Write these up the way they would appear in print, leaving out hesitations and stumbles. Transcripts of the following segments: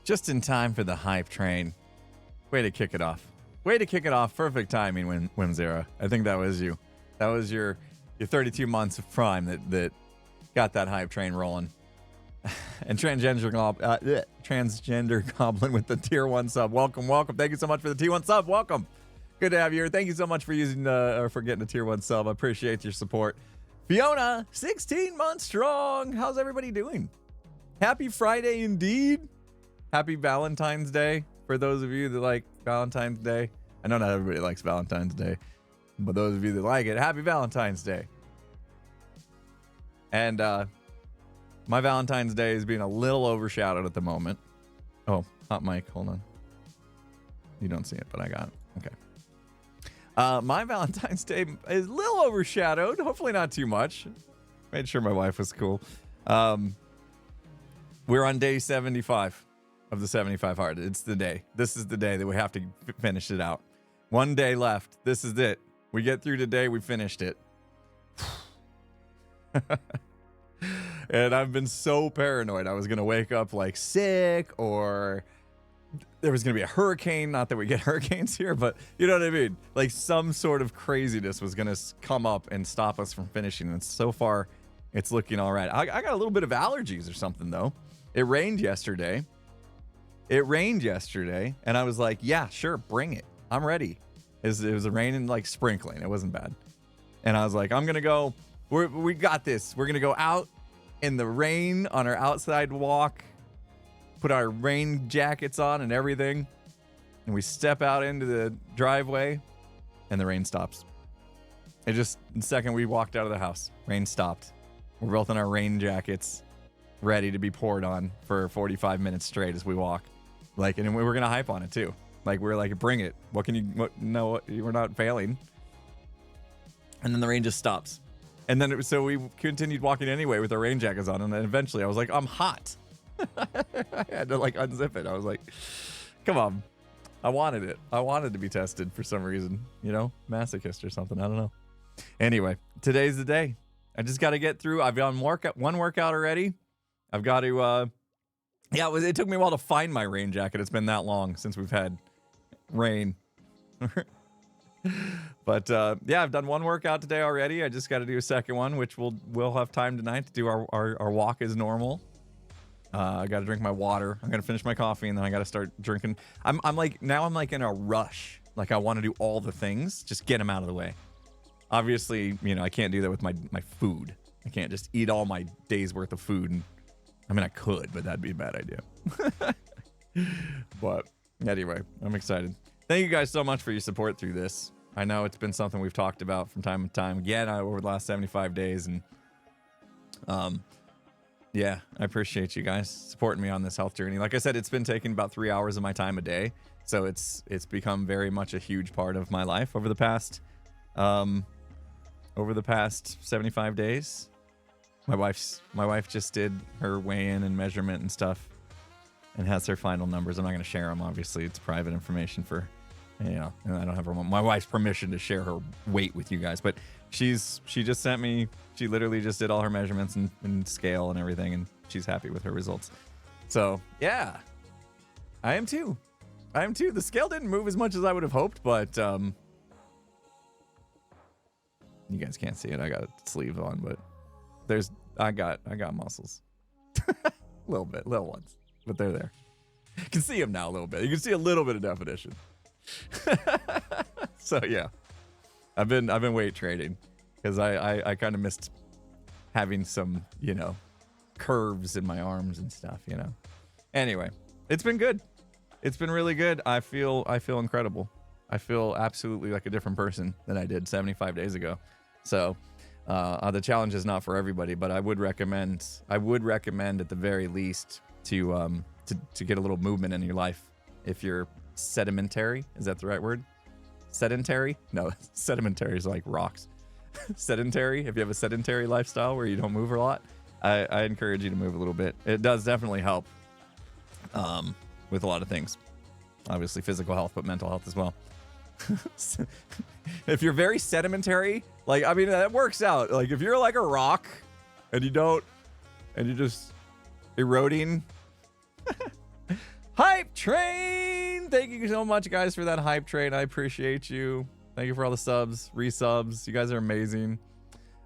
Just in time for the hype train. Way to kick it off. Way to kick it off. Perfect timing, Whimzera. I think that was you. That was your 32 months of prime that got that hype train rolling. And transgender goblin with the tier 1 sub. Welcome. Thank you so much for the tier 1 sub. Welcome. Good to have you here. Thank you so much for using or for getting a tier 1 sub. I appreciate your support. Fiona, 16 months strong. How's everybody doing? Happy Friday indeed. Happy Valentine's Day for those of you that like Valentine's Day. I know not everybody likes Valentine's Day, but those of you that like it, happy Valentine's Day. And my Valentine's Day is being a little overshadowed at the moment. Oh, hot mic. Hold on. You don't see it, but I got it. Okay. My Valentine's Day is a little overshadowed. Hopefully not too much. Made sure my wife was cool. We're on day 75 of the 75 hard. It's the day. This is the day that we have to finish it out. One day left. This is it. We get through today. We finished it. And I've been so paranoid. I was going to wake up like sick, or there was going to be a hurricane. Not that we get hurricanes here, but you know what I mean? Like some sort of craziness was going to come up and stop us from finishing. And so far, it's looking all right. I got a little bit of allergies or something, though. It rained yesterday. And I was like, yeah, sure, bring it. I'm ready. It was raining, like sprinkling. It wasn't bad. And I was like, I'm going to go. We got this. We're going to go out in the rain on our outside walk, put our rain jackets on and everything. And we step out into the driveway and the rain stops. It just, the second we walked out of the house, rain stopped. We're both in our rain jackets, ready to be poured on for 45 minutes straight as we walk. Like, and we were going to hype on it too. Like, we were like, bring it. No, we're not failing. And then the rain just stops. And then so we continued walking anyway with our rain jackets on. And then eventually I was like, I'm hot. I had to like unzip it. I was like, come on. I wanted it. I wanted to be tested for some reason, you know, masochist or something. I don't know. Anyway, today's the day. I just got to get through. I've done one workout already. I've got to, it took me a while to find my rain jacket. It's been that long since we've had rain. But I've done one workout today already. I just got to do a second one, which we'll have time tonight to do our walk as normal. I got to drink my water. I'm going to finish my coffee, and then I got to start drinking. I'm like in a rush. Like I want to do all the things, just get them out of the way. Obviously, you know, I can't do that with my food. I can't just eat all my day's worth of food. And I mean, I could, but that'd be a bad idea. But anyway, I'm excited. Thank you guys so much for your support through this. I know it's been something we've talked about from time to time again over the last 75 days. And I appreciate you guys supporting me on this health journey. Like I said, it's been taking about 3 hours of my time a day. So it's become very much a huge part of my life over the past 75 days. My wife just did her weigh-in and measurement and stuff and has her final numbers. I'm not going to share them. Obviously, it's private information for, you know, I don't have my wife's permission to share her weight with you guys, but she just sent me, she literally just did all her measurements and scale and everything, and she's happy with her results. So yeah, I am too. The scale didn't move as much as I would have hoped, but you guys can't see it. I got a sleeve on, but I got muscles. Little ones, but they're there. You can see them now a little bit. You can see a little bit of definition. So yeah, I've been weight training because I kind of missed having some, you know, curves in my arms and stuff, you know. Anyway, it's been good. It's been really good. I feel incredible. I feel absolutely like a different person than I did 75 days ago. So the challenge is not for everybody, but I would recommend at the very least to get a little movement in your life. If you're sedimentary, is that the right word? Sedentary? No, sedimentary is like rocks. Sedentary, if you have a sedentary lifestyle where you don't move a lot, I encourage you to move a little bit. It does definitely help with a lot of things. Obviously physical health, but mental health as well. If you're very sedimentary, like, I mean, that works out. Like if you're like a rock and you're just eroding. Hi train. Thank you so much, guys, for that hype train. I appreciate you. Thank you for all the subs, resubs. You guys are amazing.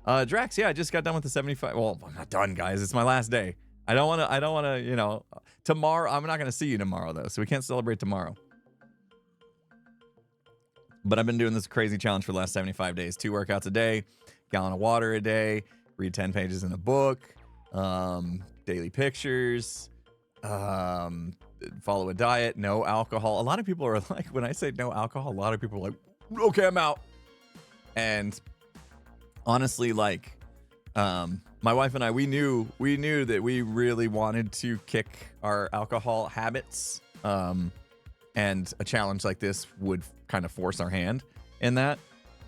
Drax, yeah, I just got done with the 75. Well, I'm not done, guys. It's my last day. I don't want to, you know, tomorrow. I'm not going to see you tomorrow, though, so we can't celebrate tomorrow. But I've been doing this crazy challenge for the last 75 days. 2 workouts a day, gallon of water a day, read 10 pages in a book, daily pictures, follow a diet, no alcohol. A lot of people are like, when I say no alcohol, a lot of people are like, okay, I'm out. And honestly, like, my wife and I, we knew that we really wanted to kick our alcohol habits. And a challenge like this would kind of force our hand in that.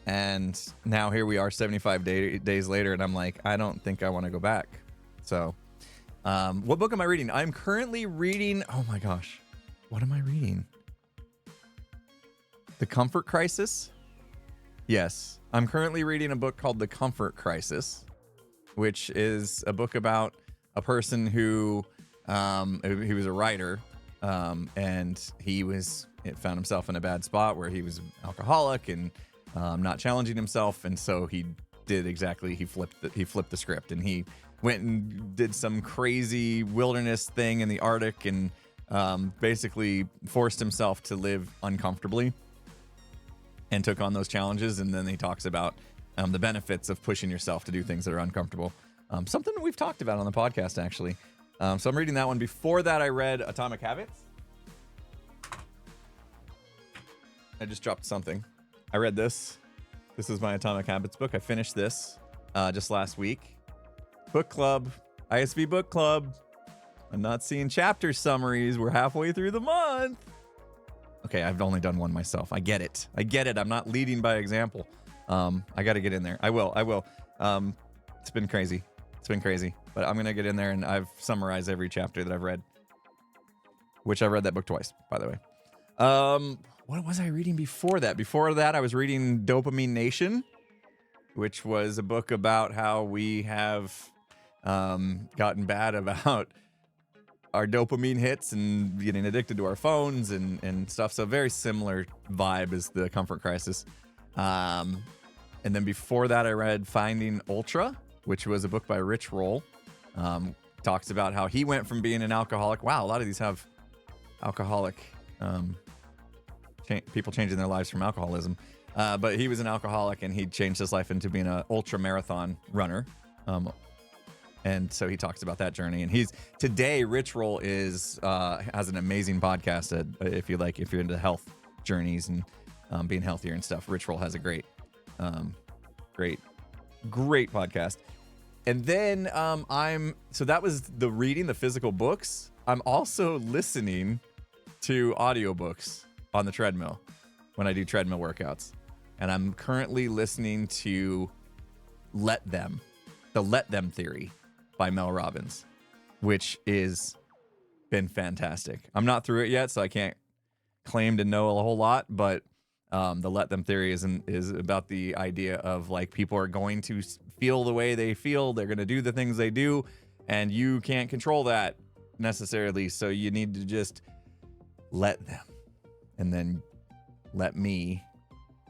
And now here we are 75 days later, and I'm like, I don't think I want to go back. So, what book am I reading? I'm currently reading, oh my gosh, what am I reading? The Comfort Crisis? Yes, I'm currently reading a book called The Comfort Crisis, which is a book about a person who was a writer, and he found himself in a bad spot where he was alcoholic and not challenging himself, and so he flipped the script, and he went and did some crazy wilderness thing in the Arctic, and basically forced himself to live uncomfortably and took on those challenges. And then he talks about the benefits of pushing yourself to do things that are uncomfortable. Something that we've talked about on the podcast, actually. So I'm reading that one. Before that, I read Atomic Habits. I just dropped something. I read this. This is my Atomic Habits book. I finished this just last week. Book club. ISV book club. I'm not seeing chapter summaries. We're halfway through the month. Okay, I've only done one myself. I get it. I'm not leading by example. I got to get in there. I will. It's been crazy. But I'm going to get in there, and I've summarized every chapter that I've read. Which I read that book twice, by the way. What was I reading before that? Before that, I was reading Dopamine Nation, which was a book about how we have gotten bad about our dopamine hits and getting addicted to our phones and stuff. So very similar vibe as The Comfort Crisis. And then before that, I read Finding Ultra, which was a book by Rich Roll. Talks about how he went from being an alcoholic. Wow, a lot of these have alcoholic people changing their lives from alcoholism. But he was an alcoholic, and he changed his life into being an ultra marathon runner. And so he talks about that journey. And today, Rich Roll has an amazing podcast. If you're into health journeys and being healthier and stuff, Rich Roll has a great podcast. And then so that was the reading, the physical books. I'm also listening to audiobooks on the treadmill when I do treadmill workouts. And I'm currently listening to the Let Them Theory by Mel Robbins, which is been fantastic. I'm not through it yet, so I can't claim to know a whole lot, but the Let Them Theory is about the idea of, like, people are going to feel the way they feel. They're going to do the things they do, and you can't control that necessarily. So you need to just let them, and then let me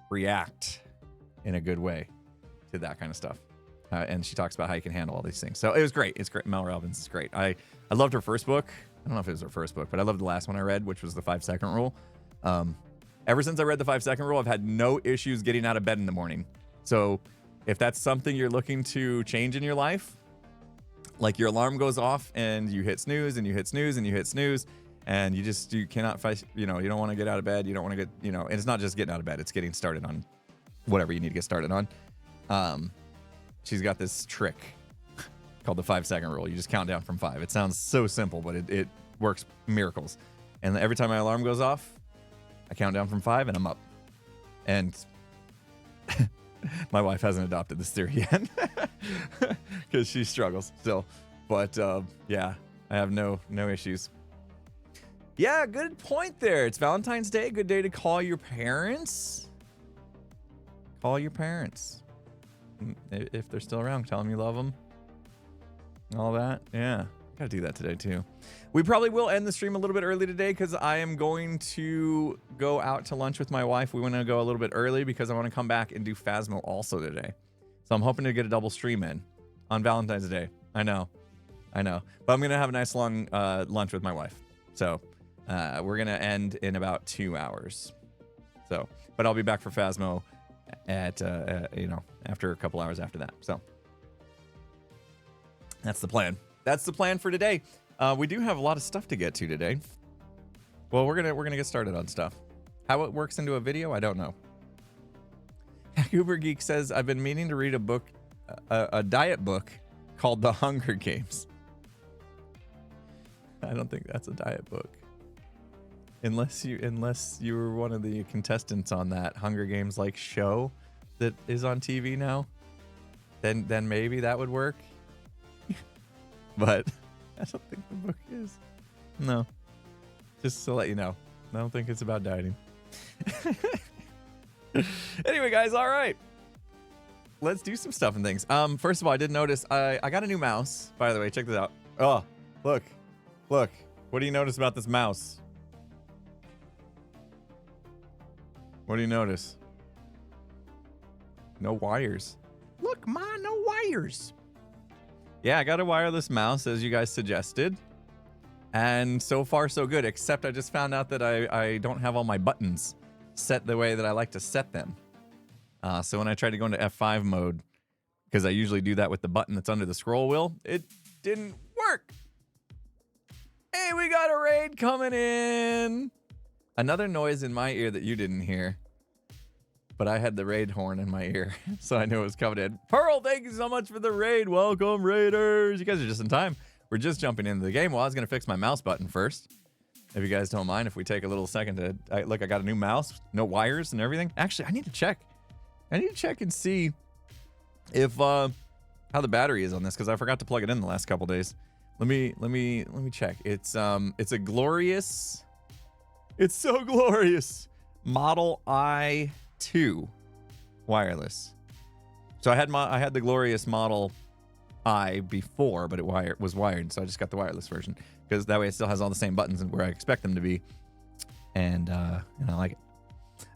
react in a good way to that kind of stuff. And she talks about how you can handle all these things. So it was great. It's great. Mel Robbins is great. I loved her first book. I don't know if it was her first book, but I loved the last one I read, which was the 5-second rule. Ever since I read the 5-second rule, I've had no issues getting out of bed in the morning. So if that's something you're looking to change in your life, like your alarm goes off and you hit snooze and you hit snooze and you hit snooze, and you cannot fight, you don't want to get out of bed. You don't want to get, and it's not just getting out of bed. It's getting started on whatever you need to get started on. She's got this trick called the 5-second rule. You just count down from 5. It sounds so simple, but it works miracles. And every time my alarm goes off, I count down from 5 and I'm up. And my wife hasn't adopted this theory yet because she struggles still. But yeah, I have no issues. Yeah, good point there. It's Valentine's Day. Good day to call your parents. Call your parents. If they're still around, tell them you love them. All that. Yeah. Gotta do that today too. We probably will end the stream a little bit early today because I am going to go out to lunch with my wife. We want to go a little bit early because I want to come back and do Phasmo also today. So I'm hoping to get a double stream in on Valentine's Day. I know. But I'm going to have a nice long lunch with my wife. So we're going to end in about 2 hours. So, but I'll be back for Phasmo at, after a couple hours after that. So that's the plan. That's the plan for today. We do have a lot of stuff to get to today. Well, we're gonna get started on stuff. How it works into a video, I don't know. Uber Geek says, I've been meaning to read a book, a diet book called The Hunger Games. I don't think that's a diet book. Unless you were one of the contestants on that Hunger Games like show that is on TV now, then maybe that would work. But I don't think the book is. No. Just to let you know. I don't think it's about dieting. Anyway, guys, all right. Let's do some stuff and things. First of all, I did notice I got a new mouse. By the way, check this out. Oh, look. Look. What do you notice about this mouse? What do you notice? No wires. Look, Ma, no wires. Yeah, I got a wireless mouse, as you guys suggested. And so far, so good, except I just found out that I don't have all my buttons set the way that I like to set them. So when I tried to go into F5 mode, because I usually do that with the button that's under the scroll wheel, it didn't work. Hey, we got a raid coming in. Another noise in my ear that you didn't hear. But I had the raid horn in my ear, so I knew it was coming in. Pearl, thank you so much for the raid. Welcome, raiders. You guys are just in time. We're just jumping into the game. Well, I was going to fix my mouse button first. If you guys don't mind, if we take a little second to... Look, I got a new mouse, no wires and everything. Actually, I need to check. I need to check and see if how the battery is on this, because I forgot to plug it in the last couple days. Let me check. It's a glorious... It's so glorious. Model I2 wireless. So I had the glorious Model I before, but it was wired, so I just got the wireless version because that way it still has all the same buttons and where I expect them to be, and I like it.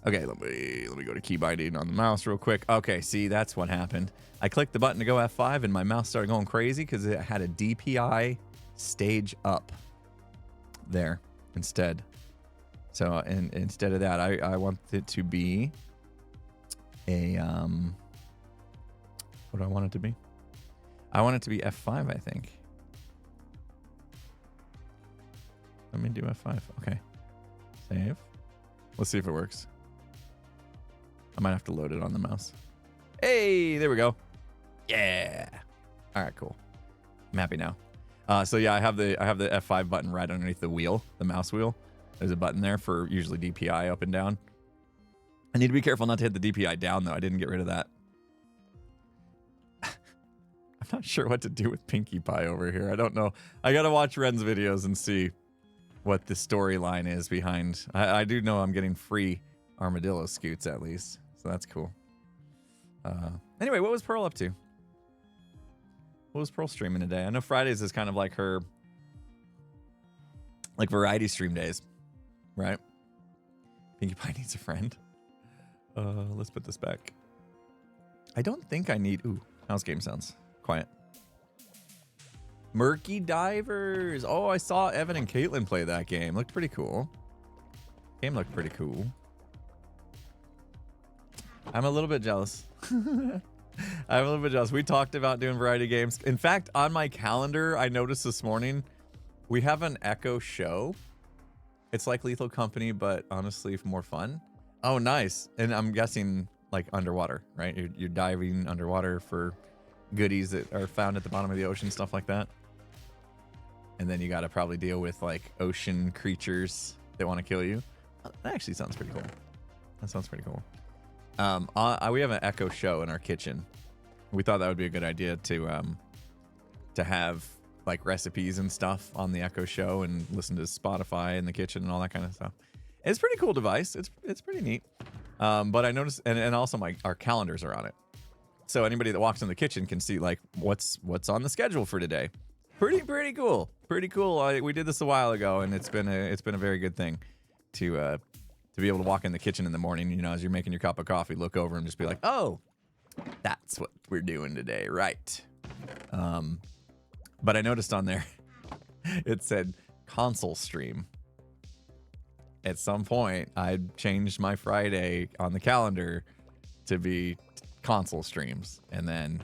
Okay, let me go to key binding on the mouse real quick. Okay, see, that's what happened. I clicked the button to go F5 and my mouse started going crazy because it had a DPI stage up there instead. So instead of that, I want it to be a what do I want it to be? I want it to be F5, I think. Let me do F5. Okay. Save. Let's see if it works. I might have to load it on the mouse. Hey, there we go. Yeah. All right, cool. I'm happy now. So yeah, I have the F5 button right underneath the wheel, the mouse wheel. There's a button there for usually DPI up and down. I need to be careful not to hit the DPI down, though. I didn't get rid of that. I'm not sure what to do with Pinkie Pie over here. I don't know. I got to watch Ren's videos and see what the storyline is behind. I do know I'm getting free armadillo scoots at least, so that's cool. Anyway, what was Pearl up to? What was Pearl streaming today? I know Fridays is kind of like her variety stream days. Right? Pinkie Pie needs a friend. Let's put this back. I don't think I need... Ooh, how's game sounds? Quiet. Murky Divers. Oh, I saw Evan and Caitlin play that game. Looked pretty cool. Game looked pretty cool. I'm a little bit jealous. I'm a little bit jealous. We talked about doing variety games. In fact, on my calendar, I noticed this morning, we have an Echo show. It's like Lethal Company, but honestly more fun. Oh, nice. And I'm guessing like underwater, right? You're diving underwater for goodies that are found at the bottom of the ocean, stuff like that. And then you got to probably deal with like ocean creatures that want to kill you. That actually sounds pretty cool. That sounds pretty cool. We have an Echo show in our kitchen. We thought that would be a good idea to have like recipes and stuff on the Echo show and listen to Spotify in the kitchen and all that kind of stuff. It's a pretty cool device. It's pretty neat. But I noticed, and also our calendars are on it. So anybody that walks in the kitchen can see like what's on the schedule for today. Pretty cool. Pretty cool. We did this a while ago, and it's been a very good thing to be able to walk in the kitchen in the morning, you know, as you're making your cup of coffee, look over and just be like, oh, that's what we're doing today, right? But I noticed on there it said console stream. At some point, I changed my Friday on the calendar to be console streams, and then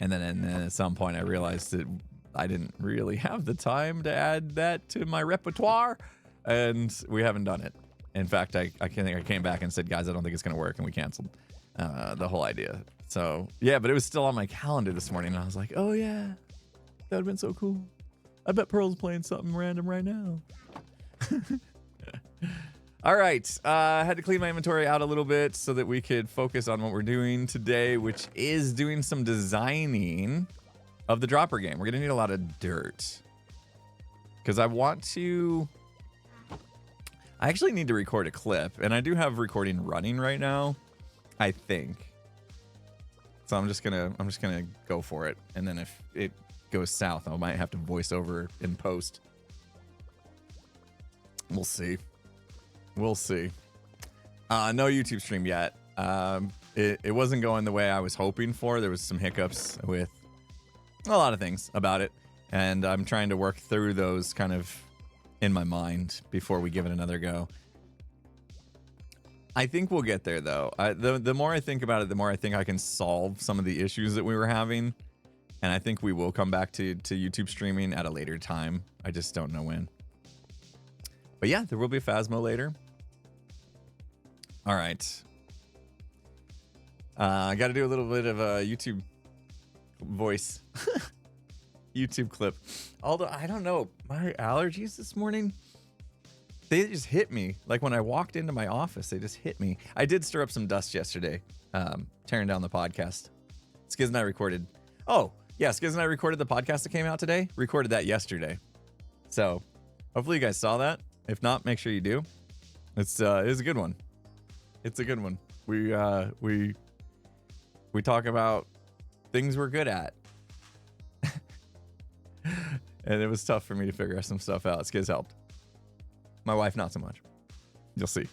at some point I realized that I didn't really have the time to add that to my repertoire, and we haven't done it. In fact, I came back and said, guys, I don't think it's gonna work, and we canceled the whole idea. So yeah, but it was still on my calendar this morning, and I was like, oh yeah, that would've been so cool. I bet Pearl's playing something random right now. All right, I had to clean my inventory out a little bit so that we could focus on what we're doing today, which is doing some designing of the dropper game. We're gonna need a lot of dirt because I actually need to record a clip, and I do have recording running right now, I think. So I'm just gonna go for it, and then if it goes south, I might have to voice over in post. We'll see. We'll see. No YouTube stream yet. It wasn't going the way I was hoping for. There was some hiccups with a lot of things about it, and I'm trying to work through those kind of in my mind before we give it another go. I think we'll get there, though. The more I think about it, the more I think I can solve some of the issues that we were having, and I think we will come back to YouTube streaming at a later time. I just don't know when. But yeah, there will be a Phasmo later. All right. I got to do a little bit of a YouTube voice. YouTube clip. Although, I don't know. My allergies this morning, they just hit me. Like when I walked into my office, they just hit me. I did stir up some dust yesterday, tearing down the podcast. Skiz and I recorded. Oh, yeah, Skiz and I recorded the podcast that came out today. Recorded that yesterday. So hopefully you guys saw that. If not, make sure you do. It's a good one. It's a good one. We talk about things we're good at. And it was tough for me to figure some stuff out. Skiz helped. My wife, not so much. You'll see.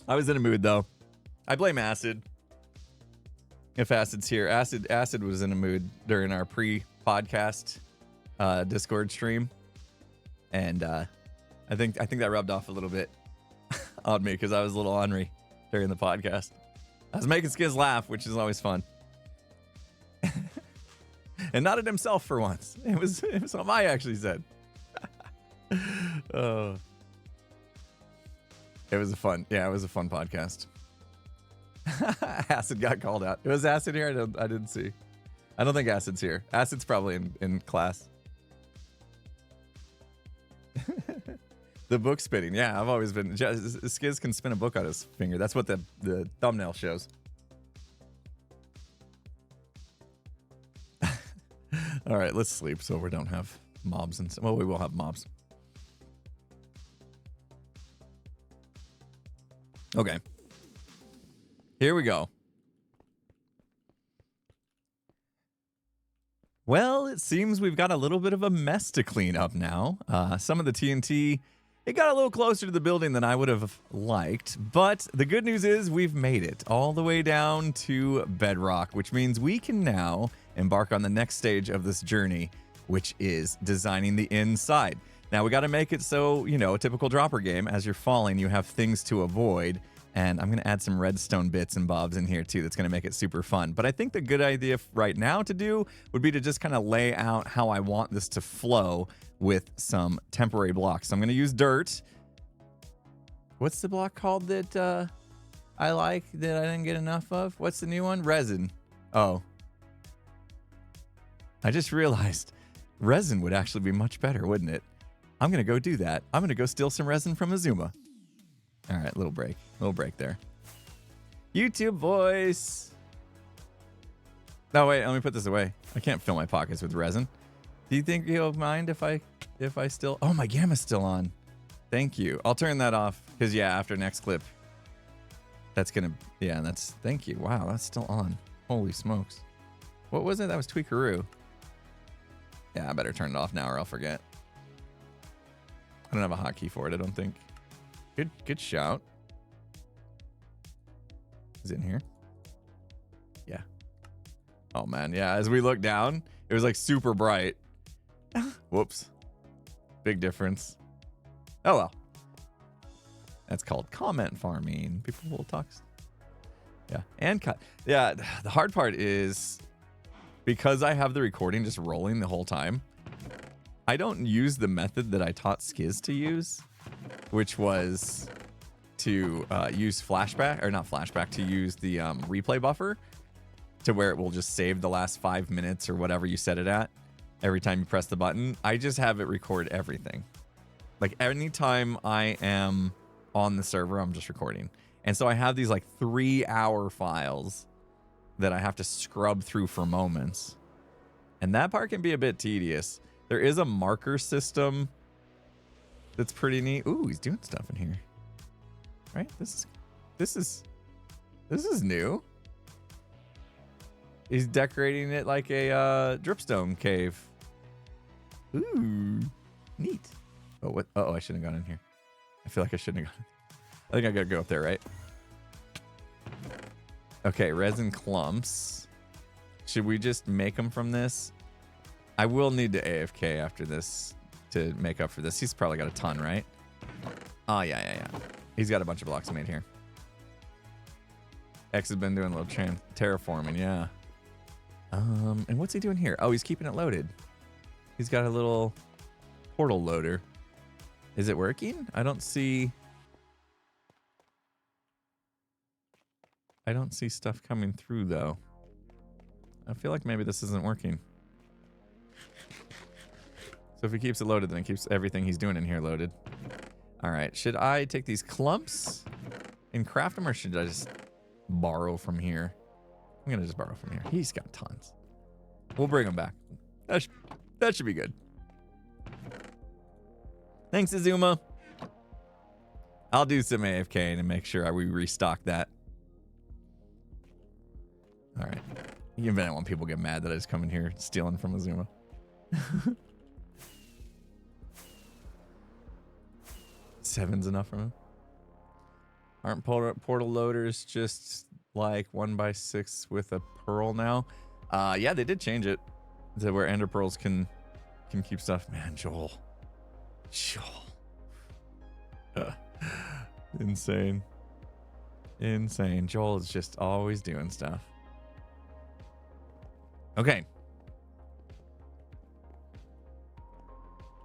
I was in a mood, though. I blame Acid. If Acid's here. Acid was in a mood during our pre-podcast Discord stream. And I think that rubbed off a little bit on me because I was a little ornery during the podcast. I was making Skiz laugh, which is always fun. And not at himself for once. It was something I actually said. It was a fun podcast. Acid got called out. It was Acid here? I didn't see. I don't think Acid's here. Acid's probably in class. The book spinning. Yeah, I've always been. Skiz can spin a book on his finger. That's what the thumbnail shows. All right, let's sleep so we don't have mobs. Well, we will have mobs. Okay. Here we go. Well, it seems we've got a little bit of a mess to clean up now. Some of the TNT, it got a little closer to the building than I would have liked, but the good news is we've made it all the way down to bedrock, which means we can now embark on the next stage of this journey, which is designing the inside. Now, we got to make it so, you know, a typical dropper game, as you're falling, you have things to avoid. And I'm going to add some redstone bits and bobs in here too. That's going to make it super fun. But I think the good idea right now to do would be to just kind of lay out how I want this to flow with some temporary blocks. So I'm going to use dirt. What's the block called that I like that I didn't get enough of? What's the new one? Resin. Oh. I just realized resin would actually be much better, wouldn't it? I'm going to go do that. I'm going to go steal some resin from Azuma. All right, little break there. YouTube voice. No, wait, let me put this away. I can't fill my pockets with resin. Do you think you'll mind if I still? Oh, my gamma's still on. Thank you. I'll turn that off because yeah, after next clip, thank you. Wow, that's still on. Holy smokes. What was it? That was Tweakaroo. Yeah, I better turn it off now or I'll forget. I don't have a hotkey for it, I don't think. Good shout. Is it in here? Yeah. Oh man, yeah, as we look down, it was like super bright. Whoops. Big difference. Oh well. That's called comment farming. People will talk. Yeah, and cut. Yeah, the hard part is because I have the recording just rolling the whole time, I don't use the method that I taught Skiz to use, which was to use flashback, or not flashback, to use the replay buffer to where it will just save the last 5 minutes or whatever you set it at every time you press the button. I just have it record everything. Like anytime I am on the server, I'm just recording. And so I have these like 3-hour files that I have to scrub through for moments. And that part can be a bit tedious. There is a marker system that's pretty neat. Ooh, he's doing stuff in here. Right? This is new. He's decorating it like a dripstone cave. Ooh, neat. Oh, what? Oh, I shouldn't have gone in here. I feel like I shouldn't have gone. I think I gotta go up there, right? Okay, resin clumps. Should we just make them from this? I will need to AFK after this to make up for this. He's probably got a ton, right? Oh, yeah. He's got a bunch of blocks made here. X has been doing a little terraforming, yeah. And what's he doing here? Oh, he's keeping it loaded. He's got a little portal loader. Is it working? I don't see stuff coming through, though. I feel like maybe this isn't working. So if he keeps it loaded, then it keeps everything he's doing in here loaded. All right. Should I take these clumps and craft them, or should I just borrow from here? I'm going to just borrow from here. He's got tons. We'll bring them back. That should be good. Thanks, Azuma. I'll do some AFK and make sure we restock that. All right. Even I don't want people to get mad that I just come in here stealing from Azuma. Seven's enough for him. Aren't portal loaders just like 1x6 with a pearl now? Yeah, they did change it to where ender pearls can keep stuff. Man, Joel. Insane. Joel is just always doing stuff. Okay.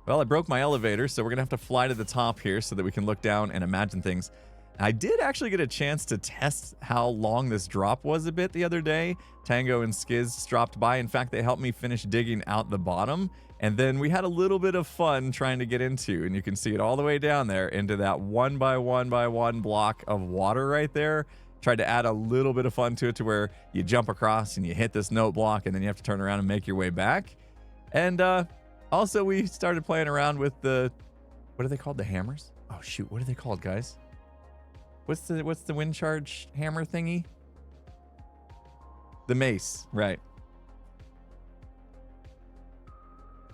Well, I broke my elevator, so we're gonna have to fly to the top here so that we can look down and imagine things. I did actually get a chance to test how long this drop was a bit the other day. Tango and Skiz dropped by. In fact, they helped me finish digging out the bottom. And then we had a little bit of fun trying to get into, and you can see it all the way down there into that 1x1x1 block of water right there. Tried to add a little bit of fun to it to where you jump across and you hit this note block and then you have to turn around and make your way back. And also we started playing around with the, what are they called? The hammers? Oh shoot, what are they called, guys? What's the wind charge hammer thingy? The mace, right.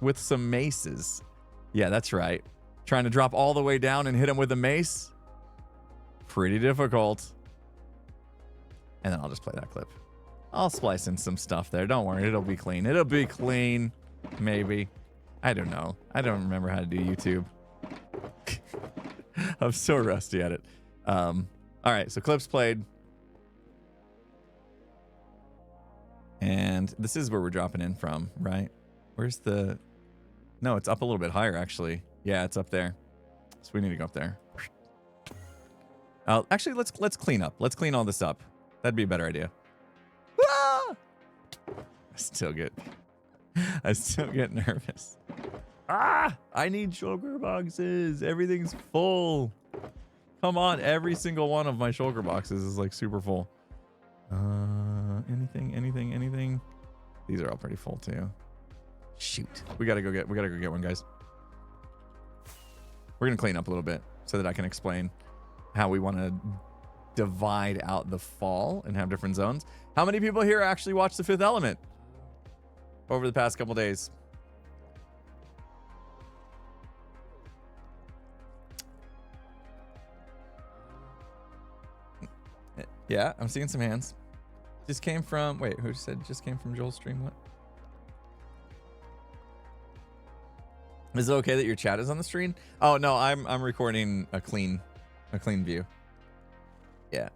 With some maces. Yeah, that's right. Trying to drop all the way down and hit him with a mace. Pretty difficult. And then I'll just play that clip. I'll splice in some stuff there. Don't worry, it'll be clean. It'll be clean. Maybe. I don't know. I don't remember how to do YouTube. I'm so rusty at it. All right, so clips played. And this is where we're dropping in from, right? Where's the... No, it's up a little bit higher, actually. Yeah, it's up there. So we need to go up there. Actually, let's clean up. Let's clean all this up. That'd be a better idea. Ah! I still get nervous. Ah! I need shulker boxes. Everything's full. Come on, every single one of my shulker boxes is like super full. Anything? These are all pretty full too. Shoot. We gotta go get one, guys. We're gonna clean up a little bit so that I can explain how we want to divide out the fall and have different zones. How many people here actually watch The Fifth Element? over the past couple days. Yeah, I'm seeing some hands. Just came from, wait, who said just came from Joel's stream? What? Is it okay that your chat is on the screen? Oh no, I'm recording a clean view. Yeah.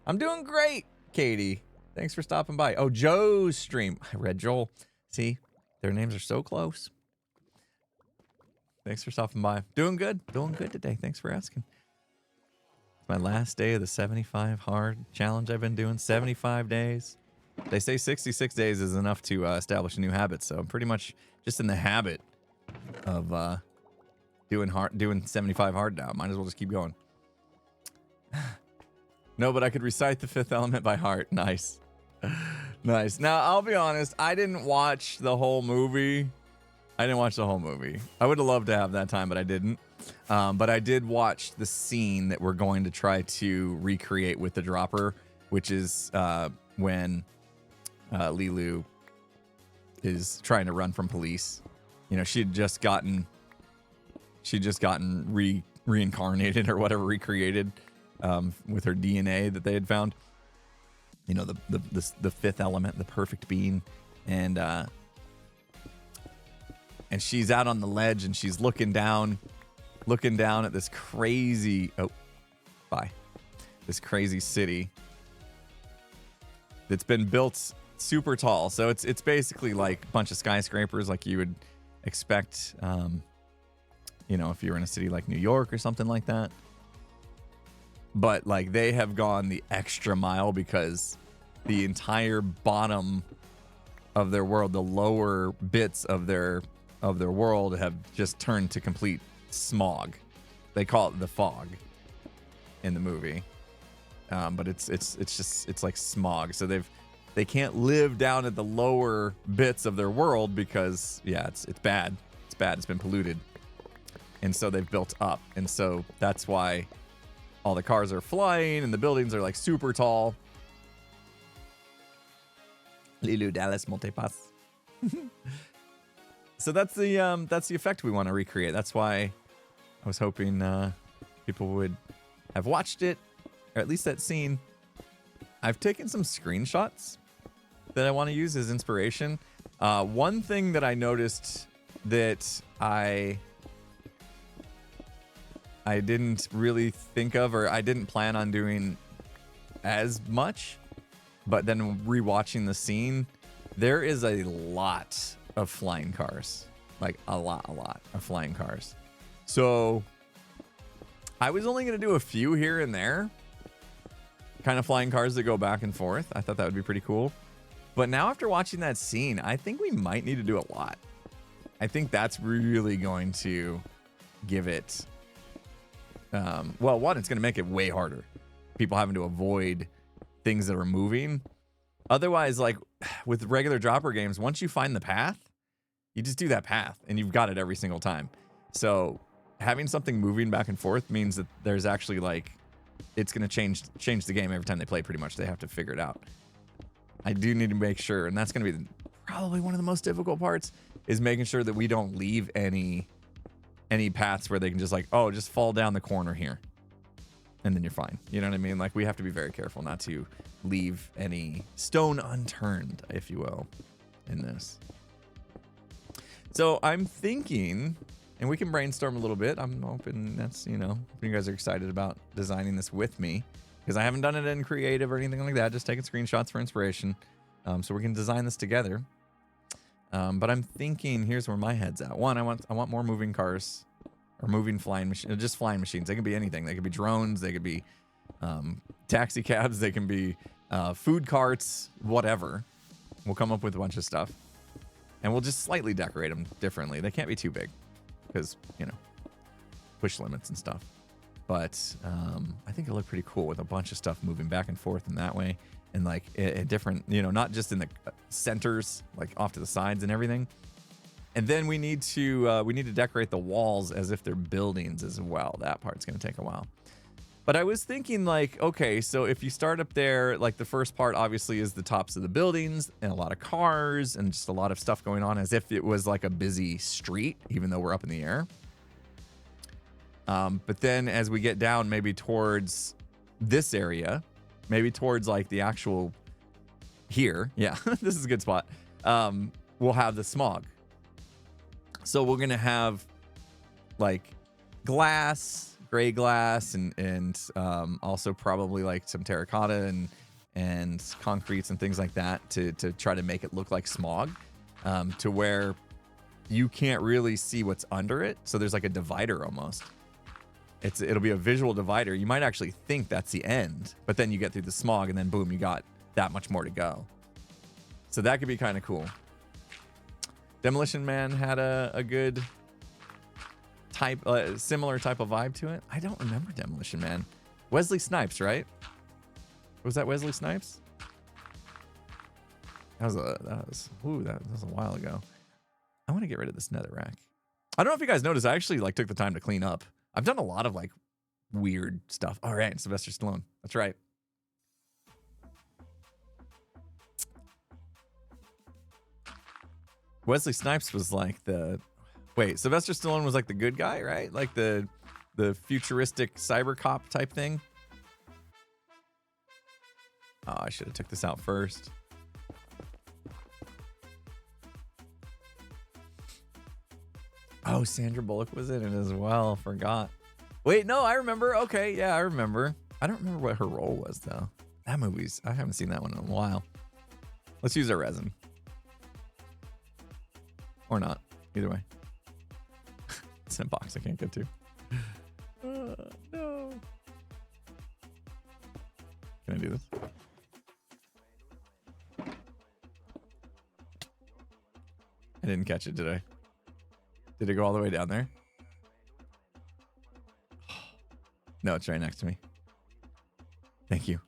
I'm doing great, Katie. Thanks for stopping by. Oh, Joe's stream. I read Joel. See, their names are so close. Thanks for stopping by. Doing good today. Thanks for asking. It's my last day of the 75 hard challenge I've been doing. 75 days. They say 66 days is enough to establish a new habit, so I'm pretty much just in the habit of doing 75 hard now. Might as well just keep going. No, but I could recite the fifth element by heart. Nice. Nice. Now, I'll be honest, I didn't watch the whole movie. I would have loved to have that time, but I didn't. But I did watch the scene that we're going to try to recreate with the dropper, which is when Lilu is trying to run from police. You know, she'd just gotten reincarnated or whatever, recreated with her DNA that they had found. You know, the fifth element, the perfect being, and she's out on the ledge and she's looking down at this crazy this crazy city that's been built super tall. So it's basically like a bunch of skyscrapers like you would expect, you know, if you were in a city like New York or something like that. But like they have gone the extra mile because the entire bottom of their world, the lower bits of their world have just turned to complete smog. They call it the fog in the movie. But it's like smog. So they can't live down at the lower bits of their world because it's bad. It's bad. It's been polluted. And so they've built up. And so that's why all the cars are flying and the buildings are like super tall. Lilu Dallas Montepas. So that's the effect we want to recreate. That's why I was hoping people would have watched it, or at least that scene. I've taken some screenshots that I want to use as inspiration. One thing that I noticed that I didn't really think of, or I didn't plan on doing as much, but then rewatching the scene, there is a lot of flying cars, like a lot of flying cars. So I was only going to do a few here and there, kind of flying cars that go back and forth. I thought that would be pretty cool. But now after watching that scene, I think we might need to do a lot. I think that's really going to give it, well, one, it's going to make it way harder. People having to avoid things that are moving. Otherwise, like with regular dropper games, once you find the path, you just do that path and you've got it every single time. So having something moving back and forth means that there's actually like, it's going to change the game every time they play. Pretty much they have to figure it out. I do need to make sure, and that's going to be probably one of the most difficult parts, is making sure that we don't leave any paths where they can just like, oh, just fall down the corner here and then you're fine. You know what I mean? Like we have to be very careful not to leave any stone unturned, if you will, in this. So I'm thinking, and we can brainstorm a little bit. I'm hoping that's, you know, you guys are excited about designing this with me, because I haven't done it in creative or anything like that. Just taking screenshots for inspiration. So we can design this together. But I'm thinking, here's where my head's at. One, I want more moving cars, or moving flying machines, just flying machines. They can be anything. They could be drones. They could be taxi cabs. They can be food carts, whatever. We'll come up with a bunch of stuff. And we'll just slightly decorate them differently. They can't be too big because, you know, push limits and stuff. But I think it'll look pretty cool with a bunch of stuff moving back and forth in that way. And like a different, you know, not just in the centers, like off to the sides and everything. And then we need to decorate the walls as if they're buildings as well. That part's going to take a while. But I was thinking like, okay, so if you start up there, like the first part obviously is the tops of the buildings and a lot of cars and just a lot of stuff going on as if it was like a busy street, even though we're up in the air. But then as we get down maybe towards this area, maybe towards like the actual here. Yeah, this is a good spot. We'll have the smog. So we're going to have like glass, gray glass, and also probably like some terracotta and concretes and things like that to try to make it look like smog, to where you can't really see what's under it. So there's like a divider almost. It'll be a visual divider. You might actually think that's the end, but then you get through the smog and then boom, you got that much more to go. So that could be kind of cool. Demolition Man had a good type, similar type of vibe to it. I don't remember Demolition Man. Wesley Snipes, right? Was that Wesley Snipes? That was a while ago. I want to get rid of this netherrack. I don't know if you guys noticed, I actually like took the time to clean up. I've done a lot of like weird stuff. All right, Sylvester Stallone. That's right. Wesley Snipes was like Sylvester Stallone was like the good guy, right? Like the futuristic cyber cop type thing. Oh, I should have took this out first. Oh, Sandra Bullock was in it as well. Forgot. Wait, no, I remember. Okay, yeah, I remember. I don't remember what her role was though. I haven't seen that one in a while. Let's use our resin. Or not. Either way. It's in a box I can't get to. No. Can I do this? I didn't catch it, did I? Did it go all the way down there? No, it's right next to me. Thank you.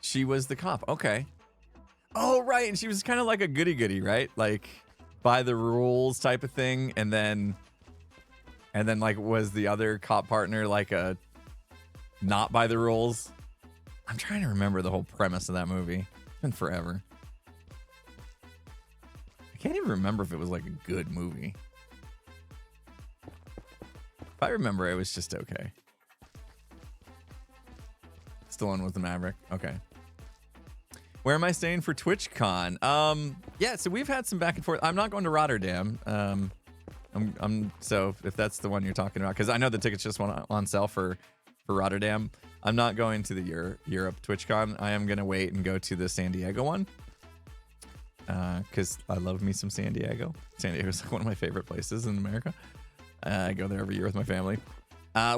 She was the cop. Okay. Oh, right. And she was kind of like a goody-goody, right? Like by the rules type of thing. And then like was the other cop partner like a not by the rules? I'm trying to remember the whole premise of that movie. It's been forever. I can't even remember if it was like a good movie. If I remember, it was just okay. Stallone was the Maverick. Okay. Where am I staying for TwitchCon? Yeah, so we've had some back and forth. I'm not going to Rotterdam. So if that's the one you're talking about, because I know the tickets just went on sale for Rotterdam. I'm not going to the Europe TwitchCon. I am gonna wait and go to the San Diego one. Because I love me some San Diego. San Diego is like one of my favorite places in America. I go there every year with my family.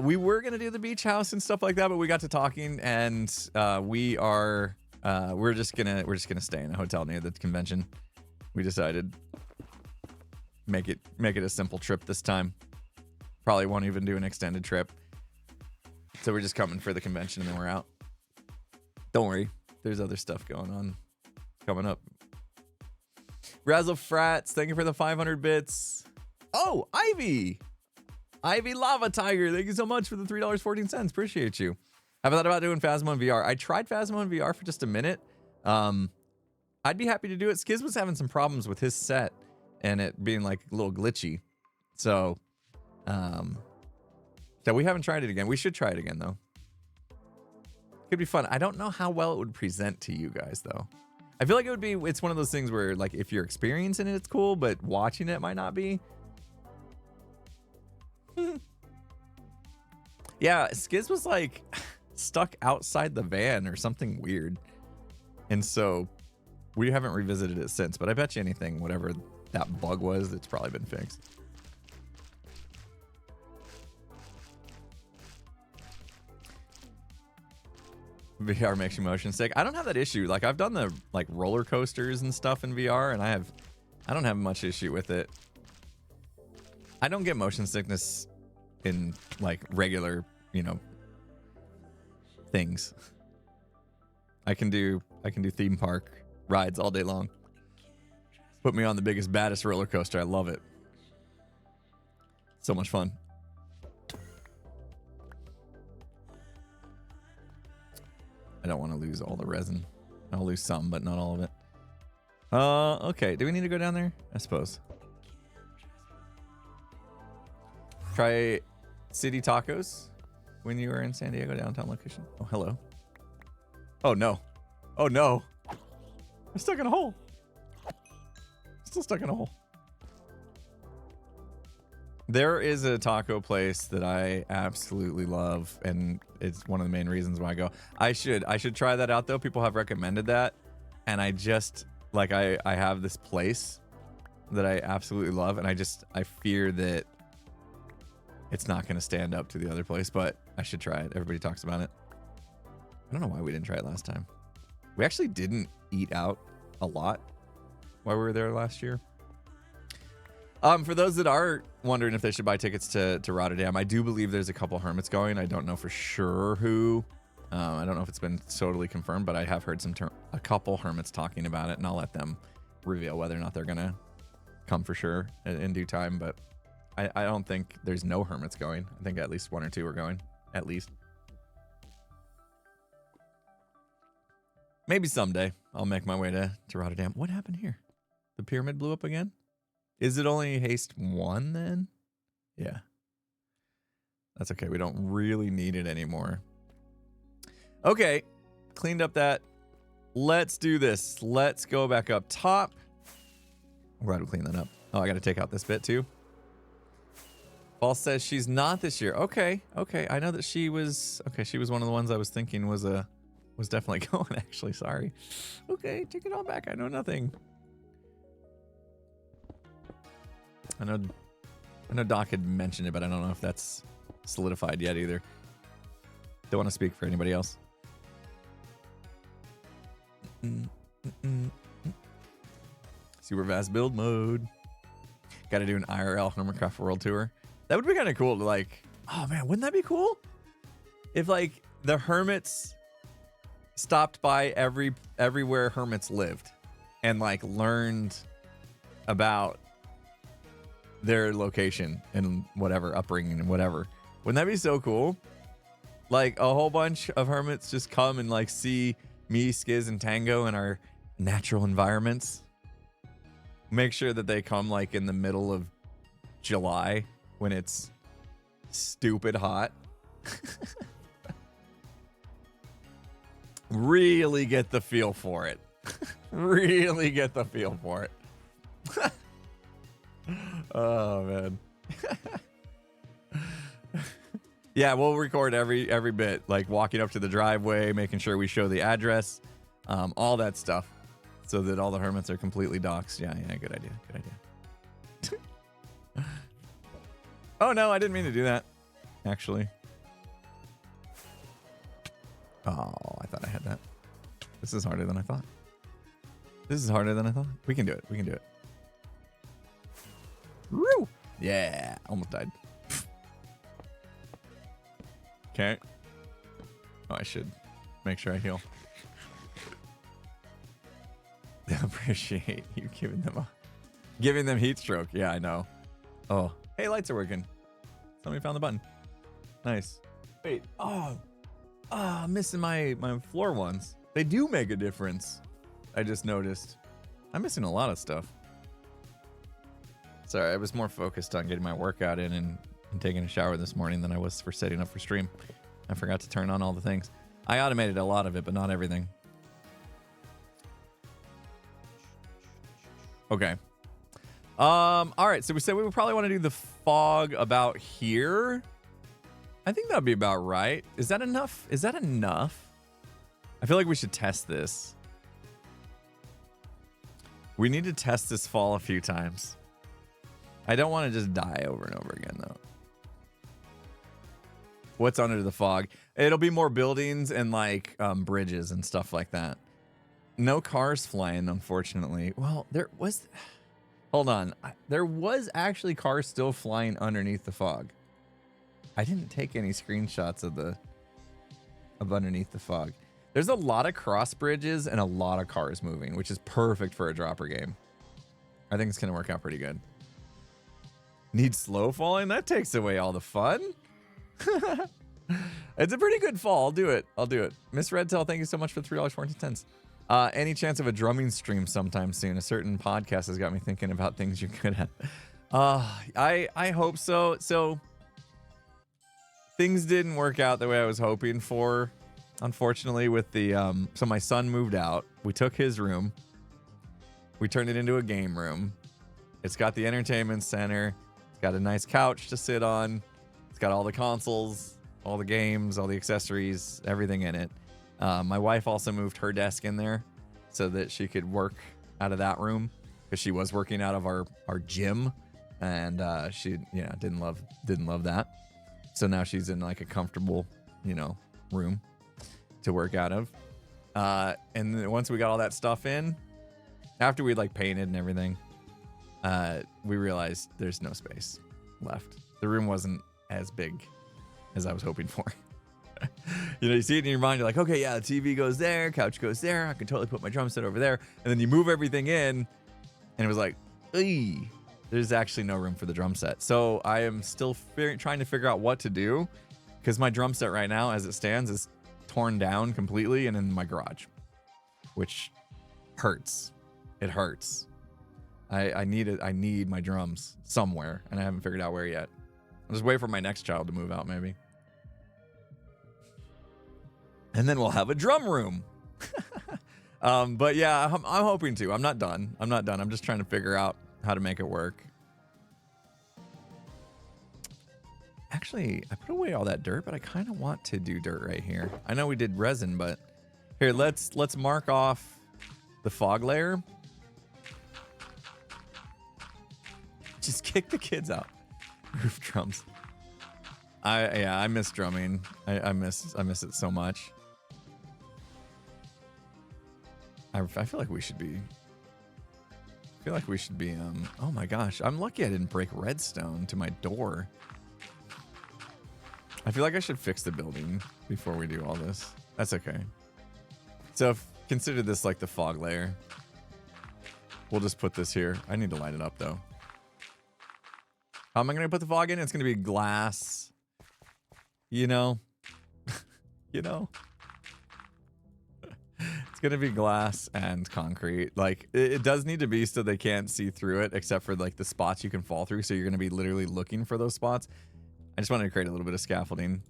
We were gonna do the beach house and stuff like that, but we got to talking, and we're just gonna stay in a hotel near the convention. We decided make it a simple trip this time. Probably won't even do an extended trip. So we're just coming for the convention and then we're out. Don't worry, there's other stuff going on coming up. Razzle Frats, thank you for the 500 bits. Oh, Ivy Lava Tiger, thank you so much for the $3.14. Appreciate you. Have I thought about doing Phasmo in VR? I tried Phasmo in VR for just a minute. I'd be happy to do it. Skiz was having some problems with his set and it being like a little glitchy. So we haven't tried it again. We should try it again though. Could be fun. I don't know how well it would present to you guys though. I feel like it's one of those things where like if you're experiencing it, it's cool, but watching it might not be. Yeah, Skiz was like stuck outside the van or something weird. And so we haven't revisited it since, but I bet you anything, whatever that bug was, it's probably been fixed. VR makes you motion sick. I don't have that issue. Like I've done the like roller coasters and stuff in VR and I don't have much issue with it. I don't get motion sickness in like regular, things. I can do theme park rides all day long. Put me on the biggest, baddest roller coaster. I love it. So much fun. I don't want to lose all the resin. I'll lose some, but not all of it. Okay. Do we need to go down there? I suppose. Try City Tacos when you were in San Diego downtown location. Oh, hello. Oh, no. Oh, no. I'm stuck in a hole. Still stuck in a hole. There is a taco place that I absolutely love, and it's one of the main reasons why I go. I should try that out, though. People have recommended that, and I just, like, I have this place that I absolutely love, and I fear that it's not going to stand up to the other place, but I should try it. Everybody talks about it. I don't know why we didn't try it last time. We actually didn't eat out a lot while we were there last year. For those that are wondering if they should buy tickets to Rotterdam, I do believe there's a couple Hermits going. I don't know for sure who. I don't know if it's been totally confirmed, but I have heard a couple Hermits talking about it, and I'll let them reveal whether or not they're going to come for sure in due time. But I don't think there's no Hermits going. I think at least one or two are going, at least. Maybe someday I'll make my way to Rotterdam. What happened here? The pyramid blew up again? Is it only haste 1 then? Yeah. That's okay. We don't really need it anymore. Okay. Cleaned up that. Let's do this. Let's go back up top. I'm glad we cleaned that up. Oh, I got to take out this bit too. Paul says she's not this year. Okay. Okay. I know that she was... Okay, she was one of the ones I was thinking was definitely going, actually. Sorry. Okay, take it all back. I know nothing. I know Doc had mentioned it, but I don't know if that's solidified yet either. Don't want to speak for anybody else. Super fast build mode. Got to do an IRL Hermitcraft World Tour. That would be kind of cool to, like, oh man, wouldn't that be cool? If, like, the Hermits stopped by everywhere Hermits lived and, like, learned about their location and whatever, upbringing and whatever. Wouldn't that be so cool? Like, a whole bunch of Hermits just come and, like, see me, Skiz, and Tango in our natural environments. Make sure that they come, like, in the middle of July when it's stupid hot. Really get the feel for it. Really get the feel for it. Oh, man. Yeah, we'll record every bit, like walking up to the driveway, making sure we show the address, all that stuff, so that all the Hermits are completely doxxed. Yeah, good idea. Good idea. Oh, no, I didn't mean to do that, actually. Oh, I thought I had that. This is harder than I thought. We can do it. Woo! Yeah, almost died. Okay. Oh, I should make sure I heal. I appreciate you giving them heat stroke. Yeah, I know. Oh, hey, lights are working. Somebody found the button. Nice. Wait. Oh, I'm missing my floor ones. They do make a difference. I just noticed. I'm missing a lot of stuff. Sorry, I was more focused on getting my workout in and taking a shower this morning than I was for setting up for stream. I forgot to turn on all the things. I automated a lot of it, but not everything. Okay. All right, so we said we would probably want to do the fog about here. I think that would be about right. Is that enough? I feel like we should test this. We need to test this fall a few times. I don't want to just die over and over again, though. What's under the fog? It'll be more buildings and, like, bridges and stuff like that. No cars flying, unfortunately. Well, there was... Hold on. There was actually cars still flying underneath the fog. I didn't take any screenshots of underneath the fog. There's a lot of cross bridges and a lot of cars moving, which is perfect for a dropper game. I think it's going to work out pretty good. Need slow falling? That takes away all the fun. It's a pretty good fall. I'll do it. I'll do it. Miss Redtail, thank you so much for $3.14. Any chance of a drumming stream sometime soon? A certain podcast has got me thinking about things you're good at. I hope so. So things didn't work out the way I was hoping for. Unfortunately, with the so my son moved out. We took his room. We turned it into a game room. It's got the entertainment center. It's got a nice couch to sit on. It's got all the consoles, all the games, all the accessories, everything in it. My wife also moved her desk in there so that she could work out of that room because she was working out of our gym, and she didn't love that. So now she's in like a comfortable room to work out of. And then once we got all that stuff in, after we like painted and everything, we realized there's no space left. The room wasn't as big as I was hoping for. You see it in your mind. You're like, okay, yeah, the TV goes there, couch goes there. I can totally put my drum set over there. And then you move everything in, and it was like, eey, there's actually no room for the drum set. So I am still trying to figure out what to do, because my drum set right now, as it stands, is torn down completely and in my garage, which hurts. It hurts. I need my drums somewhere, and I haven't figured out where yet. I'll just wait for my next child to move out, maybe. And then we'll have a drum room. But yeah, I'm hoping to. I'm not done. I'm just trying to figure out how to make it work. Actually, I put away all that dirt, but I kind of want to do dirt right here. I know we did resin, but here, let's mark off the fog layer. Just kick the kids out. Roof drums. I miss drumming. I miss it so much. I feel like we should be. Oh my gosh, I'm lucky I didn't break redstone to my door. I feel like I should fix the building before we do all this. That's okay. So consider this like the fog layer. We'll just put this here. I need to light it up though. How am I going to put the fog in? It's going to be glass. You know. It's going to be glass and concrete. Like, it does need to be so they can't see through it, except for like the spots you can fall through. So you're going to be literally looking for those spots. I just wanted to create a little bit of scaffolding.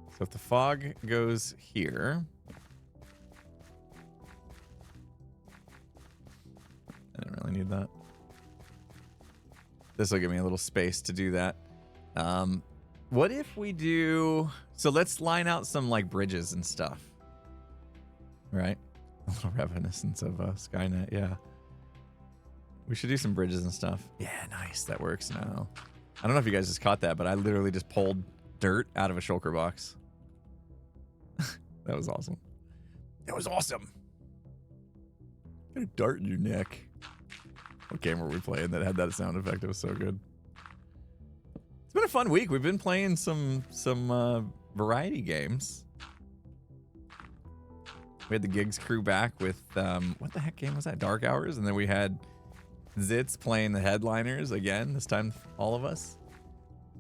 So if the fog goes here, I don't really need that. This will give me a little space to do that. What if we do... So let's line out some like bridges and stuff. Right? A little reminiscence of Skynet, yeah. We should do some bridges and stuff. Yeah, nice. That works now. I don't know if you guys just caught that, but I literally just pulled dirt out of a shulker box. That was awesome. That was awesome. Got a dart in your neck. What game were we playing that had that sound effect? It was so good. It's been a fun week. We've been playing some variety games. We had the Gigs crew back with what the heck game was that? Dark Hours, and then we had Zitz playing the headliners again. This time, all of us.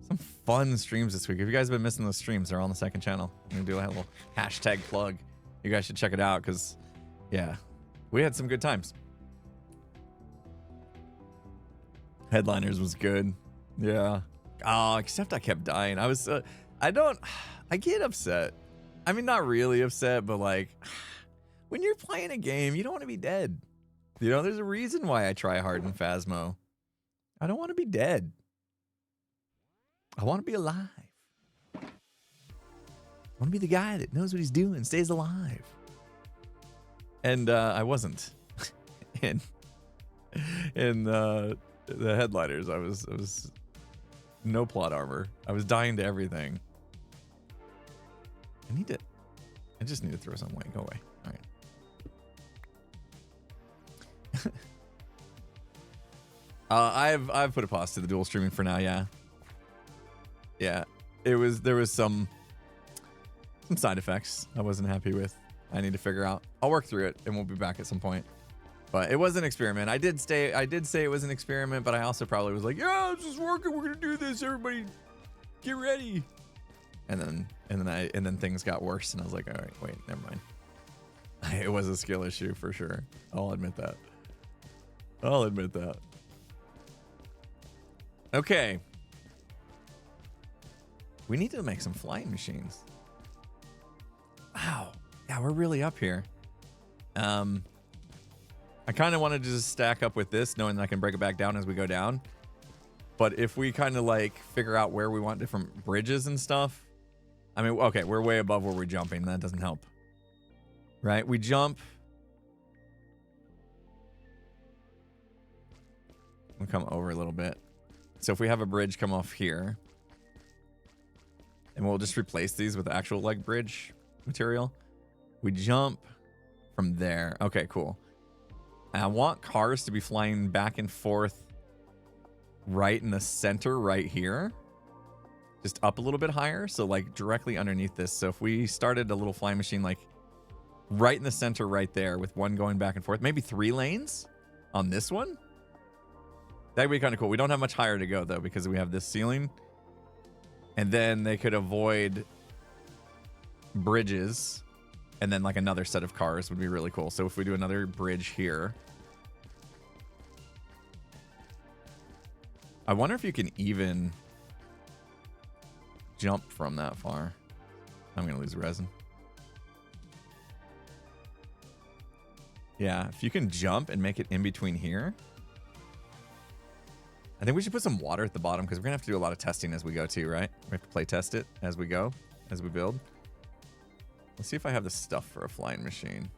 Some fun streams this week. If you guys have been missing those streams, they're on the second channel. I'm gonna do a little hashtag plug. You guys should check it out because, yeah, we had some good times. Headliners was good. Yeah. Oh, except I kept dying. I get upset. I mean, not really upset, but like, when you're playing a game, you don't want to be dead. You know, there's a reason why I try hard in Phasmo. I don't want to be dead. I want to be alive. I want to be the guy that knows what he's doing, stays alive. And I wasn't. in the headliners, I was no plot armor. I was dying to everything. I just need to throw something away. Go away. All right. I've put a pause to the dual streaming for now. Yeah. There was some side effects I wasn't happy with. I need to figure out. I'll work through it and we'll be back at some point. But it was an experiment. I did say it was an experiment, but I also probably was like, yeah, it's just working. We're gonna do this. Everybody, get ready. And then things got worse, and I was like, all right, wait, never mind. It was a skill issue for sure. I'll admit that. Okay. We need to make some flying machines. Wow. Yeah, we're really up here. I kind of wanted to just stack up with this, knowing that I can break it back down as we go down. But if we kind of like figure out where we want different bridges and stuff. I mean, okay, we're way above where we're jumping. That doesn't help. Right? We jump. We'll come over a little bit. So if we have a bridge come off here, and we'll just replace these with actual like bridge material. We jump from there. Okay, cool. And I want cars to be flying back and forth right in the center right here. Just up a little bit higher. So like directly underneath this. So if we started a little flying machine like right in the center right there with one going back and forth, maybe 3 lanes on this one. That'd be kind of cool. We don't have much higher to go though because we have this ceiling. And then they could avoid bridges. And then like another set of cars would be really cool. So if we do another bridge here. I wonder if you can even jump from that far. I'm going to lose resin. Yeah, if you can jump and make it in between here. I think we should put some water at the bottom because we're going to have to do a lot of testing as we go too, right? We have to play test it as we go, as we build. Let's see if I have the stuff for a flying machine.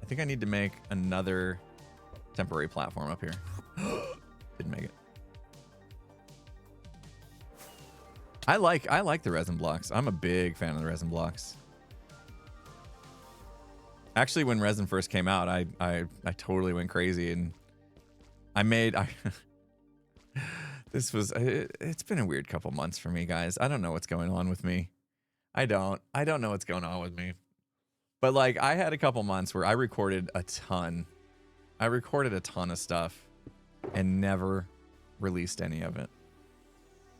I think I need to make another temporary platform up here. Didn't make it. I like the resin blocks. I'm a big fan of the resin blocks. Actually, when resin first came out, I totally went crazy and it's been a weird couple months for me, guys. I don't know what's going on with me. I don't know what's going on with me. But like I had a couple months where I recorded a ton. I recorded a ton of stuff and never released any of it.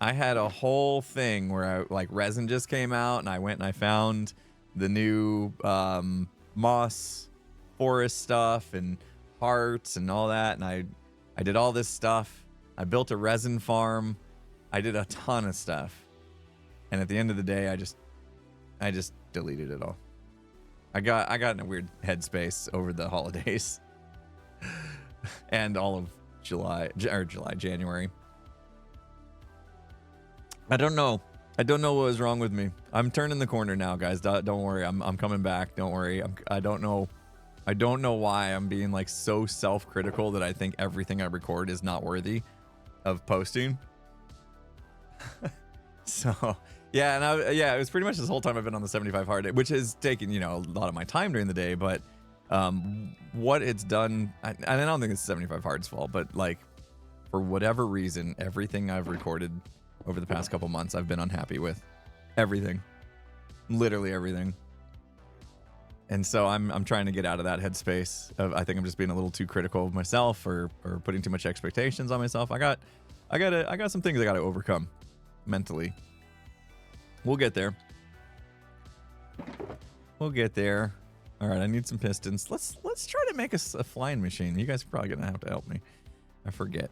I had a whole thing where like resin just came out and I went and I found the new moss forest stuff and hearts and all that, and I did all this stuff. I built a resin farm. I did a ton of stuff. And at the end of the day, I just deleted it all. I got in a weird headspace over the holidays and all of January. I don't know what was wrong with me. I'm turning the corner now, guys. Don't worry. I'm coming back. Don't worry. I don't know why I'm being like so self-critical that I think everything I record is not worthy of posting. So yeah, and it was pretty much this whole time I've been on the 75 hard, which has taken, a lot of my time during the day, but what it's done, and I don't think it's 75 hard's fault, but like for whatever reason, everything I've recorded over the past couple months, I've been unhappy with. Everything. Literally everything. And so I'm trying to get out of that headspace of, I think I'm just being a little too critical of myself or putting too much expectations on myself. I got some things I got to overcome mentally. We'll get there. All right, I need some pistons. Let's try to make a flying machine. You guys are probably gonna have to help me. I forget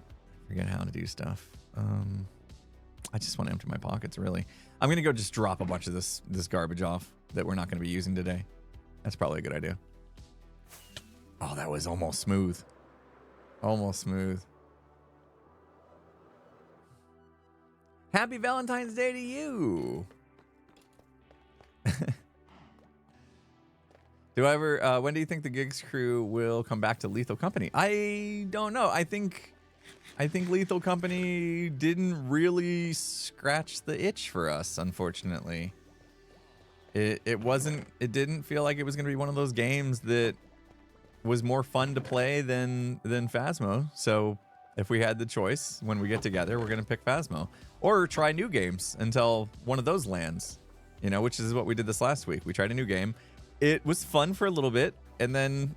how to do stuff. I just want to empty my pockets, really. I'm gonna go just drop a bunch of this garbage off that we're not gonna be using today. That's probably a good idea. Oh, that was almost smooth. Almost smooth. Happy Valentine's Day to you. When do you think the Gigs crew will come back to Lethal Company? I don't know. I think Lethal Company didn't really scratch the itch for us, unfortunately. It didn't feel like it was going to be one of those games that was more fun to play than Phasmo. So if we had the choice when we get together, we're going to pick Phasmo or try new games until one of those lands, which is what we did this last week. We tried a new game. it was fun for a little bit, and then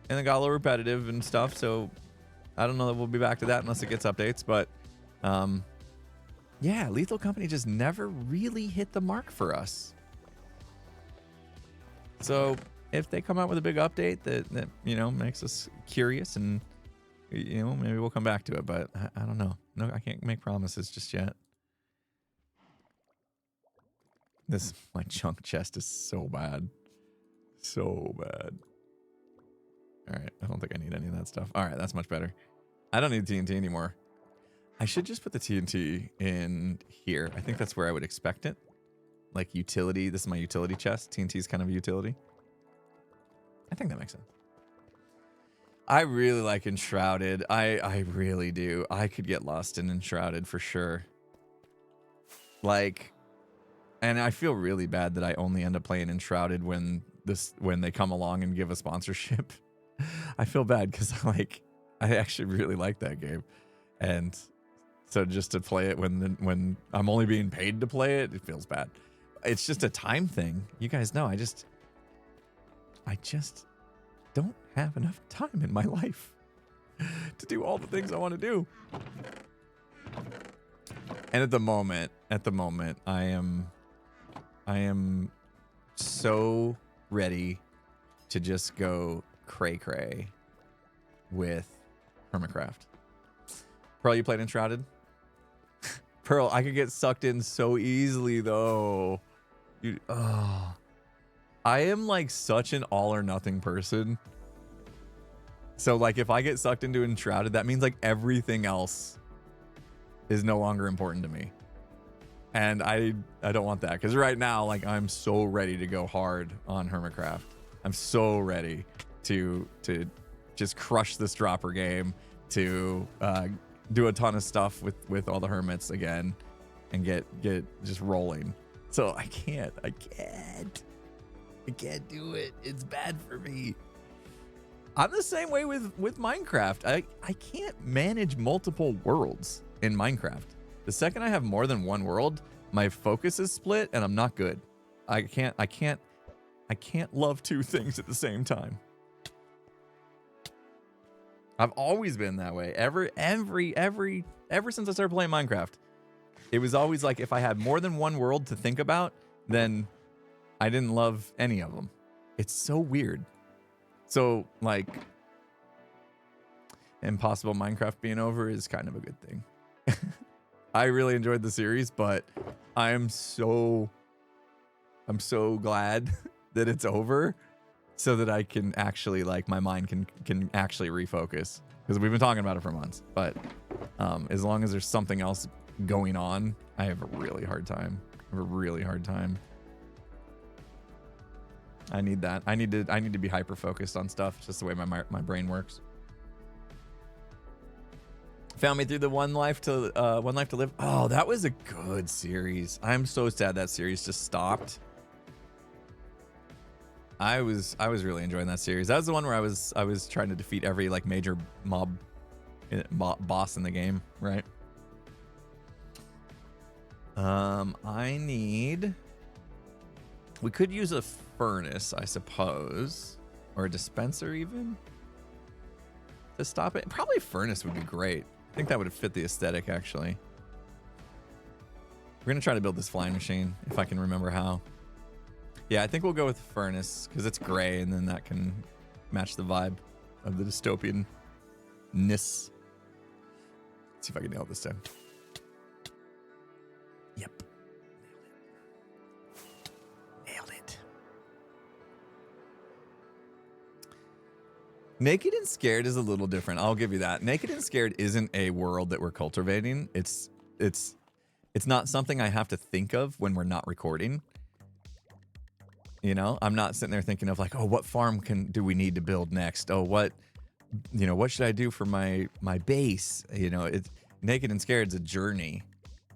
it got a little repetitive and stuff. So I don't know that we'll be back to that unless it gets updates. But yeah, Lethal Company just never really hit the mark for us. So if they come out with a big update that you know makes us curious, and you know maybe we'll come back to it. But I don't know. No, I can't make promises just yet. This my chunk chest is so bad. So bad. All right, I don't think I need any of that stuff. All right, that's much better. I don't need TNT anymore. I should just put the TNT in here. I think that's where I would expect it. Like utility. This is my utility chest. TNT is kind of a utility. I think that makes sense. I really like Enshrouded. I really do. I could get lost in Enshrouded for sure. Like, and I feel really bad that I only end up playing Enshrouded when they come along and give a sponsorship. I feel bad because I actually really like that game, and so just to play it when I'm only being paid to play it, it feels bad. It's just a time thing. You guys know I just don't have enough time in my life to do all the things I want to do. And at the moment, I am so ready to just go cray with Hermitcraft. Pearl, you played Enshrouded? Pearl, I could get sucked in so easily though. I am like such an all or nothing person. So like if I get sucked into Enshrouded, that means like everything else is no longer important to me. And I don't want that, because right now like I'm so ready to go hard on Hermitcraft. I'm so ready to just crush this dropper game, to do a ton of stuff with all the hermits again, and get just rolling. So I can't do it. It's bad for me. I'm the same way with Minecraft. I can't manage multiple worlds in Minecraft. The second I have more than one world, my focus is split and I'm not good. I can't love two things at the same time. I've always been that way. Ever since I started playing Minecraft. It was always like if I had more than one world to think about, then I didn't love any of them. It's so weird. So like Impossible Minecraft being over is kind of a good thing. I really enjoyed the series, but I'm so glad that it's over, so that I can actually like my mind can actually refocus, because we've been talking about it for months. But as long as there's something else going on, I have a really hard time. I need that. I need to be hyper focused on stuff. It's just the way my brain works. Found me through the One Life to Live. Oh, that was a good series. I'm so sad that series just stopped. I was really enjoying that series. That was the one where I was trying to defeat every like major mob boss in the game, right? We could use a furnace, I suppose, or a dispenser even to stop it. Probably a furnace would be great. I think that would fit the aesthetic, actually. We're gonna try to build this flying machine if I can remember how. Yeah, I think we'll go with the furnace because it's gray, and then that can match the vibe of the dystopian-ness. Let's see if I can nail it this time. Yep. Nailed it. Naked and Scared is a little different. I'll give you that. Naked and Scared isn't a world that we're cultivating. It's not something I have to think of when we're not recording. You know, I'm not sitting there thinking of like, oh, what farm do we need to build next? Oh, what should I do for my base? You know, Naked and Scared's a journey.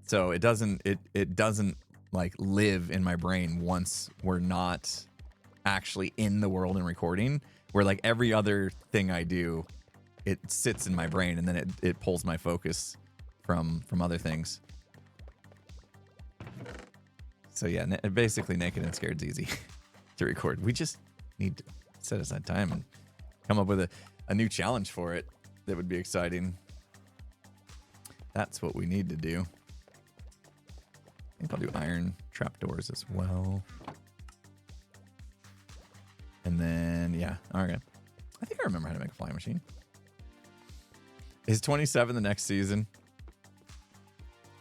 So it doesn't like live in my brain once we're not actually in the world and recording, where like every other thing I do, it sits in my brain, and then it pulls my focus from other things. So yeah, basically Naked and Scared's easy to record. We just need to set aside time and come up with a new challenge for it that would be exciting. That's what we need to do. I think I'll do iron trapdoors as well. And then, yeah, okay. I think I remember how to make a flying machine. Is 27 the next season?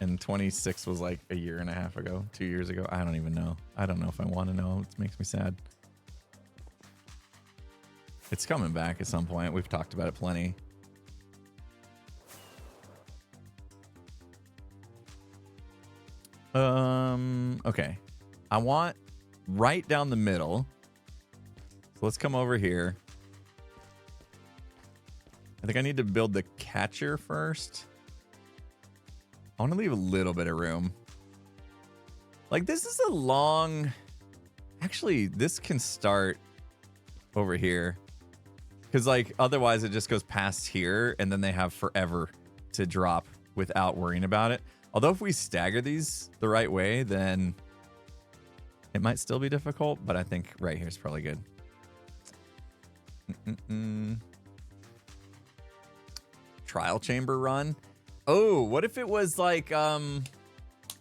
And 26 was like a year and a half ago, 2 years ago. I don't even know. I don't know if I want to know. It makes me sad. It's coming back at some point. We've talked about it plenty. Okay. I want right down the middle. So let's come over here. I think I need to build the catcher first. I want to leave a little bit of room. Like, this is a long... Actually, this can start over here. Because, like, otherwise it just goes past here, and then they have forever to drop without worrying about it. Although if we stagger these the right way, then it might still be difficult, but I think right here is probably good. Trial chamber run. Oh, what if it was like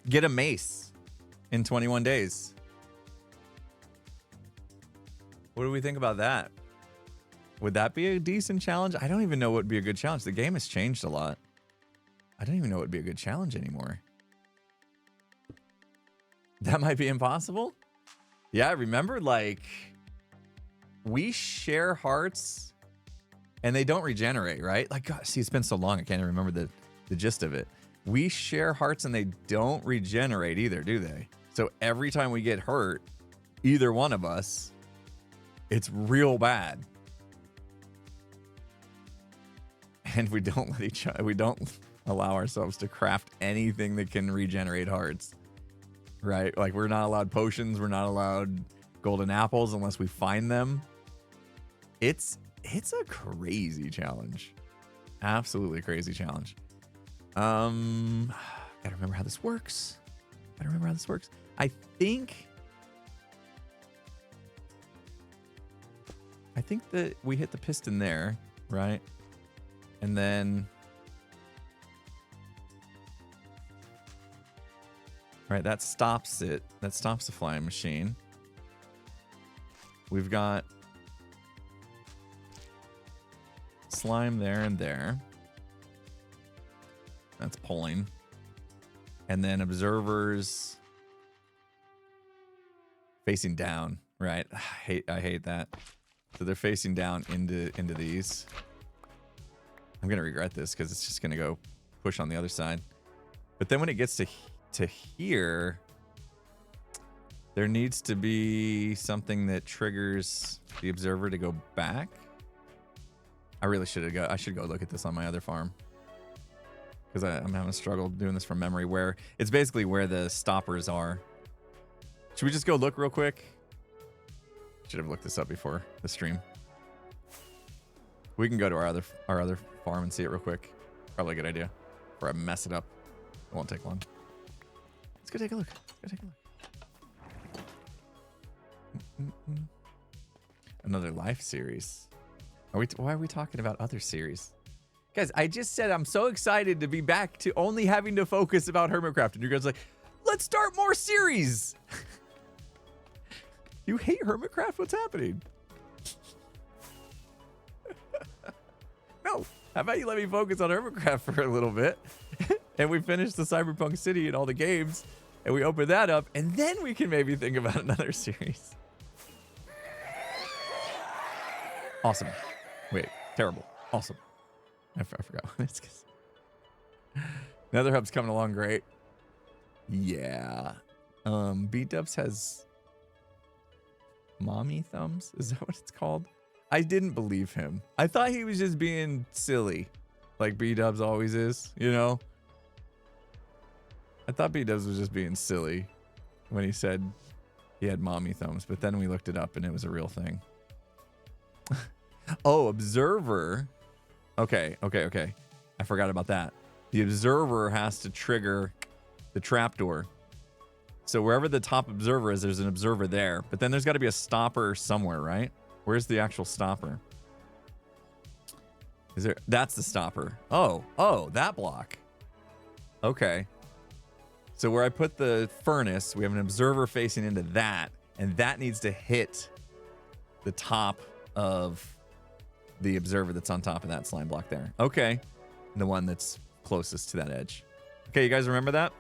get a mace in 21 days? What do we think about that? Would that be a decent challenge? I don't even know what would be a good challenge. The game has changed a lot. I don't even know what would be a good challenge anymore. That might be impossible. Yeah, remember, like, we share hearts and they don't regenerate, right? Like, God, see, it's been so long, I can't even remember the gist of it. We share hearts and they don't regenerate either, do they? So every time we get hurt, either one of us, it's real bad. And we don't let each other, we don't allow ourselves to craft anything that can regenerate hearts, right? Like, we're not allowed potions. We're not allowed golden apples unless we find them. It's a crazy challenge. Absolutely crazy challenge. Gotta remember how this works. I think that we hit the piston there, right? And then, right, that stops it. That stops the flying machine. We've got slime there and there. That's pulling. And then observers facing down, right? I hate that. So they're facing down into these. I'm gonna regret this because it's just gonna go push on the other side. But then when it gets to here, there needs to be something that triggers the observer to go back. I really should go look at this on my other farm, because I'm having a struggle doing this from memory, where it's basically where the stoppers are. Should we just go look real quick? Should have looked this up before the stream. We can go to our other farm and see it real quick. Probably a good idea. Before I mess it up. It won't take long. Let's go take a look. Another life series. Why are we talking about other series? Guys, I just said I'm so excited to be back to only having to focus about Hermitcraft. And you guys are like, let's start more series. You hate Hermitcraft? What's happening? No. How about you let me focus on Hermitcraft for a little bit? And we finish the Cyberpunk City and all the games. And we open that up. And then we can maybe think about another series. Awesome. Wait. Terrible. Awesome. I forgot. Nether Hub's coming along great. Yeah. B-Dubs has mommy thumbs. Is that what it's called? I didn't believe him. I thought he was just being silly, like B-Dubs always is, you know? I thought B-Dubs was just being silly when he said he had mommy thumbs, but then we looked it up and it was a real thing. Oh, observer. Okay. I forgot about that. The observer has to trigger the trapdoor. So wherever the top observer is, there's an observer there. But then there's got to be a stopper somewhere, right? Where's the actual stopper? Is there? That's the stopper. Oh, that block. Okay. So where I put the furnace, we have an observer facing into that, and that needs to hit the top of the observer that's on top of that slime block there. Okay. The one that's closest to that edge. Okay, you guys remember that?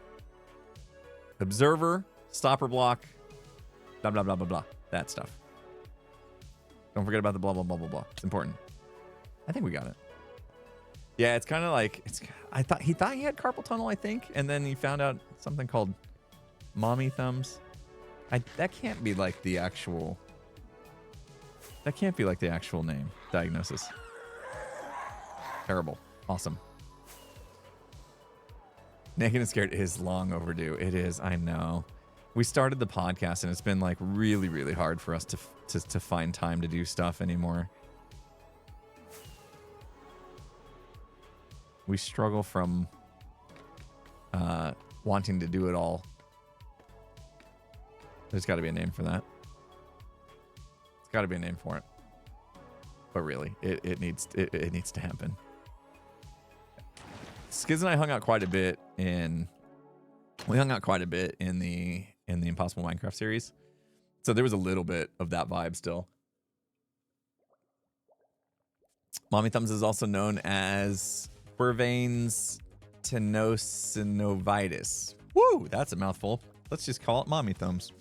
Observer, stopper block, blah, blah, blah, blah, blah. That stuff. Don't forget about the blah, blah, blah, blah, blah. It's important. I think we got it. Yeah, it's kind of like, he thought he had carpal tunnel, I think, and then he found out something called mommy thumbs. That can't be like the actual name diagnosis. Terrible. Awesome. Naked and Scared is long overdue. It is, I know. We started the podcast and it's been like really, really hard for us to find time to do stuff anymore. We struggle from wanting to do it all. There's got to be a name for that. There's got to be a name for it. But really, it needs to happen. Skiz and I hung out quite a bit in the Impossible Minecraft series. So there was a little bit of that vibe still. Mommy Thumbs is also known as Quervain's tenosynovitis. Woo, that's a mouthful. Let's just call it Mommy Thumbs.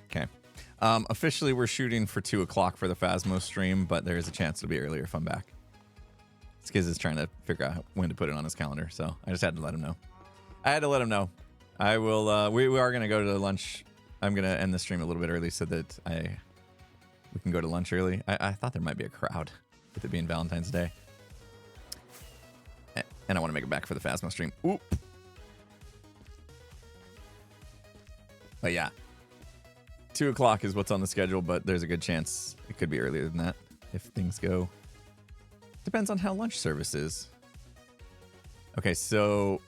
Okay. Officially, we're shooting for 2 o'clock for the Phasmo stream, but there is a chance it'll be earlier if I'm back. Skiz is trying to figure out when to put it on his calendar, so I just had to let him know. I will. We are going to go to lunch. I'm going to end the stream a little bit early so that we can go to lunch early. I thought there might be a crowd with it being Valentine's Day. And I want to make it back for the Phasmo stream. Oop. But yeah. 2 o'clock is what's on the schedule, but there's a good chance it could be earlier than that if things go. Depends on how lunch service is. Okay, so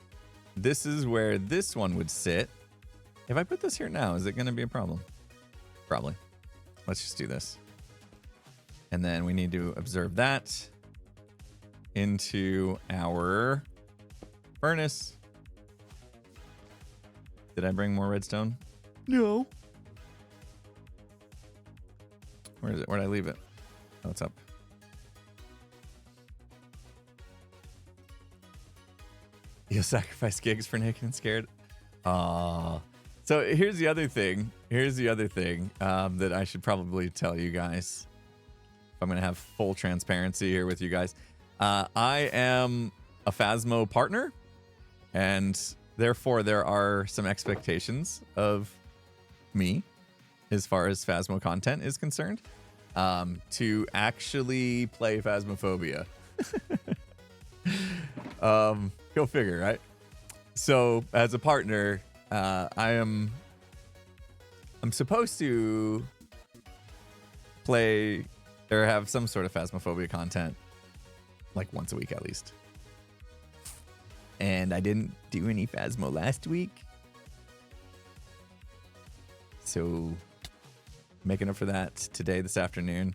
this is where this one would sit. If I put this here now, is it going to be a problem? Probably. Let's just do this. And then we need to observe that into our furnace. Did I bring more redstone? No. Where is it? Where'd I leave it? Oh, it's up. You'll sacrifice gigs for Naked and Scared? So here's the other thing. That I should probably tell you guys. I'm going to have full transparency here with you guys. I am a Phasmo partner, and therefore there are some expectations of me as far as Phasmo content is concerned, to actually play Phasmophobia. Go figure, right? So as a partner, I'm supposed to play or have some sort of Phasmophobia content like once a week at least. And I didn't do any Phasmo last week. So making up for that today, this afternoon.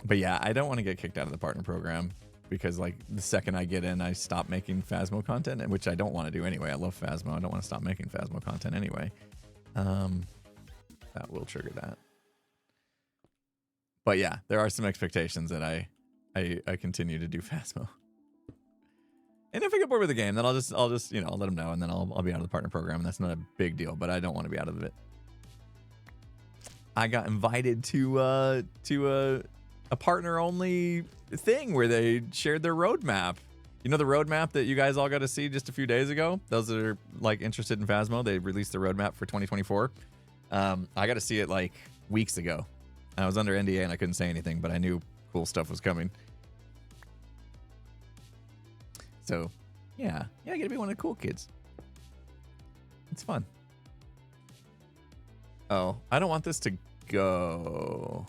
But yeah, I don't want to get kicked out of the partner program because like the second I get in, I stop making Phasmo content, which I don't want to do anyway. I love Phasmo. I don't want to stop making Phasmo content anyway. That will trigger that. But yeah, there are some expectations that I continue to do Phasmo. And if I get bored with the game, then I'll just I'll let them know, and then I'll be out of the partner program. And that's not a big deal, but I don't want to be out of it. I got invited to a partner only thing where they shared their roadmap. You know the roadmap that you guys all got to see just a few days ago? Those that are like interested in Phasmo, they released the roadmap for 2024. I got to see it like weeks ago. I was under NDA and I couldn't say anything, but I knew cool stuff was coming. So, yeah, I get to be one of the cool kids. It's fun. Oh, I don't want this to go.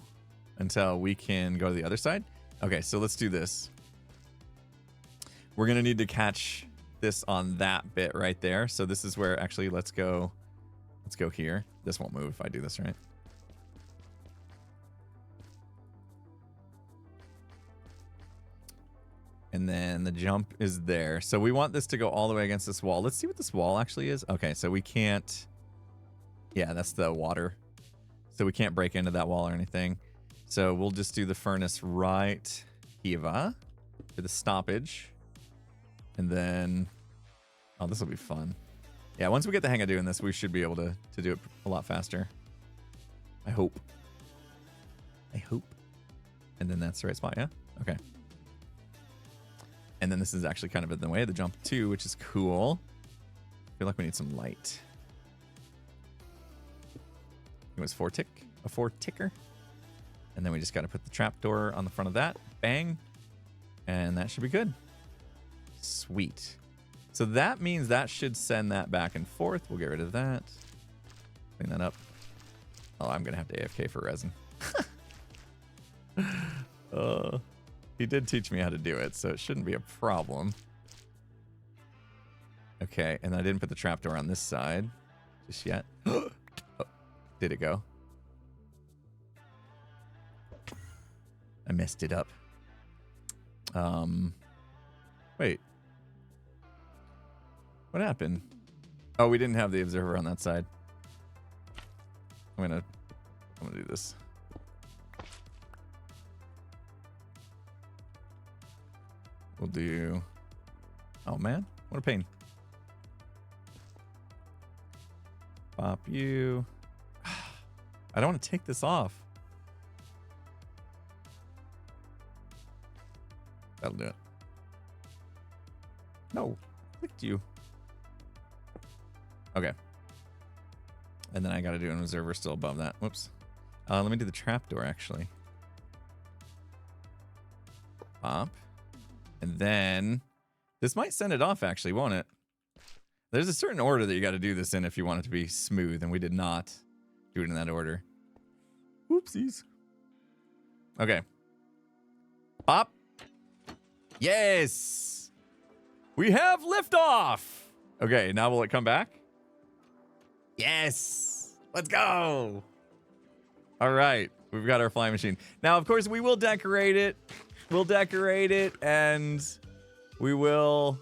until we can go to the other side. Okay, so let's do this. We're gonna need to catch this on that bit right there. So this is where actually let's go here. This won't move if I do this, right? And then the jump is there. So we want this to go all the way against this wall. Let's see what this wall actually is. Okay, so we can't... Yeah, that's the water. So we can't break into that wall or anything. So we'll just do the furnace right here for the stoppage. And then... Oh, this will be fun. Yeah, once we get the hang of doing this, we should be able to do it a lot faster. I hope. I hope. And then that's the right spot, yeah? Okay. And then this is actually kind of in the way of the jump too, which is cool. I feel like we need some light. It was a 4-ticker. And then we just got to put the trapdoor on the front of that. Bang. And that should be good. Sweet. So that means that should send that back and forth. We'll get rid of that. Clean that up. Oh, I'm going to have to AFK for resin. He did teach me how to do it, so it shouldn't be a problem. Okay, and I didn't put the trapdoor on this side just yet. Oh, did it go? I messed it up. Wait. What happened? Oh, we didn't have the observer on that side. I'm gonna do this. We'll do... Oh, man. What a pain. Pop you. I don't want to take this off. That'll do it. No. Clicked you. Okay. And then I got to do an observer still above that. Whoops. Let me do the trapdoor, actually. Pop. And then this might send it off, actually, won't it? There's a certain order that you got to do this in if you want it to be smooth, and we did not do it in that order. Whoopsies. Okay. Pop. Yes. We have liftoff. Okay, now will it come back? Yes. Let's go. All right. We've got our flying machine. Now, of course, we will decorate it. We'll decorate it, and we will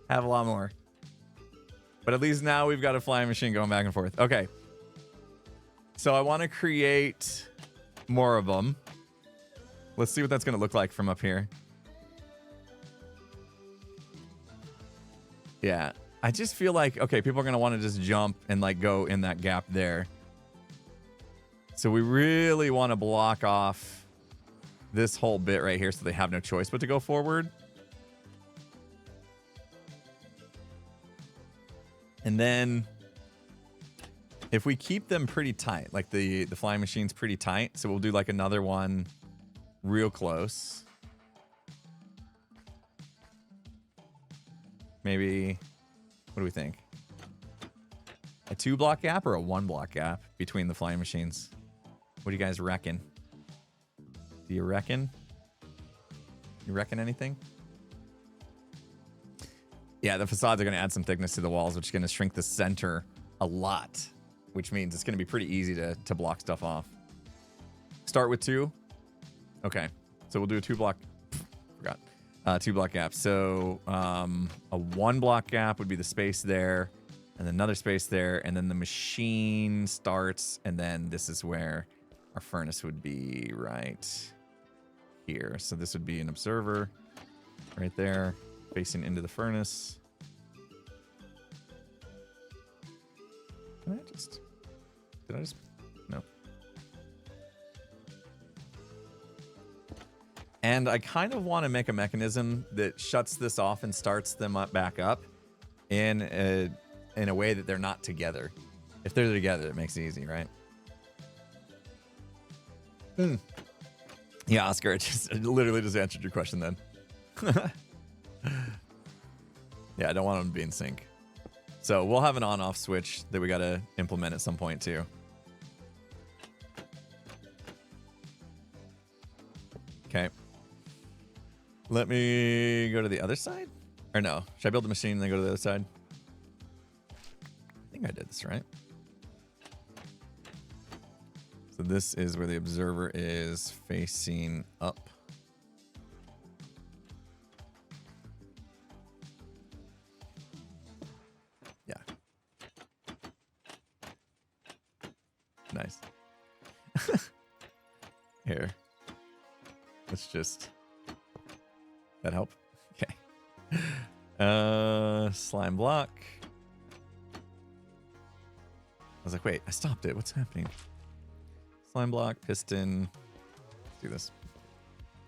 have a lot more. But at least now we've got a flying machine going back and forth. Okay. So I want to create more of them. Let's see what that's going to look like from up here. Yeah. I just feel like, okay, people are going to want to just jump and like go in that gap there. So we really want to block off this whole bit right here so they have no choice but to go forward. And then if we keep them pretty tight, like the flying machine's pretty tight, so we'll do like another one real close. Maybe, what do we think? A 2-block gap or a 1-block gap between the flying machines? What do you guys reckon? Do you reckon? You reckon anything? Yeah, the facades are going to add some thickness to the walls, which is going to shrink the center a lot, which means it's going to be pretty easy to block stuff off. Start with 2. Okay, so we'll do a 2-block. Forgot. 2-block gap. So a 1-block gap would be the space there, and then another space there, and then the machine starts, and then this is where our furnace would be right here. So this would be an observer right there, facing into the furnace. Did I just, no. And I kind of want to make a mechanism that shuts this off and starts them up back up in a way that they're not together. If they're together, it makes it easy, right? Yeah, Oscar, it literally just answered your question then. Yeah, I don't want them to be in sync. So we'll have an on-off switch that we got to implement at some point too. Let me go to the other side. Or no, should I build the machine and then go to the other side? I think I did this right. So this is where the observer is facing up. Yeah. Nice. Here. Let's just... That help? Okay. Slime block. I was like, wait, I stopped it. What's happening? Slime block, piston. Let's do this.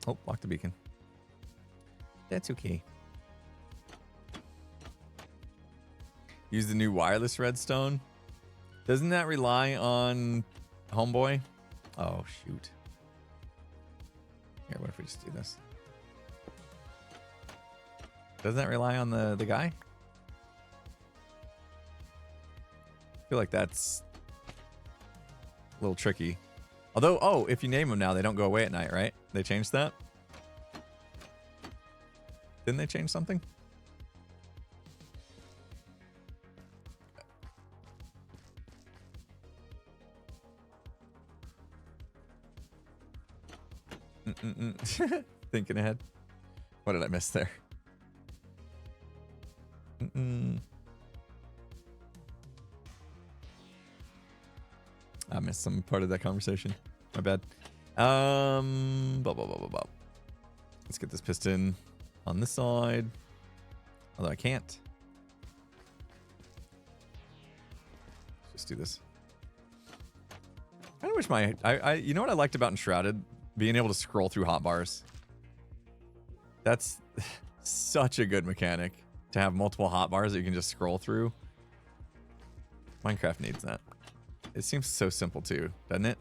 Oh, block the beacon. That's okay. Use the new wireless redstone. Doesn't that rely on Homeboy? Oh, shoot. Here, what if we just do this? Doesn't that rely on the guy? I feel like that's a little tricky. Although, oh, if you name them now, they don't go away at night, right? They changed that? Didn't they change something? Thinking ahead. What did I miss there? I missed some part of that conversation. My bad. Blah, blah, blah, blah, blah. Let's get this piston on this side. Although I can't. Let's just do this. I kind of wish my... you know what I liked about Enshrouded? Being able to scroll through hotbars. That's such a good mechanic. To have multiple hotbars that you can just scroll through. Minecraft needs that. It seems so simple too, doesn't it?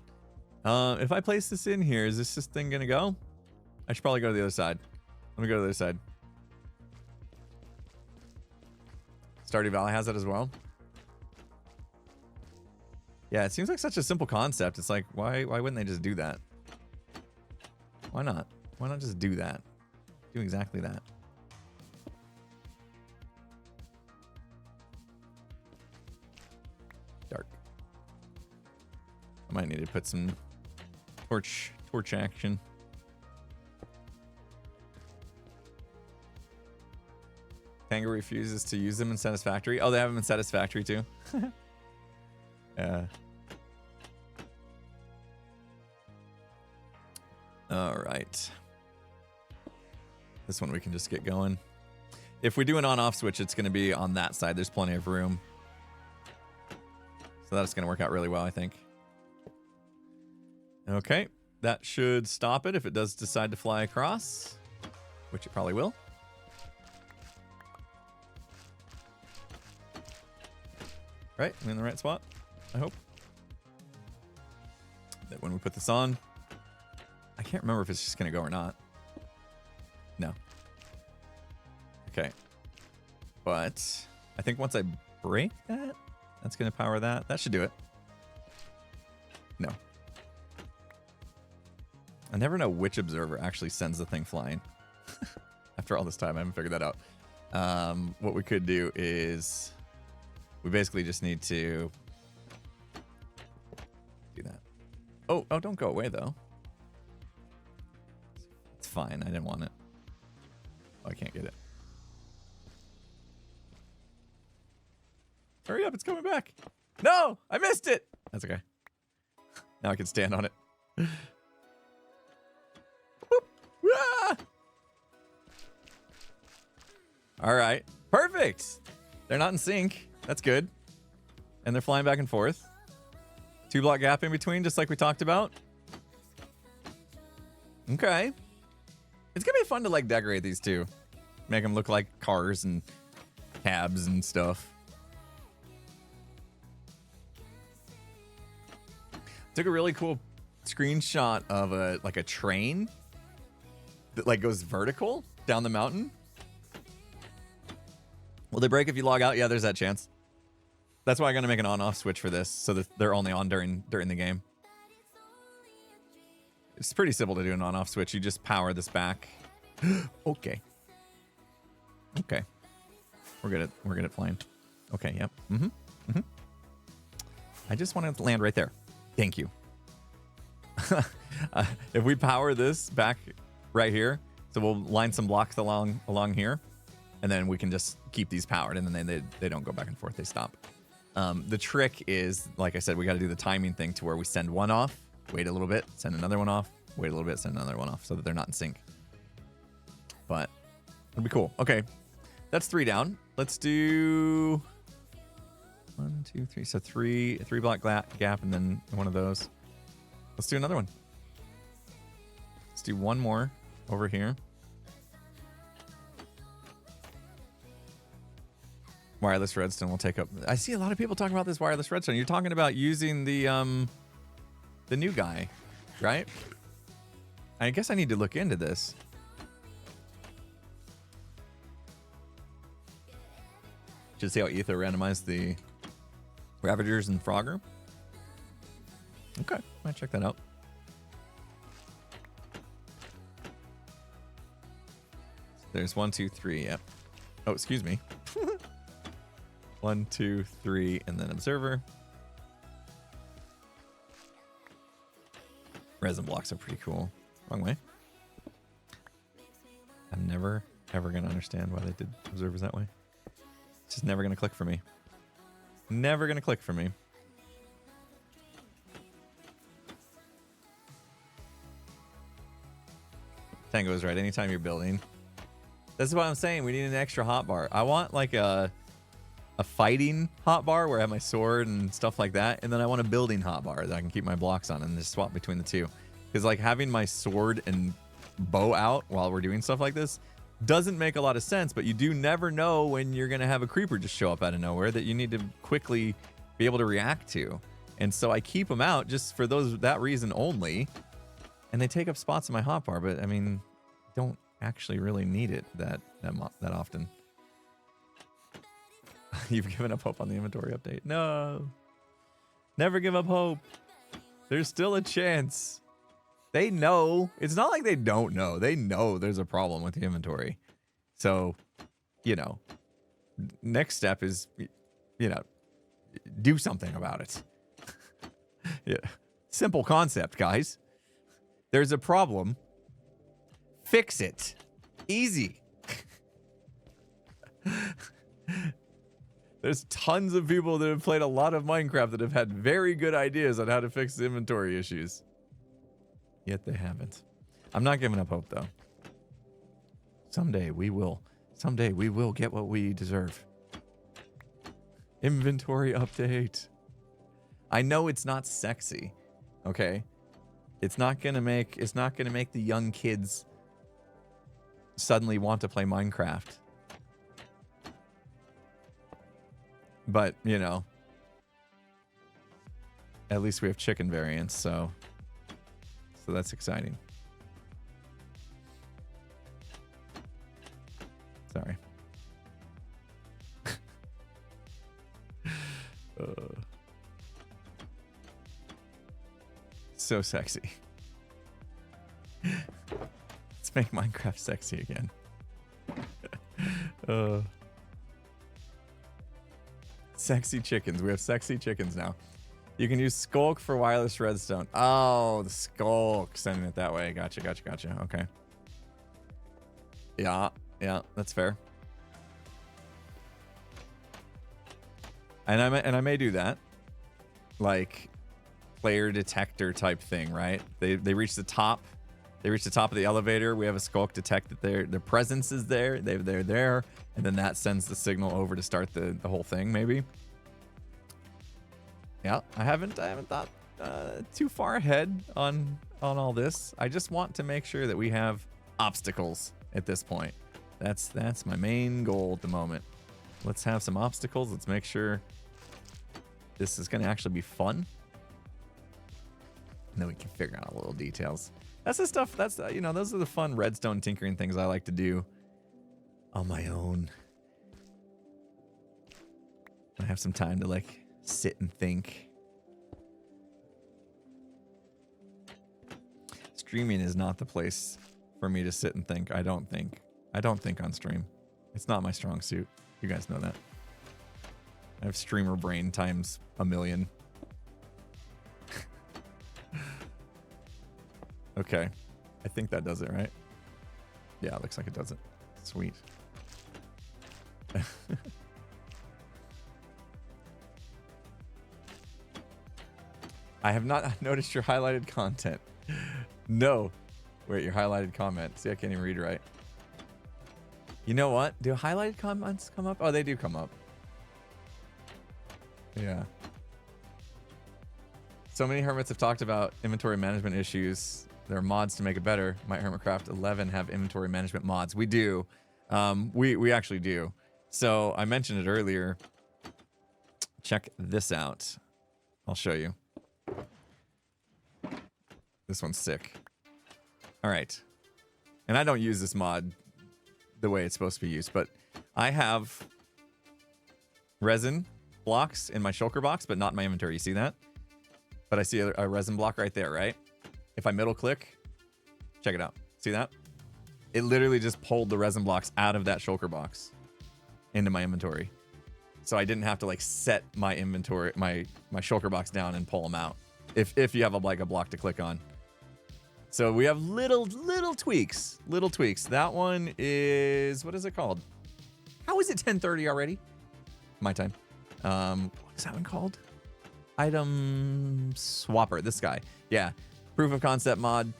If I place this in here, is this thing gonna go? I should probably go to the other side. Let me go to the other side. Stardew Valley has that as well. Yeah, it seems like such a simple concept. It's like, why wouldn't they just do that? Why not? Why not just do that? Do exactly that. Dark. I might need to put some torch action. Tango refuses to use them in Satisfactory. Oh, they have them in Satisfactory too. Yeah. All right. This one we can just get going. If we do an on-off switch, it's going to be on that side. There's plenty of room. So that's going to work out really well, I think. Okay. That should stop it if it does decide to fly across, which it probably will. Right? I'm in the right spot, I hope. That when we put this on, I can't remember if it's just going to go or not. No. Okay. But I think once I break that, that's going to power that. That should do it. No. I never know which observer actually sends the thing flying. After all this time, I haven't figured that out. What we could do is we basically just need to do that. Oh, don't go away, though. It's fine. I didn't want it. Oh, I can't get it. Hurry up. It's coming back. No, I missed it. That's okay. Now I can stand on it. Ah! All right. Perfect. They're not in sync. That's good. And they're flying back and forth. 2-block gap in between, just like we talked about. Okay. It's going to be fun to, like, decorate these two. Make them look like cars and cabs and stuff. Took a really cool screenshot of a train that, like, goes vertical down the mountain. Will they break if you log out? Yeah, there's that chance. That's why I'm going to make an on-off switch for this, so that they're only on during the game. It's pretty simple to do an on-off switch. You just power this back Okay. Okay. We're good at flying. Okay, yep. I just wanted to land right there. Thank you. If we power this back right here, so we'll line some blocks along here, and then we can just keep these powered, and then they don't go back and forth. They stop. The trick is, like I said, we got to do the timing thing to where we send one off, wait a little bit, send another one off, wait a little bit, send another one off, so that they're not in sync. But it'll be cool. Okay, that's 3 down. Let's do 1, 2, 3. So three block gap, and then one of those. Let's do another one. Let's do one more over here. Wireless redstone will take up. I see a lot of people talking about this wireless redstone. You're talking about using the new guy, right? I guess I need to look into this. Should see how Ether randomized the Ravagers and Frogger. Okay, might check that out. There's 1, 2, 3. Yep. Oh, excuse me. 1, 2, 3, and then observer. Resin blocks are pretty cool. Wrong way. I'm never ever gonna understand why they did observers that way. It's just never gonna click for me. Never gonna click for me. Tango is right. Anytime you're building, that's what I'm saying. We need an extra hotbar. I want like a fighting hotbar where I have my sword and stuff like that, and then I want a building hotbar that I can keep my blocks on and just swap between the two. Because like having my sword and bow out while we're doing stuff like this doesn't make a lot of sense. But you do never know when you're gonna have a creeper just show up out of nowhere that you need to quickly be able to react to. And so I keep them out just for that reason only. And they take up spots in my hotbar, but I mean, don't actually really need it that often. You've given up hope on the inventory update. No. Never give up hope. There's still a chance. They know. It's not like they don't know. They know there's a problem with the inventory. So, you know, next step is, you know, do something about it. Yeah. Simple concept, guys. There's a problem. Fix it. Easy. There's tons of people that have played a lot of Minecraft that have had very good ideas on how to fix the inventory issues. Yet they haven't. I'm not giving up hope, though. Someday we will. Someday we will get what we deserve. Inventory update. I know it's not sexy. Okay? It's not gonna make the young kids suddenly want to play Minecraft. But, you know, at least we have chicken variants, so that's exciting. Sorry. So sexy. Let's make Minecraft sexy again. Sexy chickens. We have sexy chickens now. You can use Skulk for wireless redstone. Oh, the Skulk. Sending it that way. Gotcha. Okay. Yeah, that's fair. And I may do that. Like player detector type thing, right? They reach the top. They reach the top of the elevator. We have a Skulk detect that their presence is there. They're there, and then that sends the signal over to start the whole thing. Maybe. Yeah, I haven't thought too far ahead on all this. I just want to make sure that we have obstacles at this point. That's my main goal at the moment. Let's have some obstacles. Let's make sure this is going to actually be fun. And then we can figure out little details. That's the stuff. That's you know, those are the fun redstone tinkering things I like to do on my own. I have some time to like sit and think. Streaming is not the place for me to sit and think. I don't think on stream. It's not my strong suit. You guys know that. I have streamer brain times a million. Okay. I think that does it, right? Yeah, it looks like it does it. Sweet. I have not noticed your highlighted content. No. Wait, your highlighted comment. See, I can't even read right. You know what? Do highlighted comments come up? Oh, they do come up. Yeah. So many Hermits have talked about inventory management issues. There are mods to make it better. Might Hermitcraft 11 have inventory management mods? We do. We actually do. So I mentioned it earlier. Check this out. I'll show you. This one's sick. All right. And I don't use this mod the way it's supposed to be used, but I have resin blocks in my shulker box, but not in my inventory. You see that? But I see a resin block right there, right? If I middle click, check it out. See that? It literally just pulled the resin blocks out of that shulker box into my inventory. So I didn't have to like set my inventory, my shulker box down and pull them out. If you have a block to click on. So we have little tweaks. Little tweaks. That one is, what is it called? How is it 10:30 already? My time. What is that one called? Item swapper. This guy. Yeah. Proof of concept mod.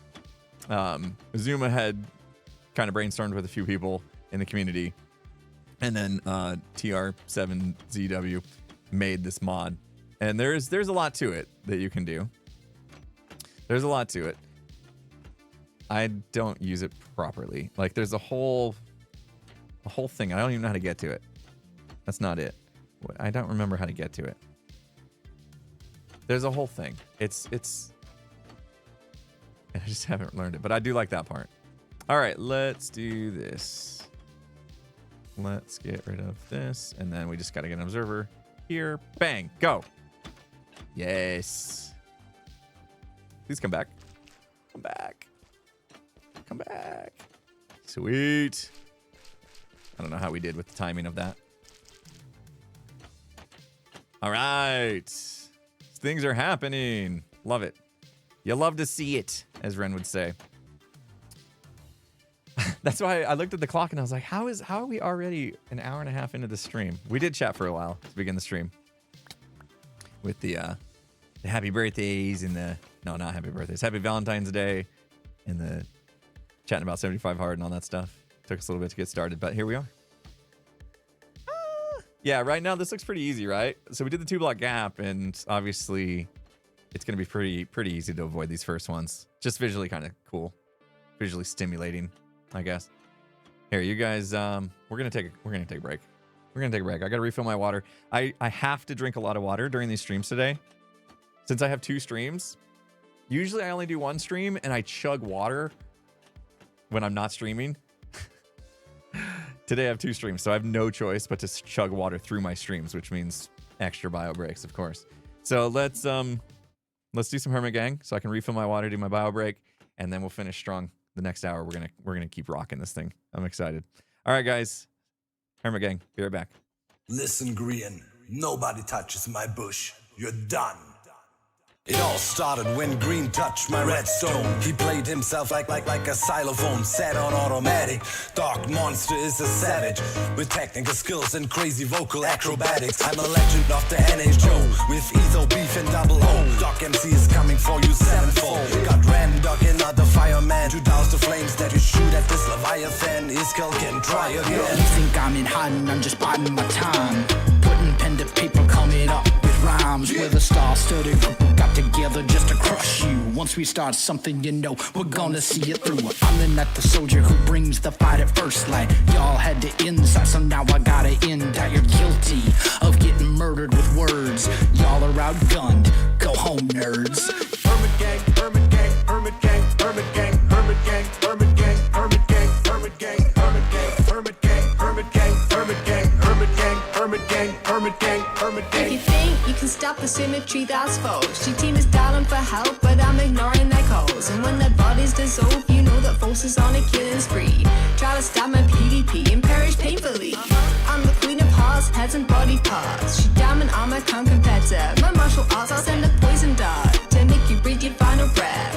Zuma had kind of brainstormed with a few people in the community. And then TR7ZW made this mod. And there's a lot to it that you can do. There's a lot to it. I don't use it properly. Like there's a whole thing. I don't even know how to get to it. That's not it. I don't remember how to get to it. There's a whole thing. It's I just haven't learned it, but I do like that part. All right, let's do this. Let's get rid of this, and then we just got to get an observer here. Bang, go. Yes. Please come back. Come back. Come back. Sweet. I don't know how we did with the timing of that. All right. Things are happening. Love it. You love to see it, as Ren would say. That's why I looked at the clock and I was like, how are we already an hour and a half into the stream? We did chat for a while to begin the stream. With the happy birthdays and no, not happy birthdays. Happy Valentine's Day and the chatting about 75 hard and all that stuff. Took us a little bit to get started, but here we are. Yeah, right now this looks pretty easy, right? So we did the 2-block gap, and obviously it's going to be pretty easy to avoid these first ones. Just visually kind of cool, visually stimulating, I guess. Here, you guys, we're gonna take a break. We're gonna take a break. I gotta refill my water. I have to drink a lot of water during these streams today, since I have 2 streams. Usually I only do 1 stream, and I chug water when I'm not streaming. Today I have 2 streams, so I have no choice but to chug water through my streams, which means extra bio breaks, of course. So let's do some Hermit Gang so I can refill my water, do my bio break, and then we'll finish strong. The next hour we're gonna keep rocking this thing. I'm excited. All right, guys. Hermit Gang, be right back. Listen, Green, nobody touches my bush. You're done. It all started when Green touched my redstone. He played himself like a xylophone, set on automatic. Dark Monster is a savage with technical skills and crazy vocal acrobatics. I'm a legend of the NHO with Etho, Beef, and Double O. Doc MC is coming for you sevenfold. Got Randog, another fireman to douse the flames that you shoot at this Leviathan. Iskell can try again. You think I'm in hiding? I'm just biding my time. Putting pen to paper, coming up with rhymes. With a star-studded group who got together just to crush you. Once we start something, you know we're gonna see it through. I'm the not the soldier who brings the fight at first light. Y'all had to inside, so now I gotta end out. You're guilty of getting murdered with words. Y'all are outgunned. Go home, nerds. Hermit Gang, Hermit Gang, Hermit Gang, Hermit Gang, Hermit Gang, Hermit Gang, Hermit Gang, Hermit Gang, Hermit Gang, Hermit Gang, Hermit Gang, Hermit Gang, Hermit Gang, Hermit Gang, Hermit Gang, Hermit Gang. If you think you can stop the symmetry, that's false. Your team is dialing for help, but I'm ignoring their calls. souls. And when their bodies dissolve, you know that force is on a killing spree. Try to stab my PvP and perish painfully. I'm the queen of hearts, heads and body parts. She diamond armor, can't compare to my martial arts. I'll send a poison dart to make you breathe your final breath.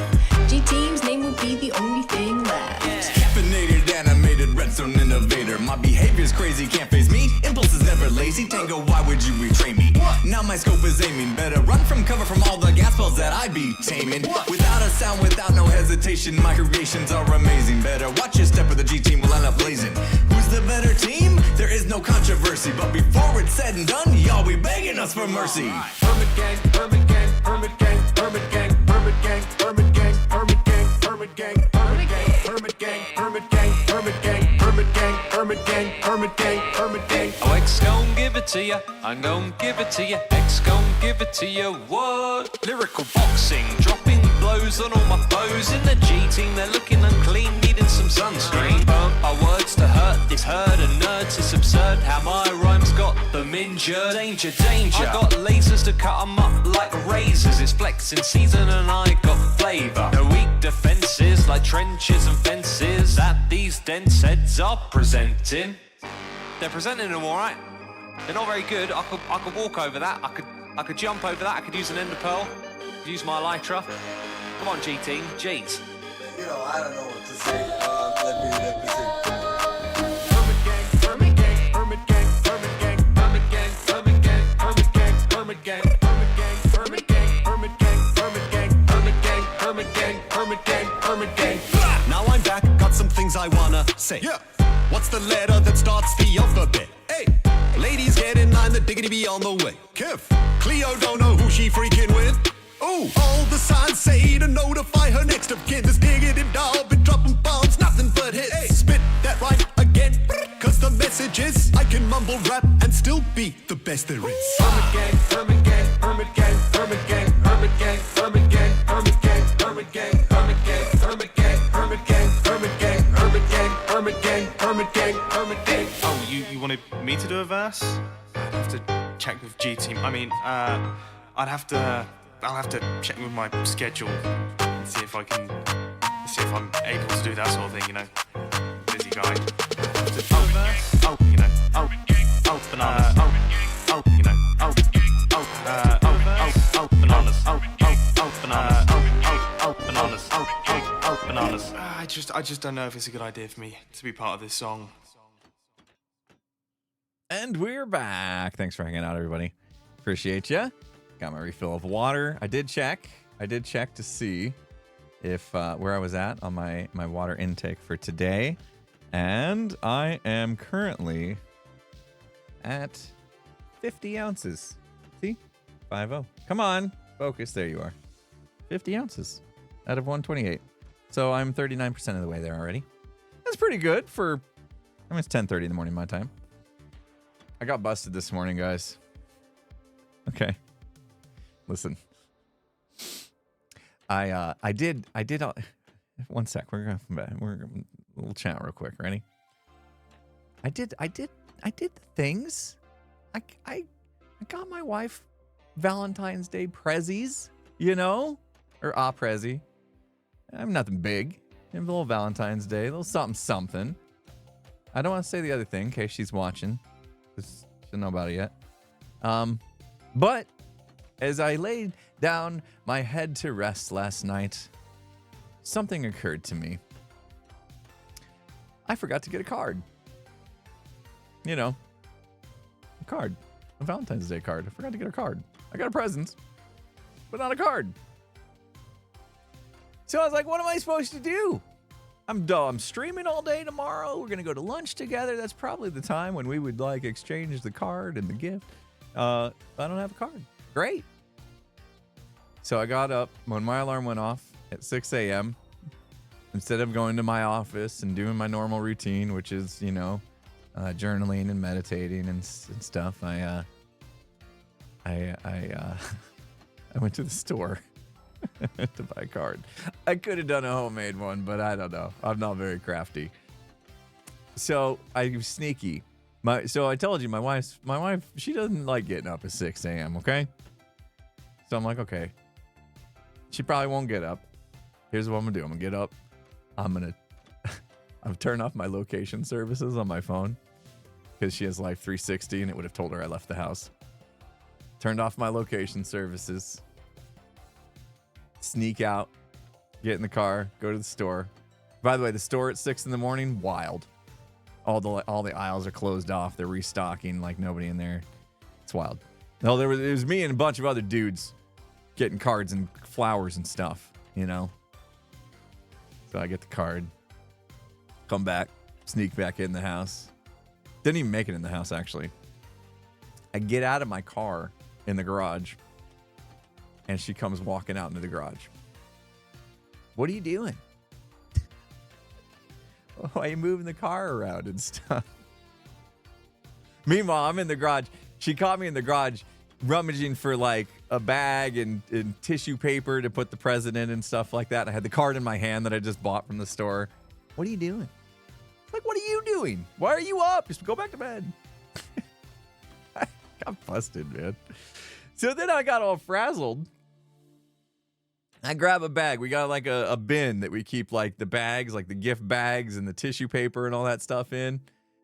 G-Team's name will be the only thing left. Caffeinated, animated, redstone innovator. My behavior's crazy, can't face me. Impulse is never lazy. Tango, why would you betray me? Now my scope is aiming. Better run from cover from all the gas balls that I be taming. Without a sound, without no hesitation, my creations are amazing. Better watch your step or the G-Team will end up blazing. Who's the better team? There is no controversy. But before it's said and done, y'all be begging us for mercy. Hermit gang, Hermit gang, Hermit gang, Hermit gang, Hermit gang, Hermit gang, Hermit gang, Hermit gang, Hermit gang, Hermit gang, Hermit gang, Hermit gang, Hermit gang, Hermit gang, Hermit gang, Hermit gang. Oh, X gon' give it to ya, I'm gon' give it to ya. X gon' give it to ya, what? Lyrical boxing, dropping blows on all my foes. In the G-Team, they're looking unclean, needing some sunscreen. Burnt by words to hurt this herd of nerds. It's absurd how my rhymes got them injured. Danger, danger. I got lasers to cut 'em up like razors. It's flexing season and I got flavour. No weak defences like trenches and fences that these dense heads are presenting. They're presenting them all right. They're not very good. I could walk over that. I could jump over that. I could use an ender pearl. Use my elytra. Come on, G-Team. Jeez. You know, I don't know what to say. Let me see. Hermit gang, Hermit gang, Hermit gang, Hermit gang, Hermit gang, Hermit gang, Hermit gang, Hermit gang, Hermit gang, Hermit gang, Hermit gang, Hermit gang, Hermit gang, Hermit gang, Hermit gang, Hermit gang. Now I'm back, got some things I wanna say. Yeah. What's the letter that starts the alphabet? Hey, ladies get in line, the diggity be on the way. Kiff, Cleo don't know who she freaking with. Ooh, all the signs say to notify her next of kin. This negative doll been dropping bombs, nothing but hits. Hey, spit that right again, cause the message is I can mumble rap and still be the best there is. Hermit gang, Hermit gang, Hermit gang, Hermit gang, Hermit gang, Hermit gang, Hermit gang, Hermit gang, Hermit gang, Hermit gang, Hermit gang, Hermit gang, Hermit gang, Hermit gang, Hermit gang, Hermit gang. Oh, you wanted me to do a verse? I'd have to check with G-Team. I mean, I'll have to check with my schedule and see if I'm able to do that sort of thing, you know. Busy guy. Bananas. Bananas. I just don't know if it's a good idea for me to be part of this song. And we're back. Thanks for hanging out, everybody. Appreciate you. Got my refill of water. I did check to see if where I was at on my water intake for today. And I am currently at 50 ounces. See? 5-0. Come on. Focus. There you are. 50 ounces out of 128. So I'm 39% of the way there already. That's pretty good for, I mean, it's 10:30 in the morning my time. I got busted this morning, guys. Okay. Listen. I did one sec. We'll chat real quick. Ready? I did the things. I got my wife Valentine's Day prezzies, you know? Or a prezzy. I'm nothing big. A little Valentine's Day, a little something. I don't want to say the other thing in case she's watching. Because she doesn't know about it yet. But as I laid down my head to rest last night, something occurred to me. I forgot to get a card. You know, a card. A Valentine's Day card. I forgot to get a card. I got a present, but not a card. So I was like, what am I supposed to do? I'm streaming all day tomorrow. We're going to go to lunch together. That's probably the time when we would like exchange the card and the gift. I don't have a card. Great. So I got up when my alarm went off at 6 a.m. Instead of going to my office and doing my normal routine, which is, you know, journaling and meditating and stuff, I went to the store to buy a card. I could have done a homemade one, but I don't know. I'm not very crafty. So I was sneaky. So I told you, my wife, she doesn't like getting up at 6 a.m., okay? So I'm like, okay. She probably won't get up. here's what I'm gonna do. I'm gonna get up. I've turned off my location services on my phone because she has Life 360 and it would have told her I left the house. Turned off my location services. Sneak out, get in the car, go to the store. By the way, the store at 6 in the morning, wild. All the aisles are closed off. They're restocking like nobody in there. It's wild. No, it was me and a bunch of other dudes getting cards and flowers and stuff, you know. So I get the card, come back, sneak back in the house. Didn't even make it in the house, actually. I get out of my car in the garage, and she comes walking out into the garage. What are you doing? Why are you moving the car around and stuff? Meanwhile, I'm in the garage. She caught me in the garage rummaging for like a bag and tissue paper to put the present in and stuff like that. I had the card in my hand that I just bought from the store. What are you doing? Like, what are you doing? Why are you up? Just go back to bed. I got busted, man. So then I got all frazzled. I grab a bag. We got like a bin that we keep like the bags, like the gift bags and the tissue paper and all that stuff in.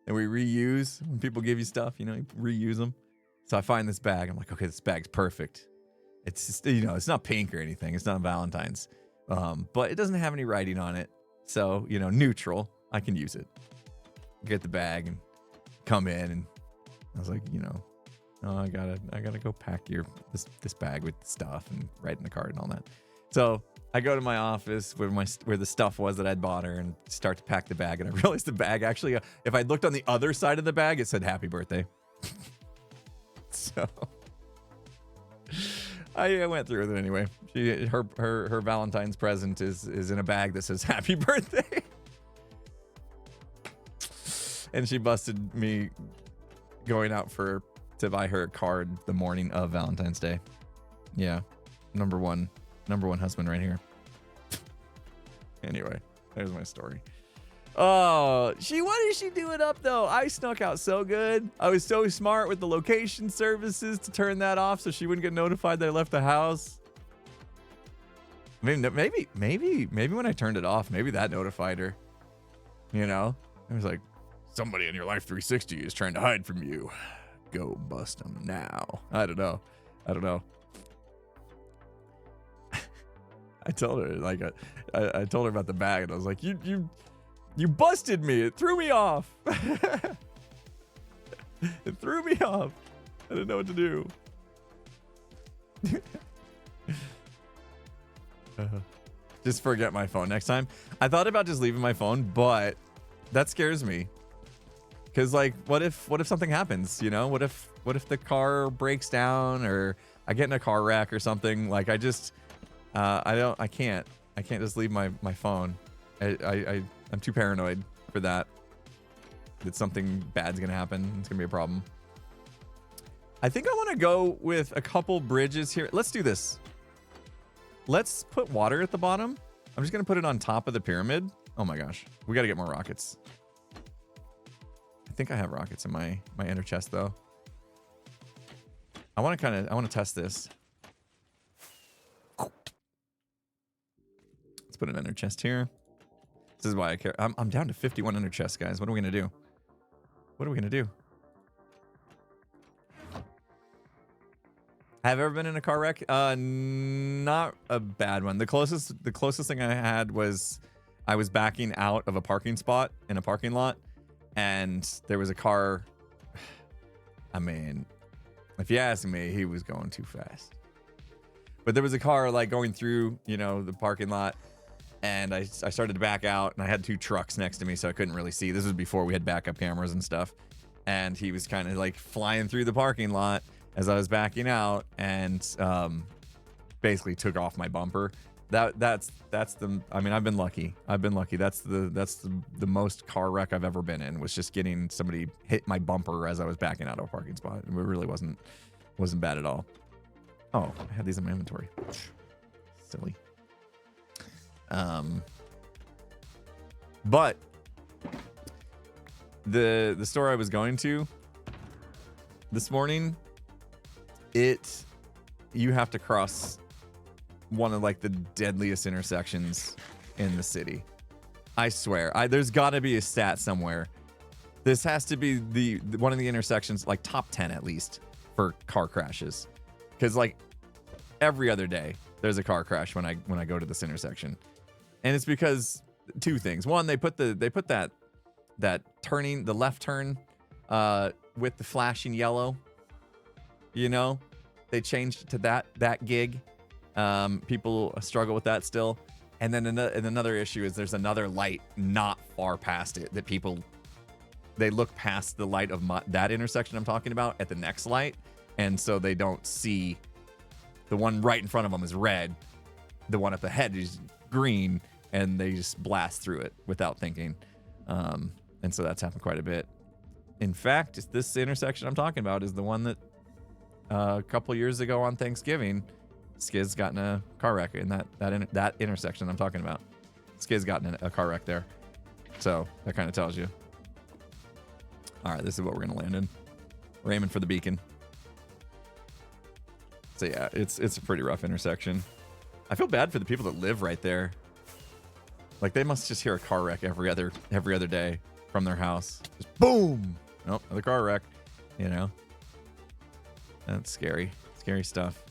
And we reuse when people give you stuff, you know, you reuse them. So I find this bag. I'm like, okay, this bag's perfect. It's just, you know, it's not pink or anything. It's not Valentine's. But it doesn't have any writing on it. So, you know, neutral. I can use it. Get the bag and come in. And I was like, you know, oh, I gotta go pack this bag with stuff and write in the card and all that. So I go to my office where the stuff was that I'd bought her and start to pack the bag. And I realized the bag actually, if I looked on the other side of the bag, it said happy birthday. So I went through with it anyway. Her Valentine's present is in a bag that says happy birthday. And she busted me going out to buy her a card the morning of Valentine's Day. Yeah. Number one husband right here. Anyway, there's my story. Oh, what is she doing up though? I snuck out so good. I was so smart with the location services to turn that off so she wouldn't get notified that I left the house. I mean, maybe when I turned it off, maybe that notified her. You know, it was like, somebody in your Life 360 is trying to hide from you. Go bust them now. I don't know. I told her like I told her about the bag and I was like, you busted me. It threw me off. It threw me off. I didn't know what to do. Just forget my phone next time. I thought about just leaving my phone, but that scares me. Cause like, what if something happens? You know, what if the car breaks down or I get in a car wreck or something? Like I can't just leave my phone. I'm too paranoid for that something bad's gonna happen. It's gonna be a problem. I think I want to go with a couple bridges here. Let's do this. Let's put water at the bottom. I'm just gonna put it on top of the pyramid. Oh my gosh, we got to get more rockets. I think I have rockets in my inner chest though. I want to test this. Let's put an inner chest here. This is why I care. I'm down to 51 inner chests, guys. What are we gonna do? Have I ever been in a car wreck? Not a bad one. The closest thing I had was I was backing out of a parking spot in a parking lot, and there was a car. I mean, if you ask me, he was going too fast. But there was a car like going through, you know, the parking lot. And I started to back out, and I had two trucks next to me, so I couldn't really see. This was before we had backup cameras and stuff. And he was kind of like flying through the parking lot as I was backing out, and basically took off my bumper. That's the. I mean, I've been lucky. That's the most car wreck I've ever been in. Was just getting somebody hit my bumper as I was backing out of a parking spot. It really wasn't bad at all. Oh, I had these in my inventory. Silly. But the store I was going to this morning, you have to cross one of like the deadliest intersections in the city. I swear. There's got to be a stat somewhere. This has to be the one of the intersections, like top 10 at least, for car crashes. Because like every other day there's a car crash when I go to this intersection, and it's because two things. One, they put that turning, the left turn with the flashing yellow. You know, they changed it to that gig. People struggle with that still. And then another issue is there's another light not far past it that they look past the light of that intersection I'm talking about at the next light, and so they don't see the one right in front of them is red, the one up ahead is green, and they just blast through it without thinking. And so that's happened quite a bit. In fact, this intersection I'm talking about is the one that a couple years ago on Thanksgiving, Skiz got in a car wreck in that intersection I'm talking about. Skiz got in a car wreck there. So that kind of tells you. All right, this is what we're gonna land in. We're aiming for the beacon. So yeah, it's a pretty rough intersection. I feel bad for the people that live right there. Like they must just hear a car wreck every other day from their house. Just boom! Nope, another car wreck. You know, that's scary. Scary stuff.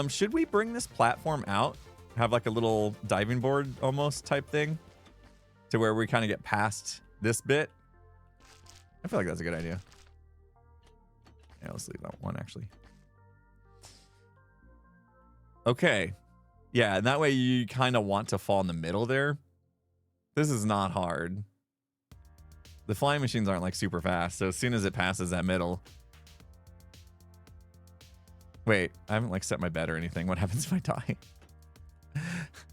Should we bring this platform out? Have like a little diving board almost type thing to where we kind of get past this bit. I feel like that's a good idea. Yeah, let's leave that one actually. Okay. Yeah, and that way you kind of want to fall in the middle there. This is not hard. The flying machines aren't like super fast, so as soon as it passes that middle. Wait, I haven't like set my bet or anything. What happens if I die?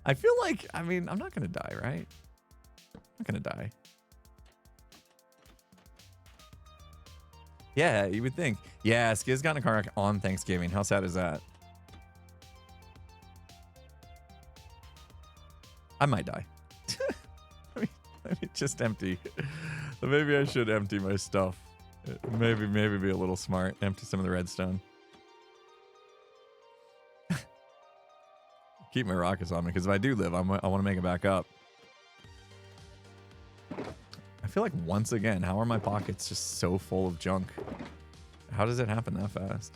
I feel like, I mean, I'm not gonna die, right? I'm not gonna die. Yeah, you would think. Yeah, Skiz got in a car wreck on Thanksgiving. How sad is that? I might die. Let me just empty. Maybe I should empty my stuff. Maybe be a little smart. Empty some of the redstone. Keep my rockets on me, because if I do live, I want to make it back up. I feel like once again, how are my pockets just so full of junk? How does it happen that fast?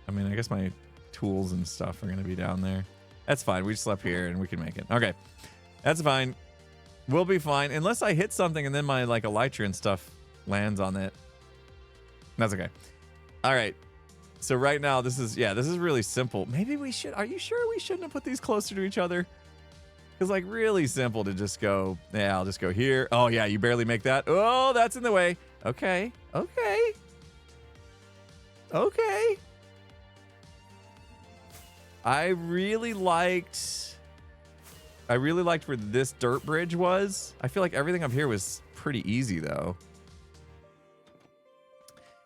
I mean, I guess my tools and stuff are going to be down there. That's fine. We just slept here and we can make it. Okay. That's fine. We'll be fine. Unless I hit something and then my like elytra and stuff lands on it. That's okay. All right. So right now, this is really simple. Maybe we should, are you sure we shouldn't have put these closer to each other? It's like really simple to just go, yeah, I'll just go here. Oh yeah, you barely make that. Oh, that's in the way. Okay. Okay. Okay. I really liked where this dirt bridge was. I feel like everything up here was pretty easy though.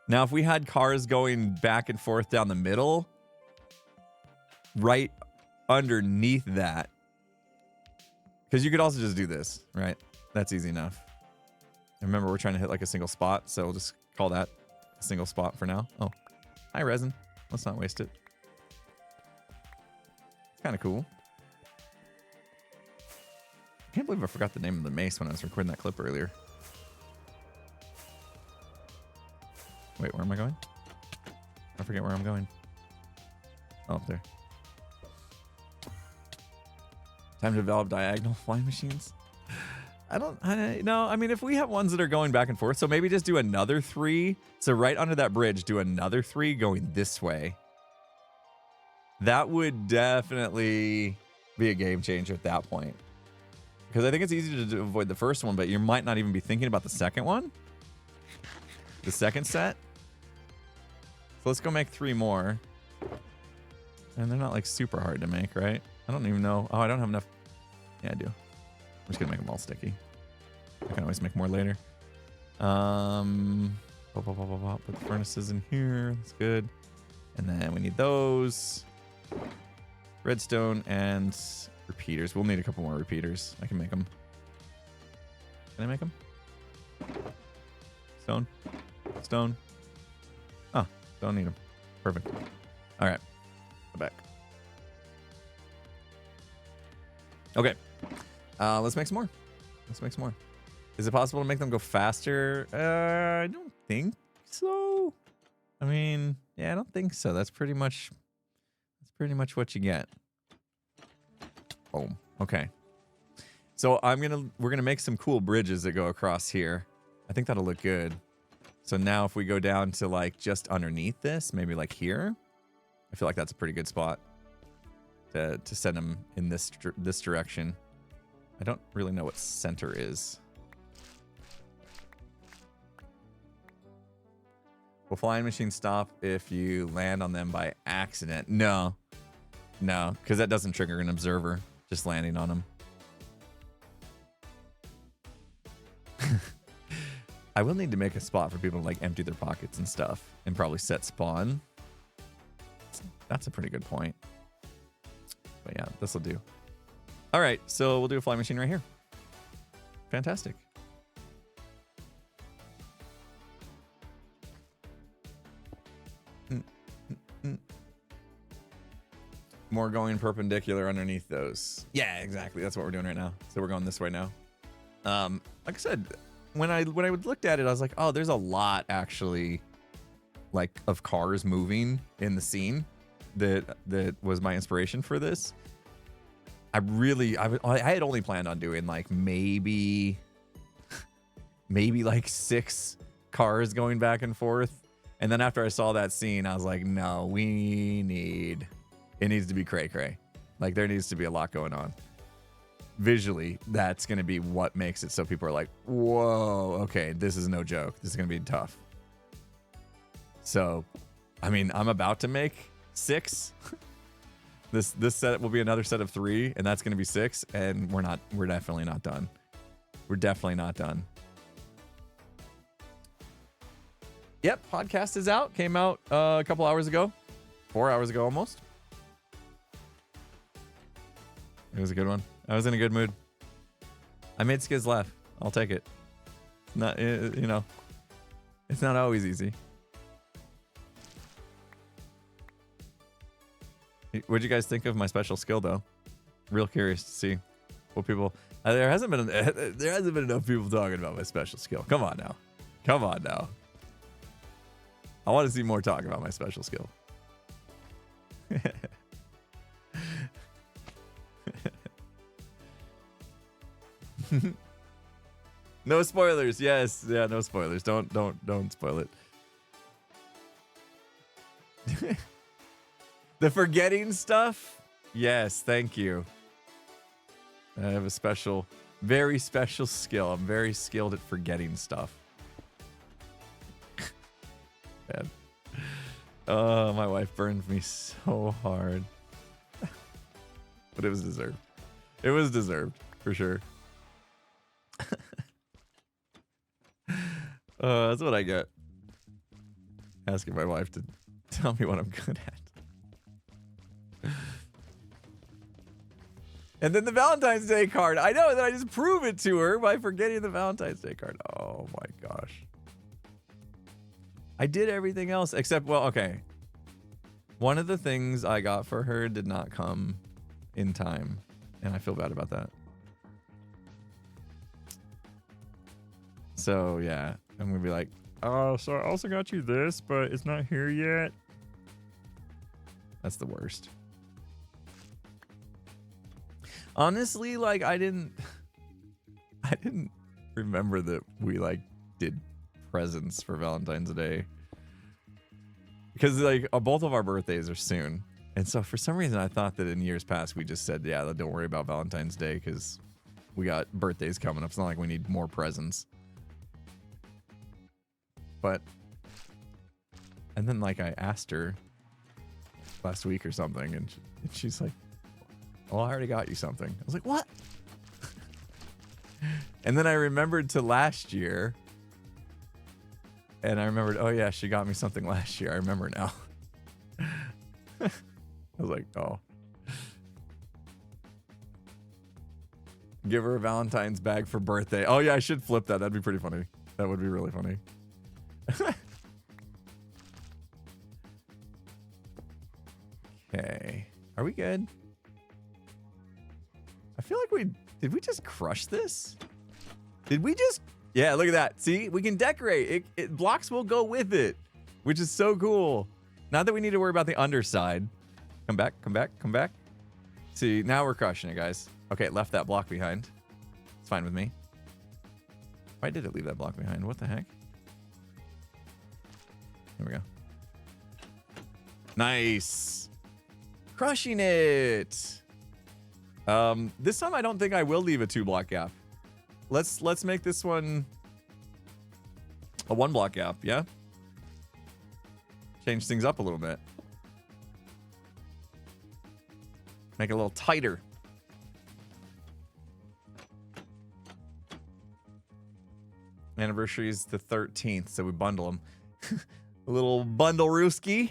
Now, if we had cars going back and forth down the middle, right underneath that, because you could also just do this, right? That's easy enough. And remember, we're trying to hit like a single spot, so we'll just call that a single spot for now. Oh, hi, resin. Let's not waste it. It's kind of cool. I can't believe I forgot the name of the mace when I was recording that clip earlier. Wait, where am I going? I forget where I'm going. Oh, up there. Time to develop diagonal flying machines. I mean, if we have ones that are going back and forth, so maybe just do another 3. So right under that bridge, do another 3 going this way. That would definitely be a game changer at that point. Because I think it's easy to avoid the first one, but you might not even be thinking about the second one. The second set. So let's go make 3 more. And they're not like super hard to make, right? I don't even know. Oh, I don't have enough. Yeah, I do. I'm just gonna make them all sticky. I can always make more later. Put the furnaces in here. That's good. And then we need those. Redstone and repeaters. We'll need a couple more repeaters. I can make them. Can I make them? Stone. Stone. Oh, don't need them. Perfect. All right. I'm back. Okay. Let's make some more. Let's make some more. Is it possible to make them go faster? I don't think so. I mean, yeah, I don't think so. That's pretty much what you get. Boom. Okay. So we're gonna make some cool bridges that go across here. I think that'll look good. So now if we go down to like just underneath this, maybe like here, I feel like that's a pretty good spot to send them in this direction. I don't really know what center is. Will flying machines stop if you land on them by accident? No, because that doesn't trigger an observer just landing on them. I will need to make a spot for people to like empty their pockets and stuff and probably set spawn. That's a pretty good point. But yeah, this will do. All right, so we'll do a flying machine right here. Fantastic. More going perpendicular underneath those. Yeah, exactly. That's what we're doing right now. So we're going this way now. Like I said, when I looked at it, I was like, oh, there's a lot actually, like, of cars moving in the scene that was my inspiration for this. I had only planned on doing like maybe like 6 cars going back and forth. And then after I saw that scene, I was like, no, it needs to be cray cray. Like there needs to be a lot going on. Visually, that's going to be what makes it so people are like, whoa, okay, this is no joke. This is going to be tough. So, I mean, I'm about to make 6. This set will be another set of 3, and that's going to be 6, and we're definitely not done. We're definitely not done. Yep, podcast is out. Came out a couple hours ago. 4 hours ago almost. It was a good one. I was in a good mood. I made Skiz laugh. I'll take it. Not, you know, it's not always easy. What'd you guys think of my special skill, though? Real curious to see what people. There hasn't been enough people talking about my special skill. Come on now. I want to see more talk about my special skill. No spoilers. Yes, yeah, no spoilers. Don't spoil it. The forgetting stuff? Yes, thank you. I have a special, very special skill. I'm very skilled at forgetting stuff. Man. Oh, my wife burned me so hard. But it was deserved. It was deserved, for sure. That's what I get. Asking my wife to tell me what I'm good at. And then the Valentine's Day card. I know that I just prove it to her by forgetting the Valentine's Day card. Oh my gosh. I did everything else except, well, okay. One of the things I got for her did not come in time, and I feel bad about that. So, yeah, I'm going to be like, oh, so I also got you this, but it's not here yet. That's the worst. Honestly, like, I didn't remember that we, like, did presents for Valentine's Day. Because, like, both of our birthdays are soon. And so, for some reason, I thought that in years past, we just said, yeah, don't worry about Valentine's Day because we got birthdays coming up. It's not like we need more presents. But, and then, like, I asked her last week or something, and she's like, well, I already got you something. I was like, what? And then I remembered to last year. And I remembered, oh, yeah, she got me something last year. I remember now. I was like, oh. Give her a Valentine's bag for birthday. Oh, yeah, I should flip that. That'd be pretty funny. That would be really funny. Are we good? I feel like did we just crush this? Did we just? Yeah, look at that. See, we can decorate. Blocks will go with it, which is so cool. Not that we need to worry about the underside. Come back, come back, come back. See, now we're crushing it, guys. Okay, it left that block behind. It's fine with me. Why did it leave that block behind? What the heck? Here we go. Nice. Crushing it. This time I don't think I will leave a 2-block gap. Let's make this one a 1-block gap, yeah? Change things up a little bit. Make it a little tighter. Anniversary is the 13th, so we bundle them. A little bundle rooski.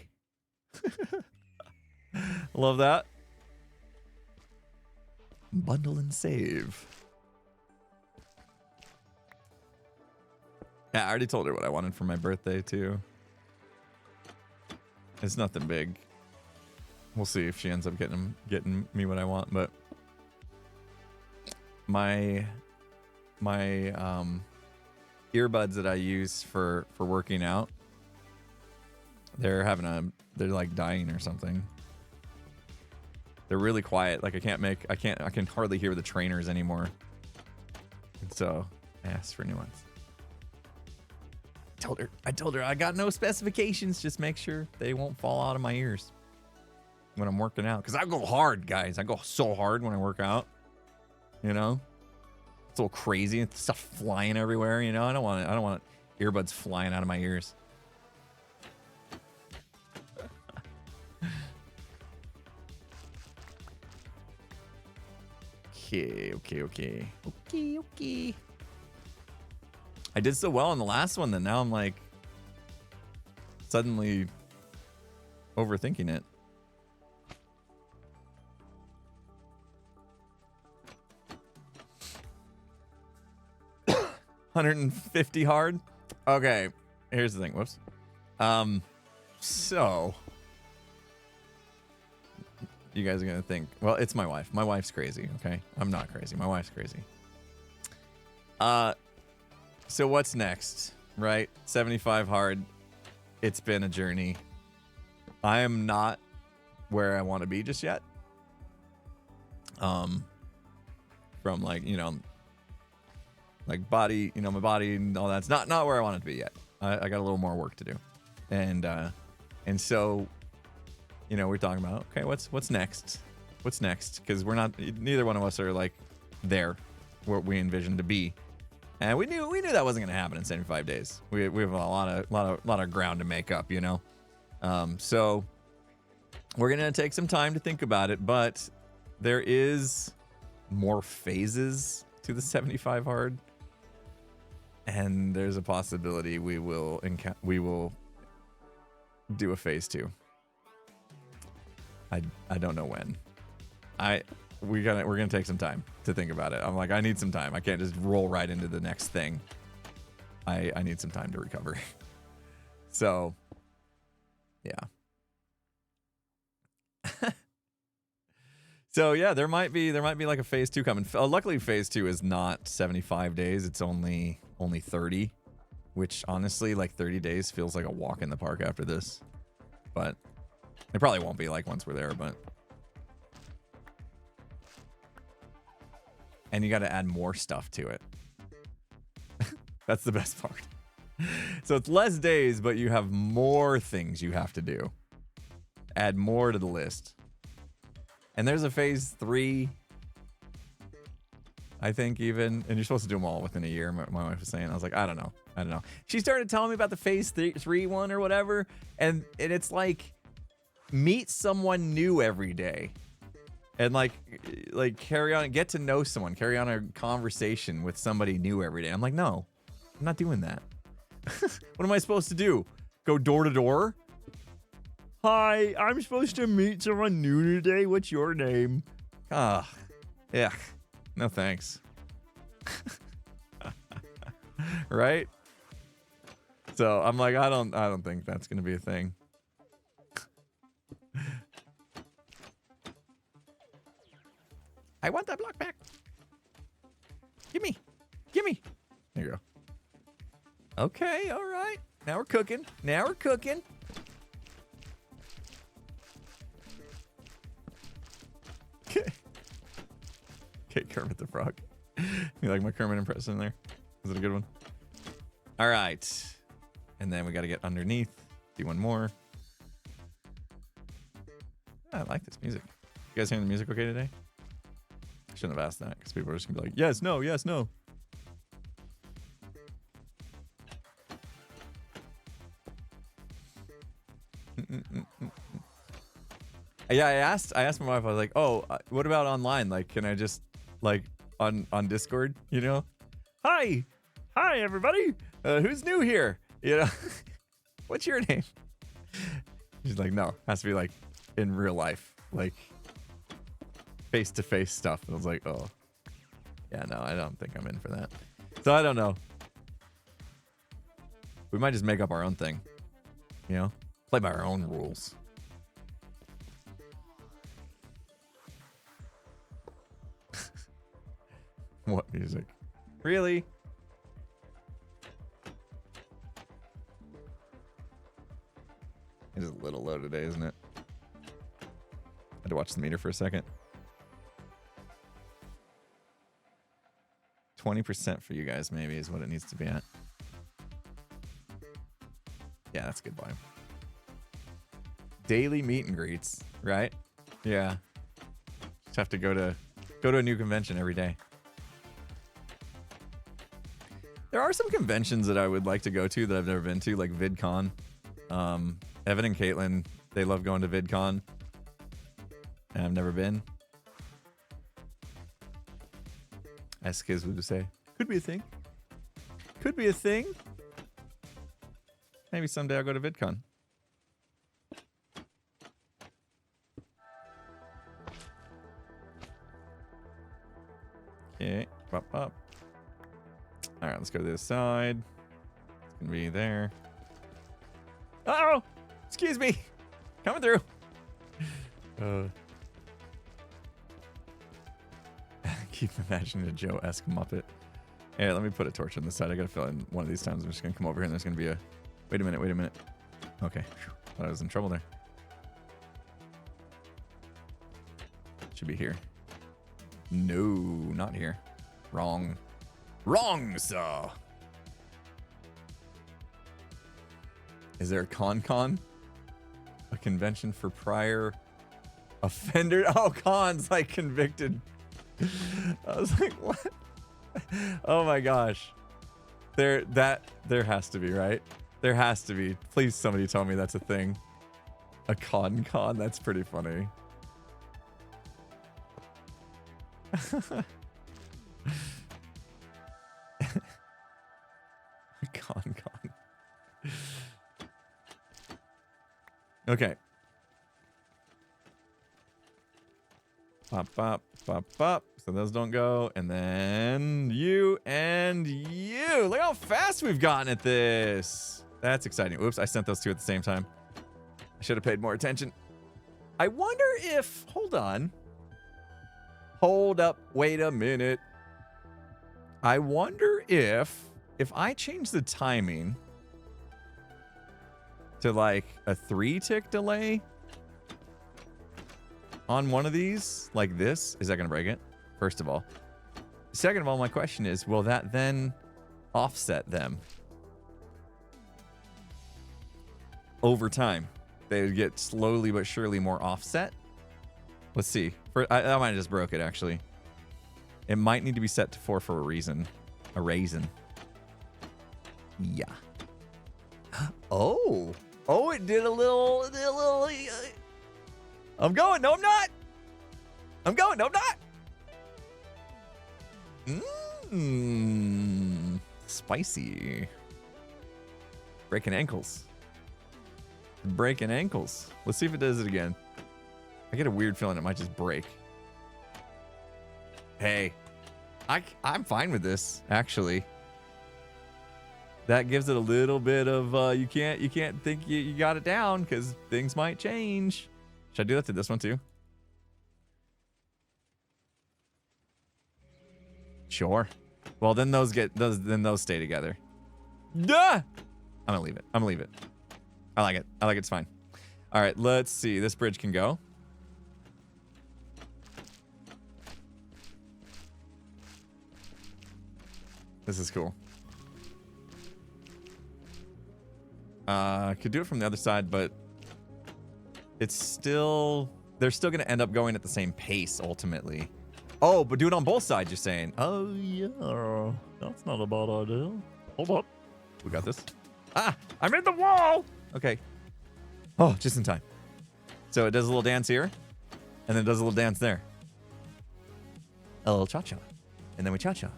Love that. Bundle and save. Yeah, I already told her what I wanted for my birthday, too. It's nothing big. We'll see if she ends up getting me what I want, but my earbuds that I use for working out, they're like dying or something. They're really quiet. Like I can hardly hear the trainers anymore. And so I asked for new ones. I told her I got no specifications. Just make sure they won't fall out of my ears when I'm working out. Because I go hard, guys. I go so hard when I work out. You know? It's all crazy and stuff flying everywhere, you know? I don't want earbuds flying out of my ears. Okay. I did so well in the last one that now I'm like suddenly overthinking it. $150 hard. Okay, here's the thing. Whoops. So you guys are gonna think, well, it's my wife. My wife's crazy. Okay, I'm not crazy. My wife's crazy. So what's next? Right, 75 hard. It's been a journey. I am not where I want to be just yet. From like, you know, like body, you know, my body and all that's not where I want it to be yet. I got a little more work to do, and so, you know, we're talking about, okay, what's next? What's next? Because neither one of us are like there where we envisioned to be, and we knew that wasn't going to happen in 75 days. We have a lot of ground to make up, you know. So we're gonna take some time to think about it, but there is more phases to the 75 hard, and there's a possibility we will do a phase 2. I don't know when. We're gonna take some time to think about it. I'm like, I need some time. I can't just roll right into the next thing. I need some time to recover. So yeah. So yeah, there might be like a phase 2 coming. Luckily, phase 2 is not 75 days. It's only 30, which honestly, like 30 days feels like a walk in the park after this. But it probably won't be like once we're there. But and you got to add more stuff to it. That's the best part. So it's less days, but you have more things you have to do. Add more to the list. And there's a phase 3, I think, even, and you're supposed to do them all within a year. My wife was saying, I was like, I don't know. She started telling me about the phase 3 one or whatever, and it's like meet someone new every day, and like carry on, get to know someone, carry on a conversation with somebody new every day. I'm like, no, I'm not doing that. What am I supposed to do? Go door to door? Hi, I'm supposed to meet someone new today. What's your name? Ah, yeah. No thanks. Right? So I'm like, I don't think that's gonna be a thing. I want that block back. Gimme. Gimme. There you go. Okay, all right. Now we're cooking. Now we're cooking. Okay. Okay, Kermit the Frog. You like my Kermit impression there? Is it a good one? All right. And then we got to get underneath. Do one more. I like this music. You guys hearing the music okay today? I shouldn't have asked that because people are just going to be like, yes, no, yes, no. Yeah, I asked my wife, I was like, oh, what about online? Like, can I just, like, on Discord, you know? Hi, everybody. Who's new here? You know, what's your name? She's like, no, has to be, like, in real life, like, face-to-face stuff. And I was like, oh, yeah, no, I don't think I'm in for that. So I don't know. We might just make up our own thing, you know? Play by our own rules. What music? Really? It is a little low today, isn't it? I had to watch the meter for a second. 20% for you guys, maybe, is what it needs to be at. Yeah, that's a good volume. Daily meet and greets, right? Yeah. Just have to go to a new convention every day. There are some conventions that I would like to go to that I've never been to, like VidCon. Evan and Caitlin, they love going to VidCon. And I've never been. As kids would say, could be a thing. Could be a thing. Maybe someday I'll go to VidCon. Okay, pop up. All right, let's go to this side. It's gonna be there. Uh-oh! Excuse me! Coming through! Keep imagining a Joe-esque Muppet. Hey, let me put a torch on this side. I gotta fill in one of these times. I'm just gonna come over here and there's gonna be a... Wait a minute. Okay. Thought I was in trouble there. Should be here. No, not here. Wrong. Wrong, sir. Is there a con? A convention for prior offender? Oh, cons like convicted. I was like, what? Oh my gosh. There has to be, right? There has to be. Please, somebody tell me that's a thing. A con. That's pretty funny. Con. Okay. Pop. So those don't go. And then you and you. Look how fast we've gotten at this. That's exciting. Oops, I sent those two at the same time. I should have paid more attention. I wonder if... Hold on. Hold up. Wait a minute. I wonder if I change the timing to like a 3-tick delay on one of these, like this, is that going to break it? First of all. Second of all, my question is, will that then offset them over time? They would get slowly but surely more offset. Let's see. I might have just broke it, actually. It might need to be set to 4 for a reason. A raisin. Yeah. Oh, it did a little. I'm going. No, I'm not. I'm going. No, I'm not. Spicy. Breaking ankles. Let's see if it does it again. I get a weird feeling it might just break. Hey, I'm fine with this, actually. That gives it a little bit of you can't think you got it down because things might change. Should I do that to this one too? Sure. Well, then those stay together. Duh! I'm gonna leave it. I'm gonna leave it. I like it. I like it. It's fine. All right, let's see. This bridge can go. This is cool. Could do it from the other side, but it's still... They're still going to end up going at the same pace, ultimately. Oh, but do it on both sides, you're saying. Oh, yeah. That's not a bad idea. Hold on. We got this. Ah! I'm in the wall! Okay. Oh, just in time. So it does a little dance here, and then it does a little dance there. A little cha-cha. And then we cha-cha.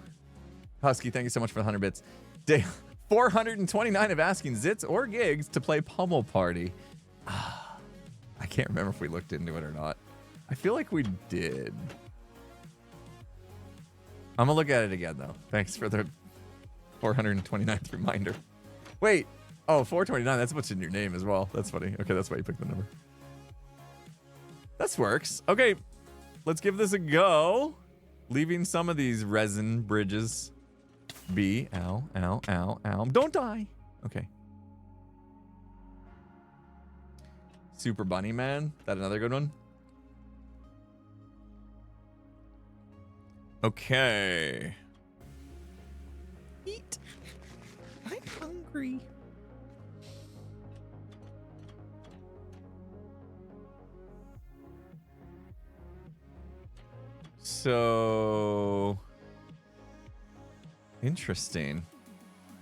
Husky, thank you so much for the 100 bits. Day 429 of asking Zits or Gigs to play Pummel Party. I can't remember if we looked into it or not. I feel like we did. I'm gonna look at it again though. Thanks for the 429th reminder. Wait. Oh, 429. That's what's in your name as well. That's funny. Okay, that's why you picked the number. This works. Okay, let's give this a go. Leaving some of these resin bridges be. Ow, ow, ow, ow. Don't die. Okay. Super Bunny Man. That another good one? Okay. Eat. I'm hungry. So interesting.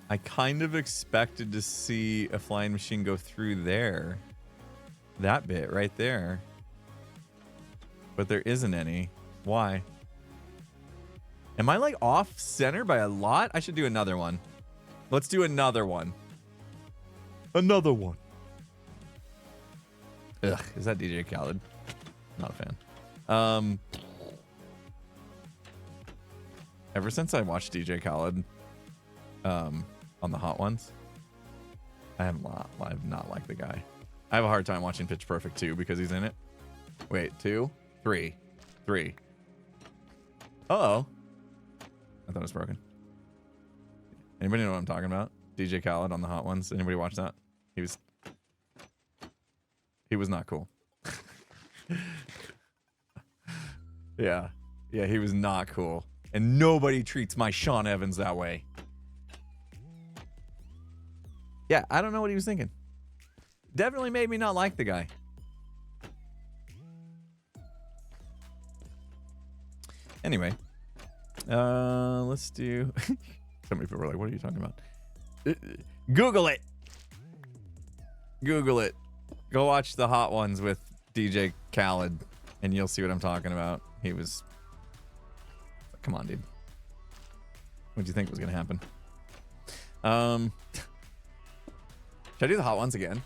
I kind of expected to see a flying machine go through there. That bit right there. But there isn't any. Why? Am I like off center by a lot? I should do another one. Let's do another one. Another one. Ugh, is that DJ Khaled? Not a fan. Ever since I watched DJ Khaled on the Hot Ones, I have not liked the guy. I have a hard time watching Pitch Perfect 2 because he's in it. Wait, 2? 3. 3. Uh-oh. I thought it was broken. Anybody know what I'm talking about? DJ Khaled on the Hot Ones. Anybody watch that? He was not cool. Yeah. Yeah, he was not cool. And nobody treats my Sean Evans that way. Yeah, I don't know what he was thinking. Definitely made me not like the guy. Anyway. Let's do... So many people were like, what are you talking about? Google it. Google it. Go watch the Hot Ones with DJ Khaled, and you'll see what I'm talking about. He was... Come on, dude. What do you think was going to happen? Should I do the Hot Ones again?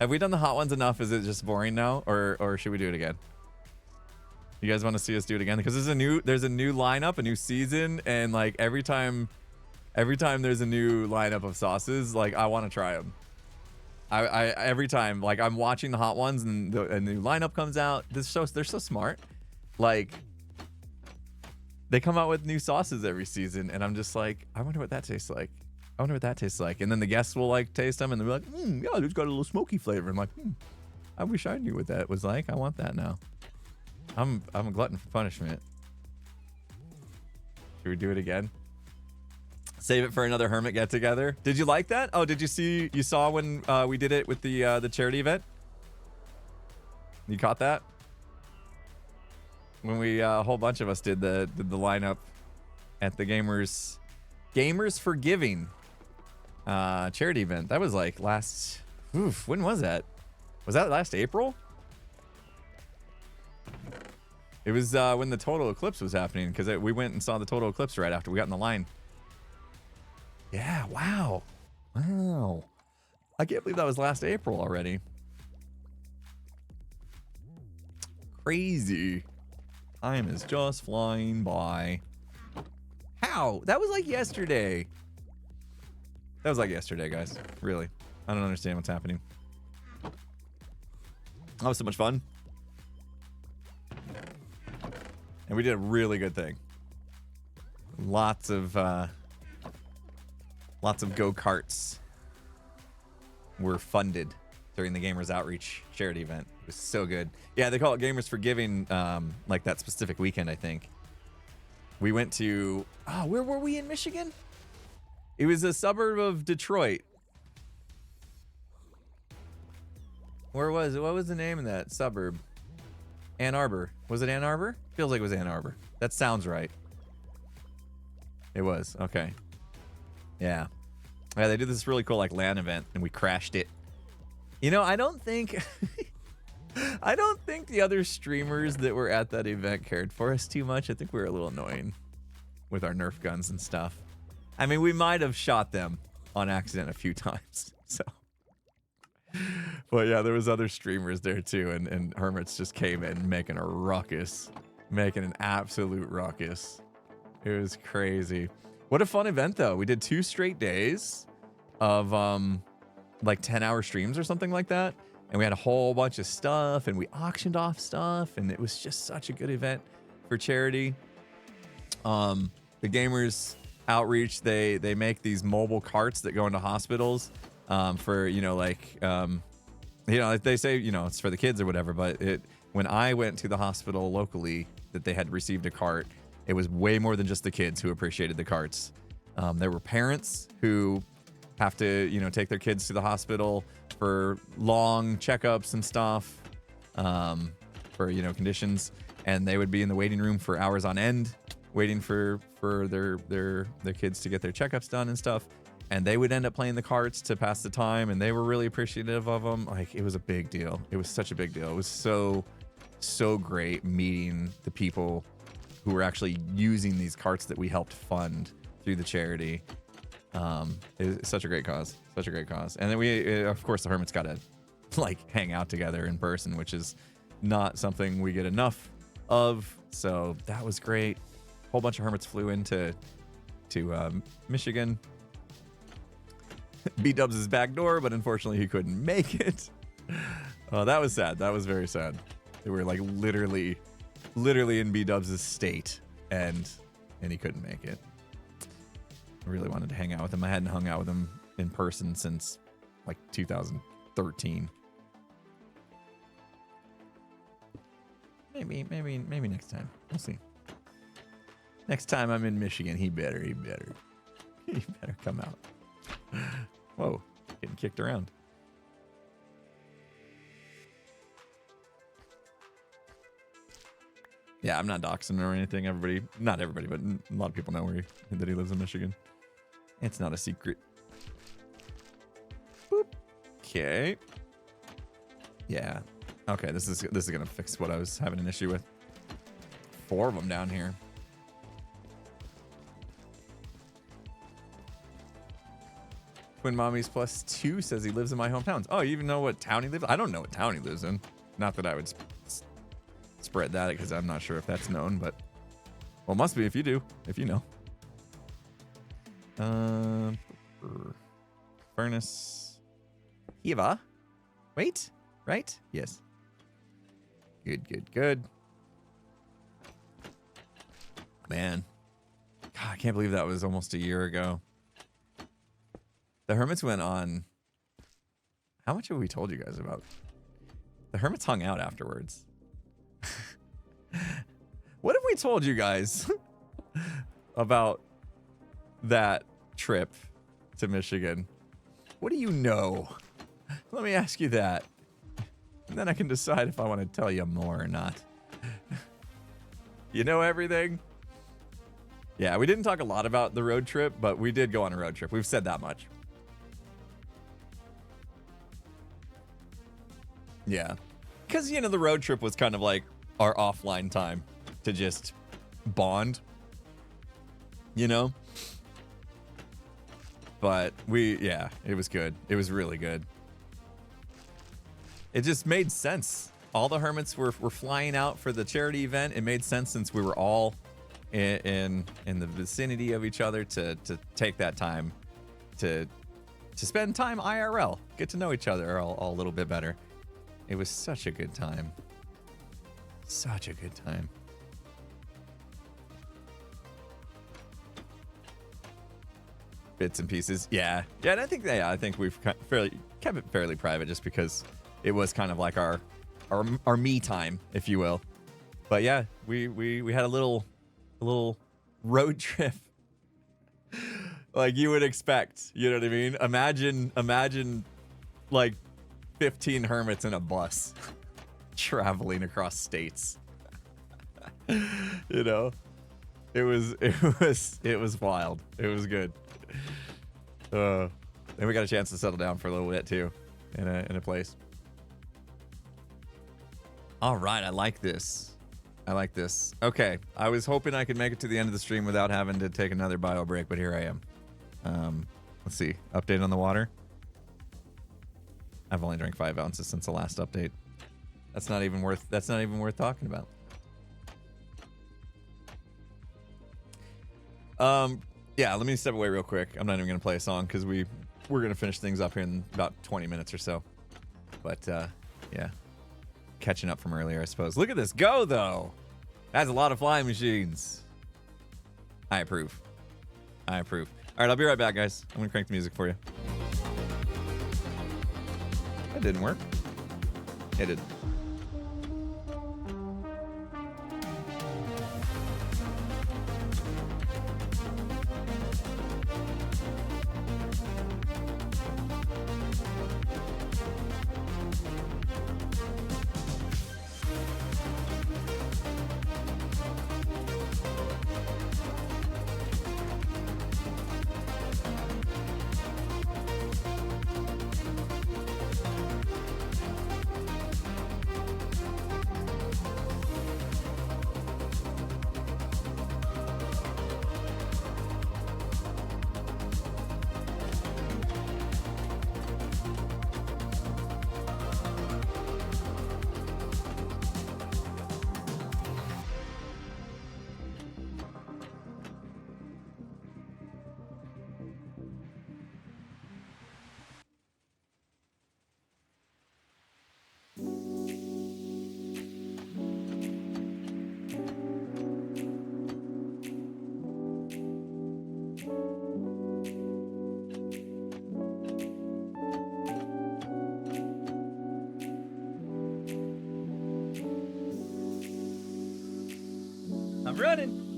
Have we done the Hot Ones enough? Is it just boring now? Or should we do it again? You guys want to see us do it again? Because there's a new lineup, a new season, and like every time there's a new lineup of sauces, like I want to try them. I every time, like I'm watching the Hot Ones and a new lineup comes out. They're so smart. Like they come out with new sauces every season, and I'm just like, I wonder what that tastes like. I wonder what that tastes like. And then the guests will like taste them, and they'll be like, yeah, it's got a little smoky flavor. I'm like, I wish I knew what that was like. I want that now. I'm a glutton for punishment. Should we do it again? Save it for another Hermit get together. Did you like that? Oh, did you saw when we did it with the charity event? You caught that? When we a whole bunch of us did the lineup at the Gamers for Giving charity event. That was like last, when was that? Was that last April? It was when the total eclipse was happening, because we went and saw the total eclipse right after we got in the line. Yeah, wow. Wow. I can't believe that was last April already. Crazy. Time is just flying by. How? That was like yesterday. That was like yesterday, guys. Really. I don't understand what's happening. That was so much fun. And we did a really good thing. Lots of go-karts were funded during the Gamers Outreach charity event. It was so good. Yeah, they call it Gamers for Giving, like that specific weekend, I think. We went to, where were we in Michigan? It was a suburb of Detroit. Where was it? What was the name of that suburb? Ann Arbor. Was it Ann Arbor? Feels like it was Ann Arbor. That sounds right. It was. Okay. Yeah. Yeah, they did this really cool like LAN event and we crashed it. You know, I don't think I don't think the other streamers that were at that event cared for us too much. I think we were a little annoying with our Nerf guns and stuff. I mean, we might have shot them on accident a few times. So, but yeah, there was other streamers there too, and Hermits just came in making a ruckus, making an absolute ruckus. It was crazy. What a fun event though. We did 2 straight days of like 10-hour streams or something like that. And we had a whole bunch of stuff and we auctioned off stuff and it was just such a good event for charity. The Gamers Outreach, they make these mobile carts that go into hospitals for, you know, like, you know, they say, you know, it's for the kids or whatever, but when I went to the hospital locally that they had received a cart, it was way more than just the kids who appreciated the carts. There were parents who have to, you know, take their kids to the hospital for long checkups and stuff, for, you know, conditions, and they would be in the waiting room for hours on end, waiting for their kids to get their checkups done and stuff, and they would end up playing the carts to pass the time, and they were really appreciative of them. Like, it was a big deal. It was such a big deal. It was so great meeting the people who were actually using these carts that we helped fund through the charity. It's such a great cause, and then we of course the Hermits got to like hang out together in person, which is not something we get enough of, so that was great. A whole bunch of Hermits flew into Michigan. B-Dubs' back door, but unfortunately he couldn't make it. That was sad. That was very sad. They were like literally in B-Dubs' state, and he couldn't make it. I really wanted to hang out with him. I hadn't hung out with him in person since like 2013. Maybe next time. We'll see. Next time I'm in Michigan, he better come out. Whoa, getting kicked around. Yeah, I'm not doxing or anything. Not everybody, but a lot of people know that he lives in Michigan. It's not a secret. Boop. Okay. Yeah. Okay, this is gonna fix what I was having an issue with. 4 of them down here. Twin Mommies plus 2 says he lives in my hometown. Oh, you even know what town he lives? I don't know what town he lives in. Not that I would spread that, because I'm not sure if that's known, but well, it must be if you do, if you know. Furnace. Eva. Wait. Right? Yes. Good. Man. God, I can't believe that was almost a year ago. The Hermits went on. How much have we told you guys about? The Hermits hung out afterwards. What have we told you guys about that trip to Michigan? What do you know? Let me ask you that. And then I can decide if I want to tell you more or not. You know everything? Yeah, we didn't talk a lot about the road trip, but we did go on a road trip. We've said that much. Yeah. Because, you know, the road trip was kind of like our offline time to just bond, you know? But it was good. It was really good. It just made sense. All the Hermits were flying out for the charity event. It made sense since we were all in the vicinity of each other to take that time to spend time IRL, get to know each other all a little bit better. It was such a good time. Such a good time. bits and pieces. Yeah, and I think we've kept it fairly private just because it was kind of like our me time, if you will. But yeah, we had a little road trip like you would expect. You know what I mean? Imagine like 15 hermits in a bus traveling across states. You know, it was wild. It was good. And we got a chance to settle down for a little bit too, in a place. All right, I like this. Okay, I was hoping I could make it to the end of the stream without having to take another bio break, but here I am. Let's see. Update on the water. I've only drank 5 ounces since the last update. That's not even worth talking about. Yeah, let me step away real quick. I'm not even gonna play a song because we're gonna finish things up in about 20 minutes or so. But yeah, catching up from earlier, I suppose. Look at this go though. That's a lot of flying machines. I approve. All right, I'll be right back, guys. I'm gonna crank the music for you. That didn't work. It did.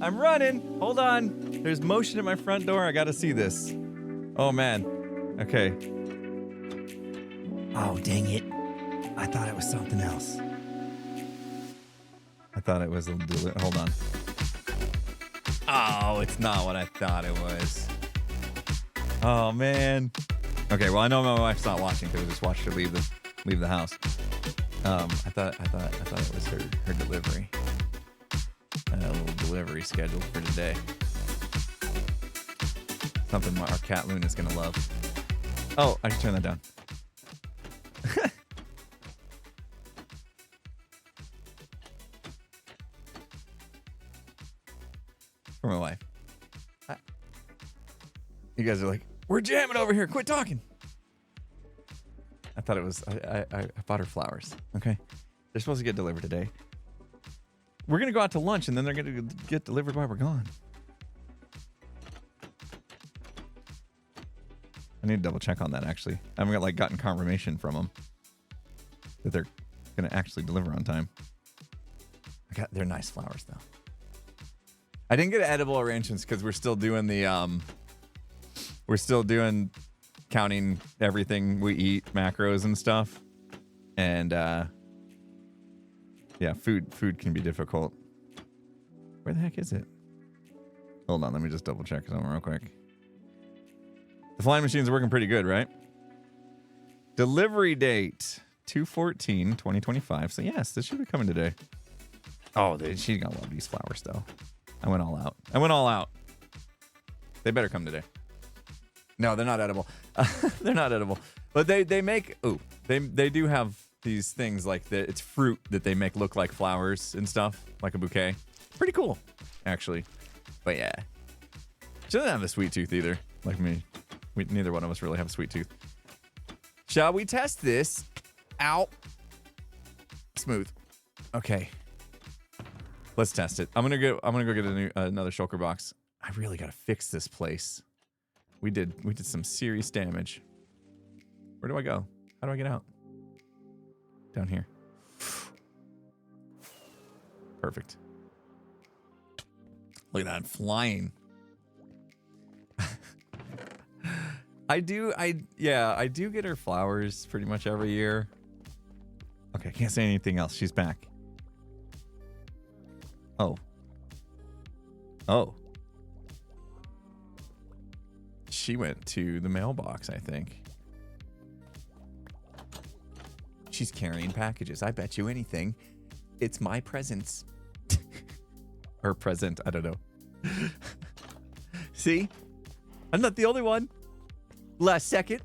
I'm running. Hold on. There's motion at my front door. I gotta see this. Oh man. Okay. Oh, dang it. I thought it was something else. I thought it was hold on. Oh, it's not what I thought it was. Oh man. Okay, well I know my wife's not watching because I just watched her leave the house. I thought it was her delivery. A little delivery scheduled for today. Something our cat Luna's gonna love. Oh, I can turn that down. For my wife. You guys are like, we're jamming over here. Quit talking. I thought it was. I bought her flowers. Okay, they're supposed to get delivered today. We're going to go out to lunch, and then they're going to get delivered while we're gone. I need to double check on that, actually. I haven't gotten confirmation from them that they're going to actually deliver on time. They're nice flowers, though. I didn't get edible arrangements because we're still doing counting everything we eat, macros and stuff. And, yeah, food can be difficult. Where the heck is it? Hold on, let me just double check something real quick. The flying machines are working pretty good, right? Delivery date 2/14/2025. So yes, this should be coming today. Oh, she's gonna love these flowers though. I went all out. They better come today. No, they're not edible. They're not edible. But they make they do have these things like it's fruit that they make look like flowers and stuff, like a bouquet. Pretty cool, actually. But yeah, she doesn't have a sweet tooth either, like me. Neither one of us really have a sweet tooth. Shall we test this out? Smooth. Okay, let's test it. I'm gonna go get another shulker box. I really gotta fix this place. We did some serious damage. Where do I go? How do I get out? Down here. Perfect. Look at that, I'm flying. I do get her flowers pretty much every year. Okay, I can't say anything else. She's back. Oh. Oh. She went to the mailbox, I think. She's carrying packages. I bet you anything. It's my presents. Or present, I don't know. See? I'm not the only one. Last second.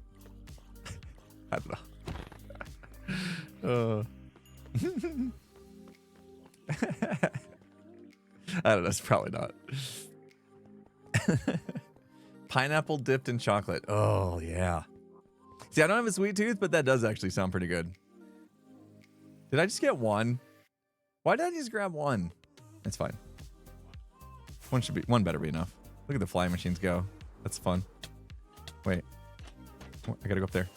I don't know. I don't know. It's probably not. Pineapple dipped in chocolate. Oh, yeah. See, I don't have a sweet tooth, but that does actually sound pretty good. Did I just get one? Why did I just grab one? It's fine. One better be enough. Look at the flying machines go. That's fun. Wait. I gotta go up there.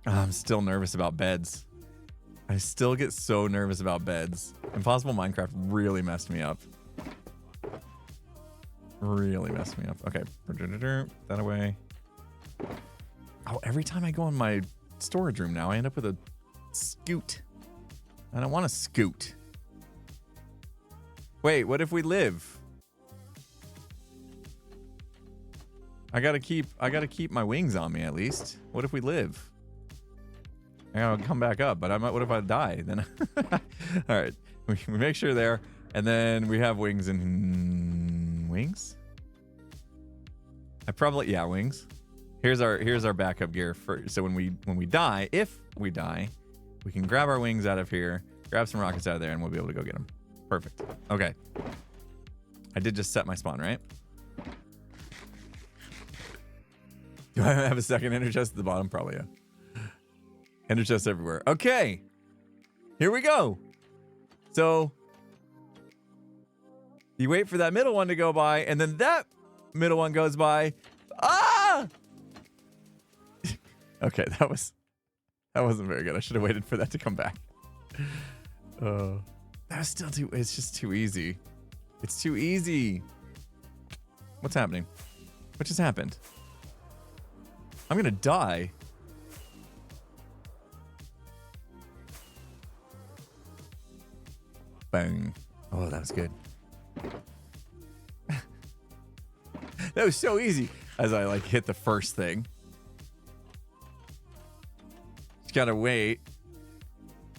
I'm still nervous about beds. I still get so nervous about beds. Impossible Minecraft really messed me up. Really messed me up. Okay. That away. Oh, every time I go in my storage room now, I end up with a scoot. I don't want to scoot. Wait, what if we live? I gotta keep my wings on me at least. What if we live? I gotta come back up, but what if I die? Then all right, we make sure there, and then we have wings and wings. Wings. Here's our backup gear so when we die, if we die, we can grab our wings out of here, grab some rockets out of there, and we'll be able to go get them. Perfect. Okay. I did just set my spawn, right? Do I have a second ender chest at the bottom? Probably, yeah. Ender chests everywhere. Okay. Here we go. So you wait for that middle one to go by, and then that middle one goes by. Ah! Okay, that wasn't very good. I should have waited for that to come back. That's still it's just too easy. It's too easy. What's happening? What just happened? I'm gonna die. Bang. Oh, that was good. That was so easy as I hit the first thing. Just gotta wait.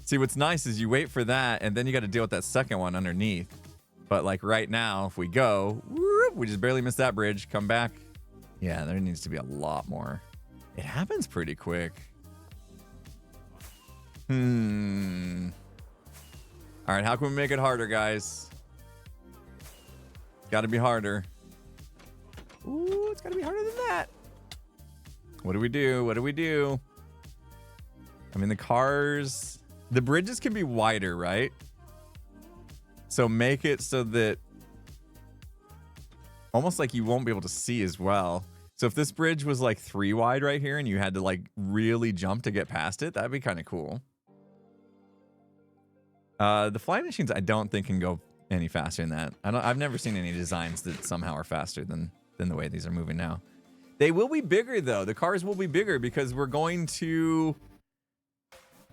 See, what's nice is you wait for that, and then you got to deal with that second one underneath. But right now, if we go, whoop, we just barely missed that bridge. Come back. Yeah, there needs to be a lot more. It happens pretty quick. All right, how can we make it harder, guys? It's got to be harder. Ooh, it's got to be harder than that. What do we do? What do we do? I mean, the cars... The bridges can be wider, right? So make it so that almost you won't be able to see as well. So if this bridge was 3 wide right here and you had to really jump to get past it, that'd be kind of cool. The flying machines I don't think can go any faster than that. I've never seen any designs that somehow are faster than the way these are moving now. They will be bigger though. The cars will be bigger because we're going to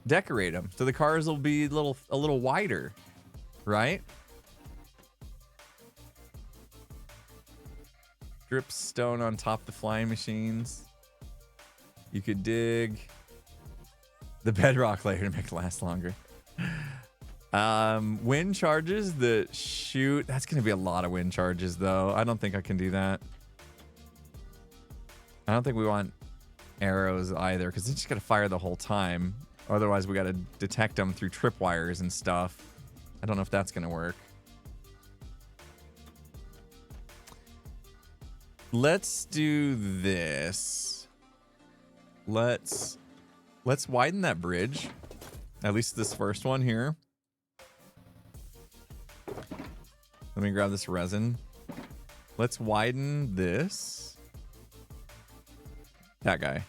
decorate them, so the cars will be a little wider, right? Drip stone on top of the flying machines. You could dig the bedrock layer to make it last longer. Wind charges that shoot. That's gonna be a lot of wind charges though. I don't think I can do that. I don't think we want arrows either because they just gotta fire the whole time. Otherwise, we got to detect them through tripwires and stuff. I don't know if that's going to work. Let's do this. Let's widen that bridge. At least this first one here. Let me grab this resin. let's widen this. That guy.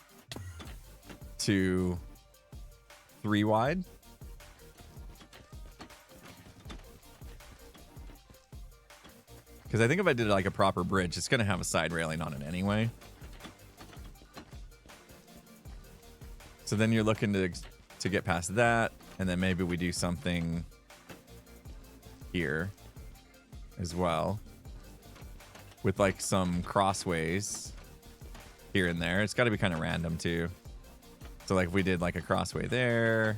To 3 wide. Because I think if I did like a proper bridge, it's going to have a side railing on it anyway. So then you're looking to get past that, and then maybe we do something here as well with like some crossways here and there. It's got to be kind of random too. So like if we did like a crossway there,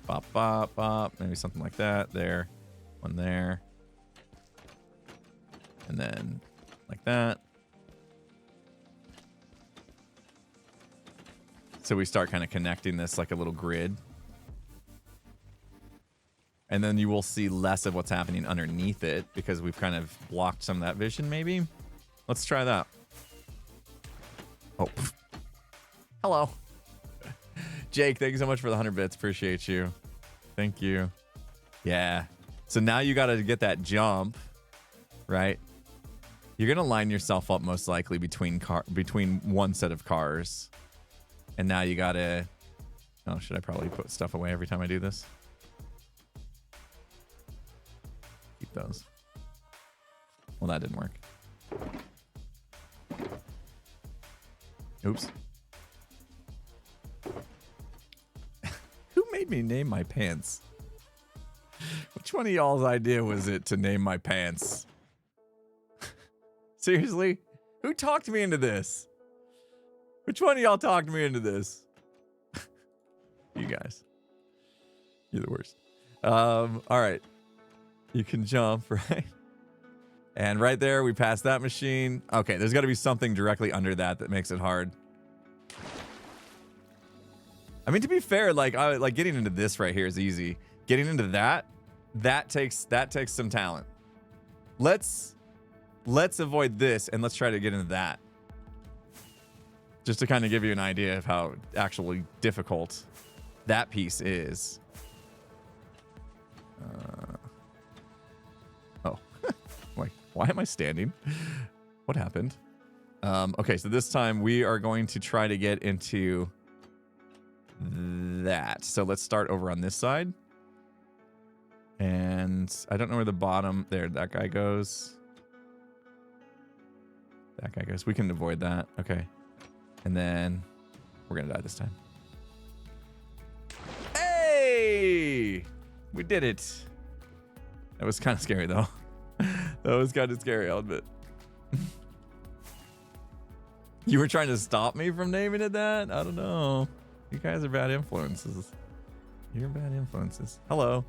bop, bop, bop, maybe something like that there, one there. And then like that. So we start kind of connecting this like a little grid. And then you will see less of what's happening underneath it because we've kind of blocked some of that vision maybe. Let's try that. Oh, hello. Jake, thank you so much for the 100 bits. Appreciate you. Thank you. Yeah. So now you got to get that jump, right? You're going to line yourself up most likely between one set of cars. And now you got to... Oh, should I probably put stuff away every time I do this? Keep those. Well, that didn't work. Oops. Who made me name my pants? Which one of y'all's idea was it to name my pants? Seriously? Who talked me into this? Which one of y'all talked me into this? You guys. You're the worst. All right. You can jump, right? And right there, we passed that machine. Okay, there's got to be something directly under that makes it hard. I mean, to be fair, like getting into this right here is easy. Getting into that takes some talent. Let's avoid this and let's try to get into that. Just to kind of give you an idea of how actually difficult that piece is. Oh, wait, why am I standing? What happened? Okay, so this time we are going to try to get into that. So let's start over on this side. And I don't know where the bottom there, that guy goes. That guy goes. We can avoid that. Okay. And then we're going to die this time. Hey! We did it. That was kind of scary, though. That was kind of scary, I'll admit. You were trying to stop me from naming it that? I don't know. You guys are bad influences. You're bad influences. Hello.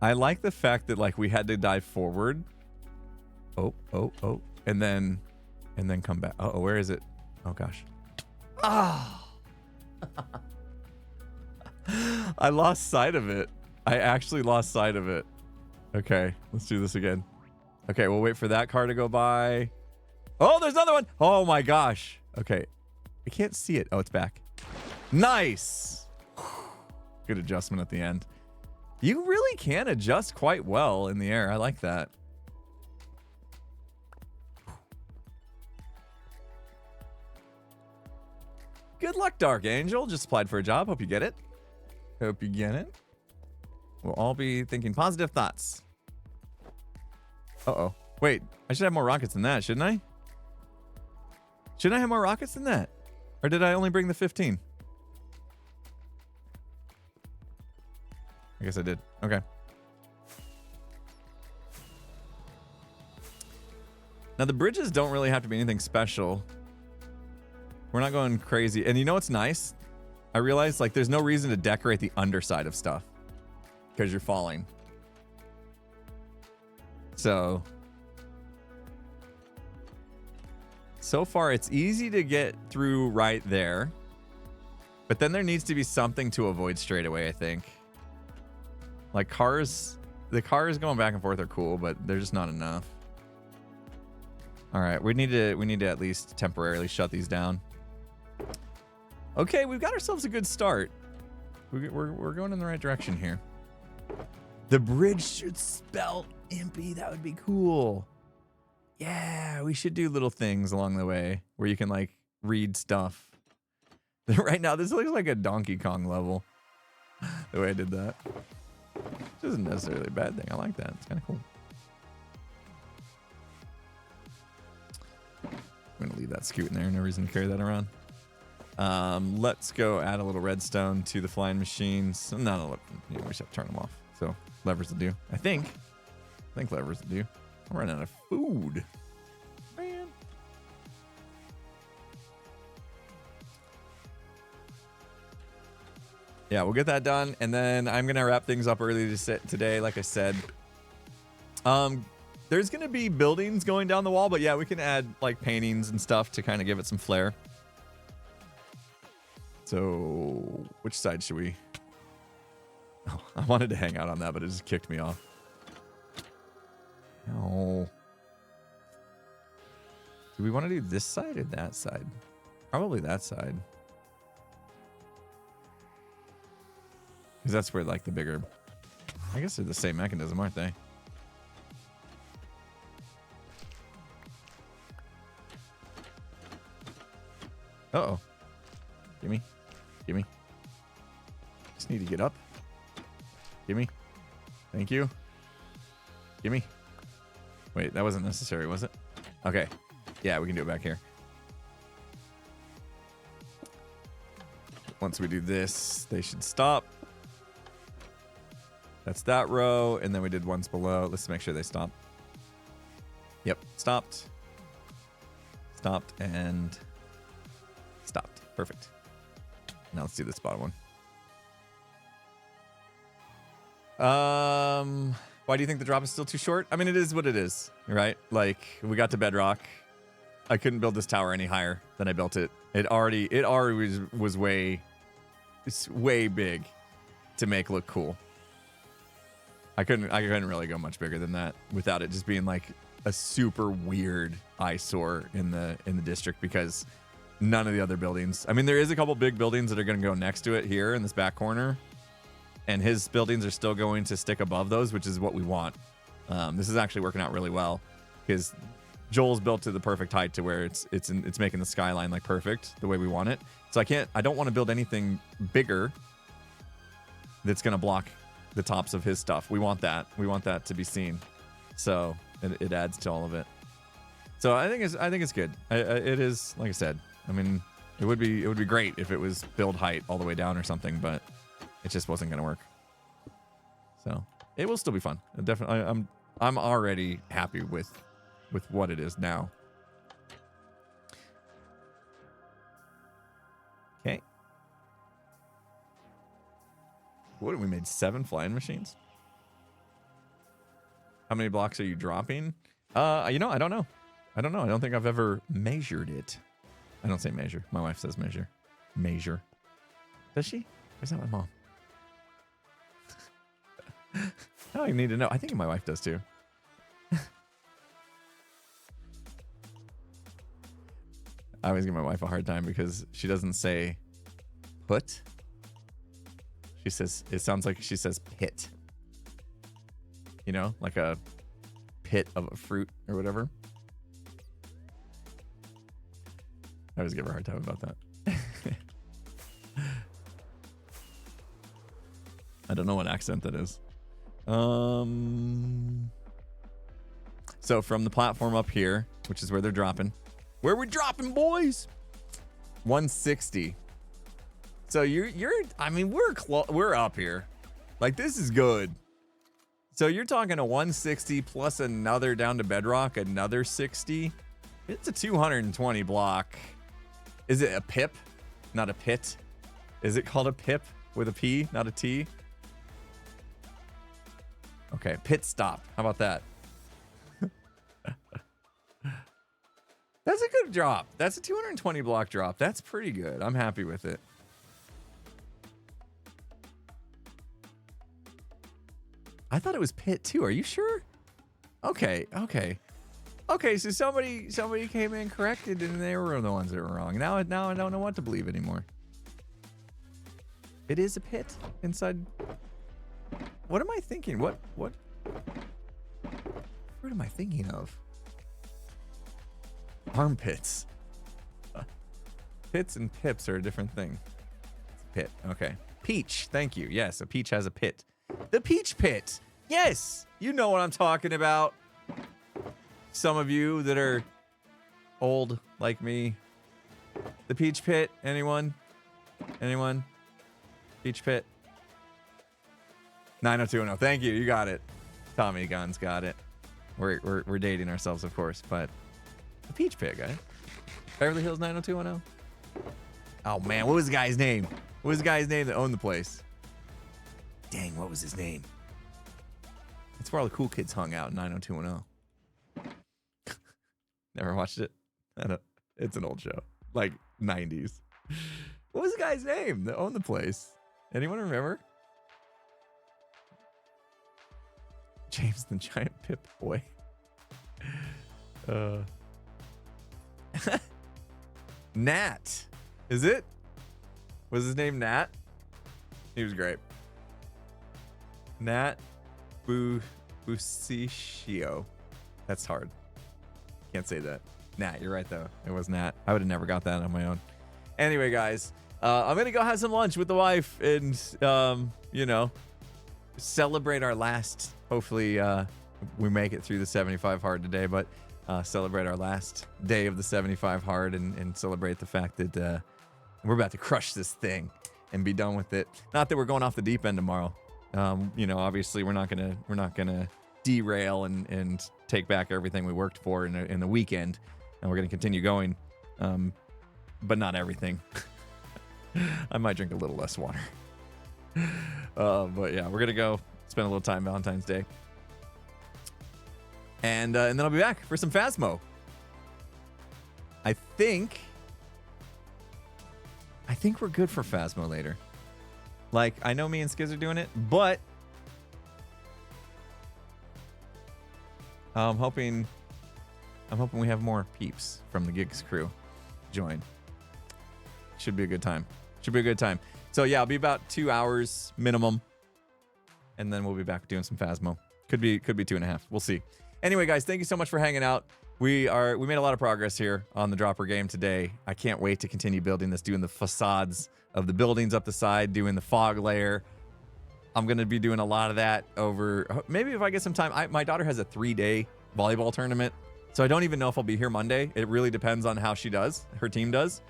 I like the fact that like we had to dive forward. Oh, and then come back. Oh, where is it? Oh gosh. Ah. I lost sight of it. I actually lost sight of it. Okay, let's do this again. Okay, we'll wait for that car to go by. Oh, there's another one. Oh my gosh. Okay. I can't see it. Oh, it's back. Nice. Good adjustment at the end. You really can adjust quite well in the air. I like that. Good luck, Dark Angel. Just applied for a job. Hope you get it. Hope you get it. We'll all be thinking positive thoughts. Uh-oh. Wait, I should have more rockets than that, shouldn't I? Shouldn't I have more rockets than that? Or did I only bring the 15? I guess I did. Okay. Now, the bridges don't really have to be anything special. We're not going crazy. And you know what's nice? I realized, like, there's no reason to decorate the underside of stuff because you're falling. So far, it's easy to get through right there. But then there needs to be something to avoid straight away, I think. Like the cars going back and forth are cool, but they're just not enough. All right, we need to at least temporarily shut these down. Okay, we've got ourselves a good start. We're going in the right direction here. The bridge should spell Impy. That would be cool. Yeah, we should do little things along the way where you can like read stuff. Right now, this looks like a Donkey Kong level. The way I did that. Which isn't necessarily a bad thing. I like that. It's kind of cool. I'm going to leave that scoot in there. No reason to carry that around. Let's go add a little redstone to the flying machines. No, we just have to turn them off. So levers will do. I think levers will do. I'm running out of food. Man. Yeah, we'll get that done, and then I'm gonna wrap things up early today, like I said. There's gonna be buildings going down the wall, but yeah, we can add like paintings and stuff to kind of give it some flair. So, which side should we? Oh, I wanted to hang out on that, but it just kicked me off. No. Do we want to do this side or that side? Probably that side. Because that's where like the bigger... I guess they're the same mechanism, aren't they? Uh-oh. Gimme. Gimme. Just need to get up. Gimme. Thank you. Gimme. Wait, that wasn't necessary, was it? Okay. Yeah, we can do it back here. Once we do this, they should stop. That's that row, and then we did ones below. Let's make sure they stop. Yep, stopped. Stopped and stopped. Perfect. Now let's do this bottom one. Why do you think the drop is still too short? I mean, it is what it is, right? Like, we got to bedrock. I couldn't build this tower any higher than I built it. It already was way big to make look cool. I couldn't really go much bigger than that without it just being like a super weird eyesore in the district, because none of the other buildings. I mean, there is a couple big buildings that are going to go next to it here in this back corner, and his buildings are still going to stick above those, which is what we want. This is actually working out really well because Joel's built to the perfect height to where it's making the skyline like perfect the way we want it. So I don't want to build anything bigger that's going to block the tops of his stuff. We want that. We want that to be seen. So it adds to all of it. So I think it's good. It is, like I said. I mean, it would be great if it was build height all the way down or something, but it just wasn't going to work. So it will still be fun. Definitely, I'm already happy with what it is now. Okay. What, we made 7 flying machines? How many blocks are you dropping? I don't know. I don't think I've ever measured it. I don't say measure. My wife says measure. Measure. Does she? Or is that my mom? I don't even need to know. I think my wife does too. I always give my wife a hard time because she doesn't say put. She says, it sounds like she says pit. You know, like a pit of a fruit or whatever. I always give her a hard time about that. I don't know what accent that is. So from the platform up here, which is where they're dropping. Where we dropping, boys? 160. So I mean, we're up here. Like, this is good. So you're talking a 160 plus another down to bedrock, another 60. It's a 220 block. Is it a pip? Not a pit? Is it called a pip with a P, not a T? Okay, pit stop. How about that? That's a good drop. That's a 220 block drop. That's pretty good. I'm happy with it. I thought it was pit too. Are you sure? Okay. So somebody came in, corrected, and they were the ones that were wrong. Now I don't know what to believe anymore. It is a pit inside. What am I thinking? What am I thinking of? Armpits. Pits and pips are a different thing. It's a pit. Okay. Peach. Thank you. Yes, a peach has a pit. The peach pit. Yes. You know what I'm talking about. Some of you that are old like me. The peach pit. Anyone? Anyone? Peach pit. 90210. Thank you. You got it. Tommy Guns got it. We're dating ourselves, of course, but the peach pit, guys. Beverly Hills 90210. Oh man, what was the guy's name? What was the guy's name that owned the place? Dang, what was his name? It's where all the cool kids hung out in 90210. Never watched it? I don't, it's an old show. Like 90s. What was the guy's name that owned the place? Anyone remember? James the Giant Pip Boy. Nat. Is it? Was his name Nat? He was great. Nat Busicchio. That's hard. Can't say that. Nat, you're right though. It was Nat. I would have never got that on my own. Anyway, guys, I'm gonna go have some lunch with the wife and you know, celebrate our last. Hopefully, we make it through the 75 hard today, but celebrate our last day of the 75 hard and celebrate the fact that we're about to crush this thing and be done with it. Not that we're going off the deep end tomorrow. You know, obviously we're not gonna derail and take back everything we worked for in the weekend, and we're gonna continue going, but not everything. I might drink a little less water. But yeah, we're gonna go spend a little time Valentine's Day, and then I'll be back for some Phasmo. I think we're good for Phasmo later. Like, I know me and Skiz are doing it, but I'm hoping we have more peeps from the Gigs crew join. Should be a good time. So yeah, I'll be about 2 hours minimum, and then we'll be back doing some Phasmo. Could be 2.5. We'll see. Anyway, guys, thank you so much for hanging out. We made a lot of progress here on the Dropper game today. I can't wait to continue building this, doing the facades of the buildings up the side, doing the fog layer. I'm going to be doing a lot of that over, maybe if I get some time. My daughter has a 3-day volleyball tournament, so I don't even know if I'll be here Monday. It really depends on how her team does,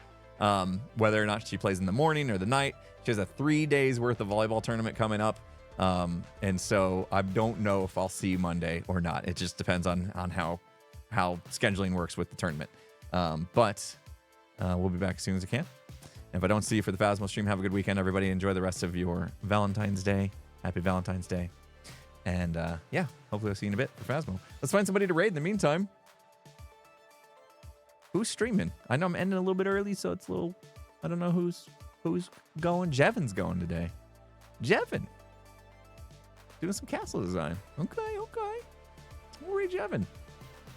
whether or not she plays in the morning or the night. She has a 3 days worth of volleyball tournament coming up. And so I don't know if I'll see Monday or not. It just depends on how scheduling works with the tournament. But we'll be back as soon as I can. And if I don't see you for the Phasmo stream, have a good weekend, everybody. Enjoy the rest of your Valentine's Day. Happy Valentine's Day. And yeah, hopefully I'll see you in a bit for Phasmo. Let's find somebody to raid in the meantime. Who's streaming? I know I'm ending a little bit early, so it's a little, I don't know who's going. Jevin's going today. Jevin. Doing some castle design. Okay. We'll raid Jevin.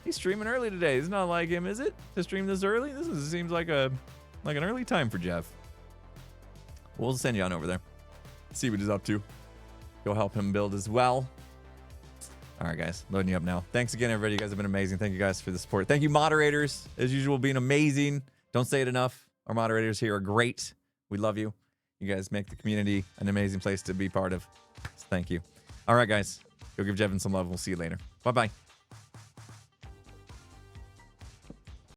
He's streaming early today. It's not like him, is it? To stream this early? Seems like an early time for Jeff. We'll send you on over there. See what he's up to. Go help him build as well. All right, guys. Loading you up now. Thanks again, everybody. You guys have been amazing. Thank you guys for the support. Thank you, moderators. As usual, being amazing. Don't say it enough. Our moderators here are great. We love you. You guys make the community an amazing place to be part of. So thank you. All right, guys. Go give Jevin some love. We'll see you later. Bye-bye.